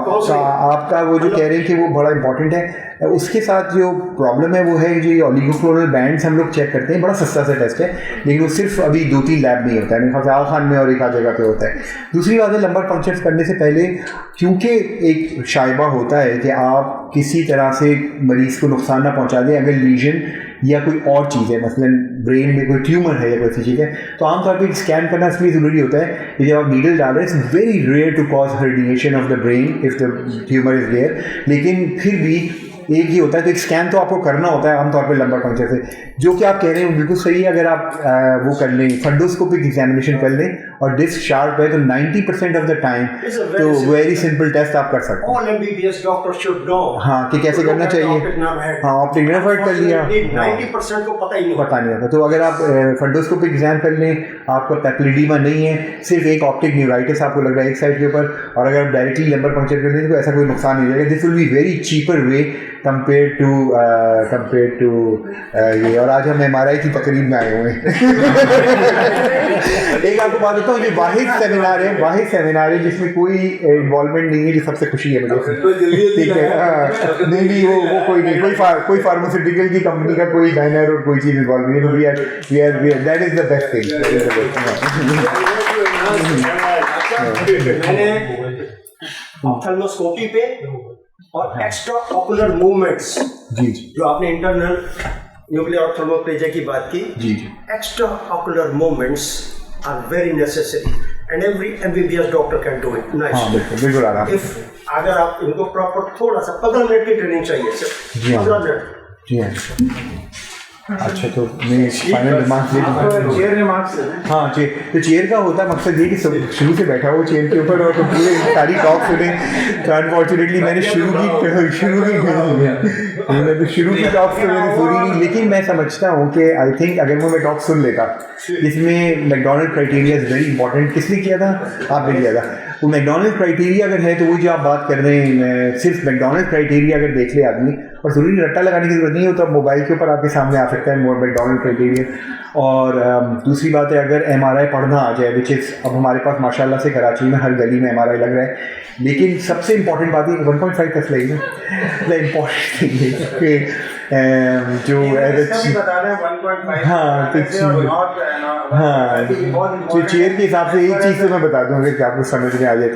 आपका वो जो कह रहे हैं कि वो बड़ा इंपॉर्टेंट है। उसके साथ जो प्रॉब्लम है वो है जो ये ऑलिगोक्लोनल बैंड्स हम लोग चेक करते हैं, बड़ा सस्ता सा टेस्ट है, लेकिन वो सिर्फ अभी 2-3 लैब में ही होता है, मेरे ख्याल से आल खान में और एक आध जगह पे होता है। दूसरी बात है, लंबर पंक्चर करने से पहले क्योंकि एक शायबा होता है कि आप किसी तरह से मरीज़ को नुकसान ना पहुंचा दें, अगर लीजन या कोई और चीज़ है, मसलन ब्रेन में कोई ट्यूमर है या कोई ऐसी चीज़ है, तो आमतौर पर स्कैन करना इसलिए ज़रूरी होता है कि जब आप नीडल डाल रहे हैं, it's very rare to cause herniation of the brain if the tumour is there, लेकिन फिर भी एक ही होता है, तो एक स्कैन तो आपको करना होता है आमतौर पर लंबर पंक्चर से। जो कि आप कह रहे हैं बिल्कुल सही है, अगर आप वो कर लें, फंडोस्कोपिक एग्जामिनेशन कर लें और डिस्क शार्प है तो 90% ऑफ द टाइम तो वेरी सिंपल टेस्ट आप कर सकते हैं। All MBBS doctors should know. हाँ कि कैसे करना चाहिए। हाँ ऑप्टिक नर्व हेड कर लिया, 90% को पता ही नहीं होता। तो अगर आप फंडोस्कोपिक एग्जाम कर लें, आपका पेप्लिडीमा नहीं है, सिर्फ एक ऑप्टिक न्यूराइटिस आपको लग रहा है एक साइड के ऊपर, और अगर आप डायरेक्टली लंबर पंक्चर कर दें तो ऐसा कोई नुकसान नहीं जाएगा। This will be very cheaper way compare to ये। और आज हम MRI की तकरीब में आए हुए हैं। एक आपको बात देता हूँ, ये वाहिद सेमिनार है जिसमें कोई इन्वॉल्वमेंट नहीं है, जो सबसे खुशी है मुझे। ठीक है, नहीं वो कोई नहीं, कोई फार्मास्यूटिकल की कंपनी का कोई बैनर और कोई चीज़ इन्वॉल्व नहीं है। We are that is the best thing. मैंने ऑप्थेल्मोस्कोपी पे और एक्स्ट्रा ऑकुलर मूवमेंट्स जी जो आपने इंटरनल न्यूक्लियर ऑप्थेल्मोप्लेजिया की बात की, जी extra ocular movements are very necessary and every MBBS doctor can do it. Nice, बिल्कुल आराम। इफ अगर आप इनको प्रॉपर थोड़ा सा 15 मिनट की ट्रेनिंग चाहिए सिर्फ 15 मिनट। जी हाँ, अच्छा तो मैं फाइनल रिमार्क्स दे दूँगा। चेयर रिमार्क्स, हाँ तो चेयर का होता मकसद ये कि शुरू से बैठा हो चेयर के ऊपर और तो पूरे सारी टॉक सुने। तो अनफॉर्चुनेटली मैंने शुरू की टॉक तो मैंने पूरी नहीं, लेकिन मैं समझता हूँ कि आई थिंक अगर मैं टॉक सुन लेता जिसमें McDonald criteria is very important. किसने किया था? आपने किया था। वो मैकडॉनल्ड क्राइटेरिया अगर है तो वो जो आप बात कर रहे हैं, सिर्फ मैकडॉनल्ड क्राइटेरिया अगर देख ले आदमी, और ज़रूरी रट्टा लगाने की जरूरत नहीं है, तो अब मोबाइल के ऊपर आपके सामने आ सकता है मोर मैकडॉनल्ड क्राइटेरिया। और दूसरी बात है, अगर MRI पढ़ना आ जाए, विच इज़ अब हमारे पास माशाल्लाह से कराची में हर गली में MRI लग रहा है, लेकिन सबसे इंपॉर्टेंट बात है 1.5 टेस्ट लगेगी। द इम्पॉर्टेंट थिंग है कि जो तो चेयर के हिसाब से एक चीज़ तो मैं बता दूँ अगर आपको समझ में आ जाए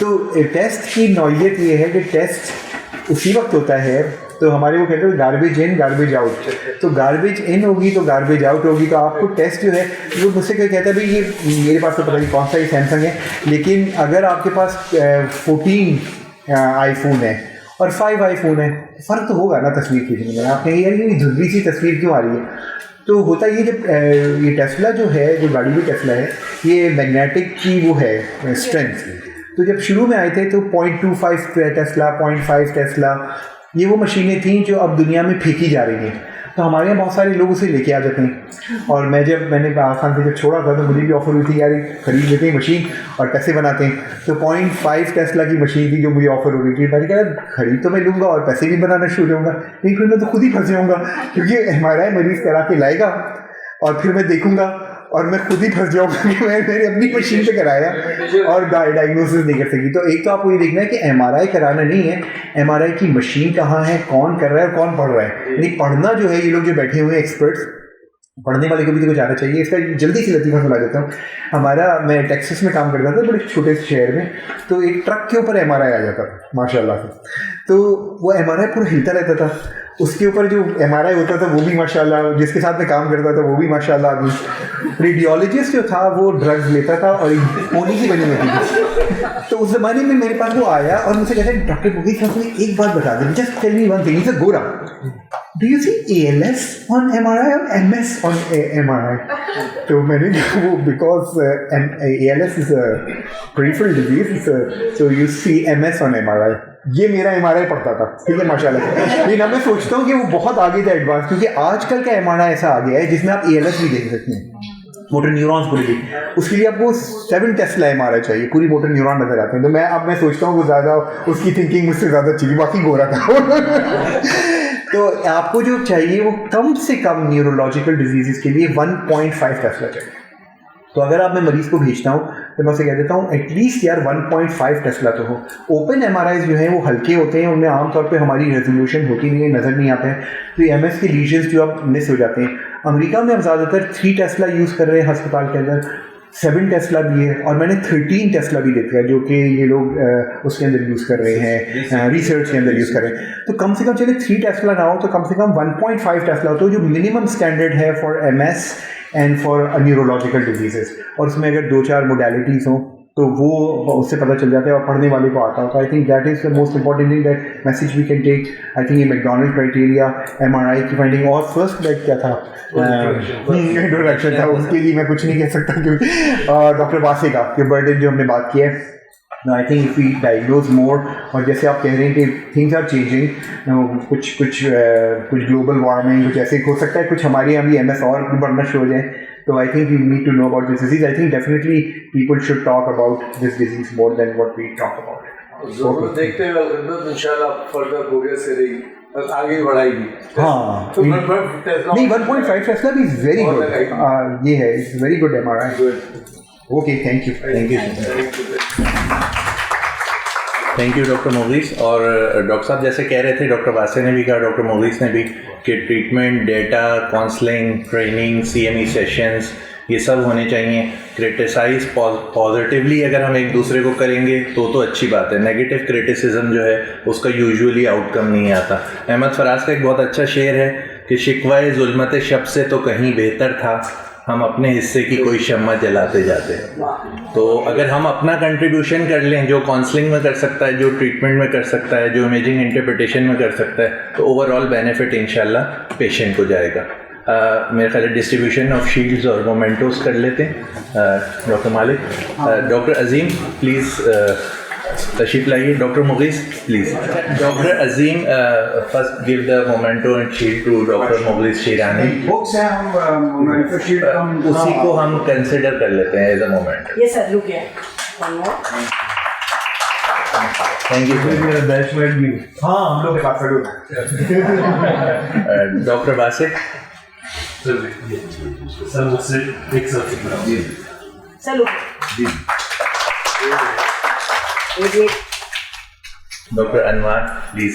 तो टेस्ट की नौइयत ये है कि टेस्ट उसी वक्त होता है, तो हमारे वो कहते हैं गार्बेज इन गार्बेज आउट। तो गार्बेज इन होगी तो गार्बेज आउट होगी। तो आपको टेस्ट जो है वो मुझसे क्या कहता है भाई, ये मेरे पास तो पता नहीं कौन सा ये सैमसंग है, लेकिन अगर आपके पास 14 आईफोन है और 5 आईफोन है, फ़र्क तो होगा ना तस्वीर खींचने में। आप कहेंगे यार ये धुंधली सी तस्वीर क्यों आ रही है? तो होता ये जब ये टेस्ला जो है, जो गाड़ी भी टेस्ला है, ये मैग्नेटिक की वो है स्ट्रेंथ। तो जब शुरू में आए थे तो 0.25 टेस्ला, 0.5 टेस्ला, ये वो मशीनें थीं जो अब दुनिया में फेंकी जा रही हैं। तो हमारे यहाँ बहुत सारे लोग उसे लेके आ जाते हैं। और मैंने आसान से जब छोड़ा था तो मुझे भी ऑफर हुई थी यार खरीद लेते हैं मशीन और पैसे बनाते हैं। तो 0.5 टेस्ला की मशीन थी जो मुझे ऑफर हो रही थी। मैंने कहा खरीद तो मैं लूँगा और पैसे भी बनाना शुरू होगा, लेकिन फिर मैं तो खुद ही फंस जाऊँगा, क्योंकि MRI मरीज़ करा के लाएगा और फिर मैं देखूँगा और मैं खुद ही फंस जाऊँगा कि मैंने अपनी मशीन पे कराया और डायग्नोसिस नहीं कर सकी। तो एक तो आपको ये देखना है कि MRI कराना नहीं है, MRI की मशीन कहाँ है, कौन कर रहा है और कौन पढ़ रहा है। यानी पढ़ना जो है, ये लोग जो बैठे हुए हैं एक्सपर्ट्स, पढ़ने वाले को भी तो कुछ आना चाहिए। इसका जल्दी से लतीफ़ा सुना देता हूँ। मैं टेक्सास में काम करता था, बड़े छोटे से शहर में, तो एक ट्रक के ऊपर MRI आ जाता था माशाल्लाह से। तो वो MRI पूरा हिलता रहता था, उसके ऊपर जो MRI होता था वो भी माशाल्लाह, जिसके साथ मैं काम करता था वो भी माशाल्लाह आदमी। रेडियोलॉजिस्ट जो था वो ड्रग्स लेता था और पोनी की बनी होती थी। तो उस ज़माने में मेरे पास वो आया और मुझसे कहता है डॉक्टर मोदी साहब मुझे एक बात बता दें, just tell me one thing, is a गोरा, do you see ALS on MRI और MS on MRI? तो मैंने वो because ALS is a peripheral disease, so you see MS on MRI। ये मेरा MRI पड़ता था, ठीक है माशाल्लाह। लेकिन अब मैं सोचता हूँ कि वो बहुत आगे था एडवांस, क्योंकि आजकल का MRI ऐसा आ गया है जिसमें आप ALS भी देख सकते हैं, मोटर न्यूरॉन्स पूरी भी। उसके लिए आपको 7 टेस्ला MRI चाहिए, पूरी मोटर न्यूरॉन नजर आते हैं। तो मैं सोचता हूँ वो ज़्यादा उसकी थिंकिंग मुझसे ज़्यादा चाहिए, बाकी गोरा था। तो आपको जो चाहिए वो कम से कम न्यूरोलॉजिकल डिजीज़ के लिए 1.5 टेस्ला चाहिए। तो अगर आप मैं मरीज़ को भेजता हूँ तो मैं उसे कह देता हूँ एटलीस्ट यार 1.5 टेस्ला तो हो। ओपन MRIs जो हैं वो हल्के होते हैं, उनमें आमतौर पे हमारी रेजोल्यूशन होती नहीं है, नज़र नहीं आता है, तो MS के लीजन्स जो आप मिस हो जाते हैं। अमेरिका में अब ज़्यादातर 3 टेस्ला यूज़ कर रहे हैं अस्पताल के अंदर, 7 टेस्ला भी है, और मैंने 13 टेस्ला भी देखा है जो कि ये लोग उसके अंदर यूज़ कर रहे हैं, रिसर्च के अंदर यूज़ कर रहे हैं। तो कम से कम चले 3 टेस्ला ना हो तो कम से कम 1.5 टेस्ला हो, तो जो मिनिमम स्टैंडर्ड है for MS and for neurological diseases. और उसमें अगर 2-4 मोडेलिटीज़ हों तो वो उससे पता चल जाता है और पढ़ने वाले को आता होता है। I think that is the most important thing, that message we can take. I think ये मैकडॉनल्ड क्राइटेरिया, MRI की फाइंडिंग, और फर्स्ट बेड क्या था, इंट्रोडक्शन था, उसके लिए मैं कुछ नहीं कह सकता क्योंकि डॉक्टर वासे का कि बर्डन जो हमने बात की है, I think if we diagnose more, और जैसे आप कह रहे हैं कि थिंग्स आर चेंजिंग, कुछ ग्लोबल वार्मिंग, कुछ ऐसे हो सकता है, कुछ हमारे यहाँ भी MS और बढ़ना शुरू हो जाए, तो I think we need to know about this disease. I think definitely people should talk about this disease more than what we talk about. जरूर देखते हुए इंशाल्लाह फर्दर प्रोग्रेस करेगी, आगे बढ़ाएगी। हाँ, तो नहीं 1.5 टेस्ला भी इज वेरी गुड, ये है, it's very good MRI। Okay, thank you doctor Mughees. और डॉक्टर साहब जैसे कह रहे थे, डॉक्टर वासे ने भी कहा, डॉक्टर मोगीस ने भी, कि treatment, data, counselling, training, CME sessions, ये सब होने चाहिए। क्रिटिसाइज पॉजिटिवली अगर हम एक दूसरे को करेंगे तो अच्छी बात है। नेगेटिव क्रिटिसिज्म जो है उसका यूजुअली आउटकम नहीं आता। अहमद फराज का एक बहुत अच्छा शेर है कि शिकवाए जुल्मत शब से तो कहीं बेहतर था, हम अपने हिस्से की कोई शम्मा जलाते जाते हैं। तो अगर हम अपना कंट्रीब्यूशन कर लें, जो काउंसलिंग में कर सकता है, जो ट्रीटमेंट में कर सकता है, जो इमेजिंग इंटरप्रिटेशन में कर सकता है, तो ओवरऑल बेनिफिट इंशाल्लाह पेशेंट को जाएगा। मेरे ख्याल डिस्ट्रीब्यूशन ऑफ शील्ड्स और मोमेंटोस कर लेते हैं। डॉक्टर मालिक, डॉक्टर अजीम प्लीज़ तशरीफ लाइए। Doctor Mughees please. Doctor Azeem first give the memento and shield to doctor Mughees Shirani. Books है, हम मोमेंटो शील्ड उसी को हम कंसिडर कर लेते हैं एज अ मोमेंट। ये सर रुकिए, थैंक यू। हाँ, हम लोग डॉक्टर वासे। सर मुझसे एक sir doctor Anwar please.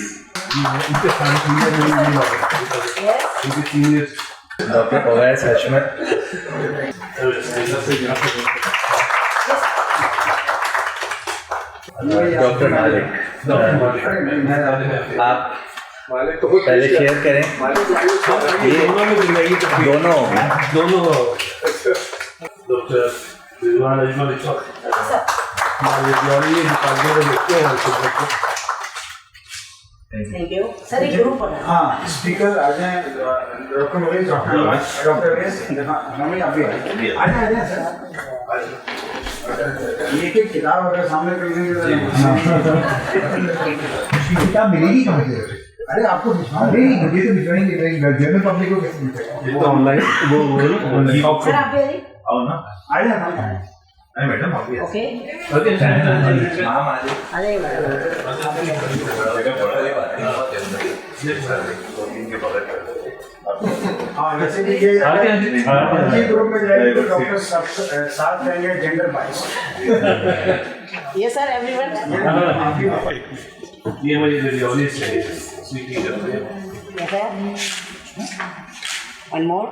Doctor Owais Hashmat. Doctor मालिक, आप पहले शेयर करें। ये दोनों डॉक्टर थैंक यू सर। एक ग्रुप बना। हाँ, स्पीकर आ जाए, डॉक्टर मरीज, डॉक्टर वेस, हमें अभी आ जाए सर। एक किताब अगर सामने कर देंगे किताब मिलेगी कहाँ से? अरे आपको अरे मुझे तो भिजवाएंगे, जनरल पब्लिक को कैसे मिलेगा? वो ऑनलाइन वो सर आप भी आओ ना, आ जाए अरे मैडम आप भी ओके ओके। अरे हाँ, वैसे भी ये ग्रुप में जाएंगे तो डॉक्टर साथ रहेंगे जेंडर वाइज। ये सर एवरीवन। ये हमारी रेडियोलॉजिस्ट है, स्वीटी करते हैं। One more.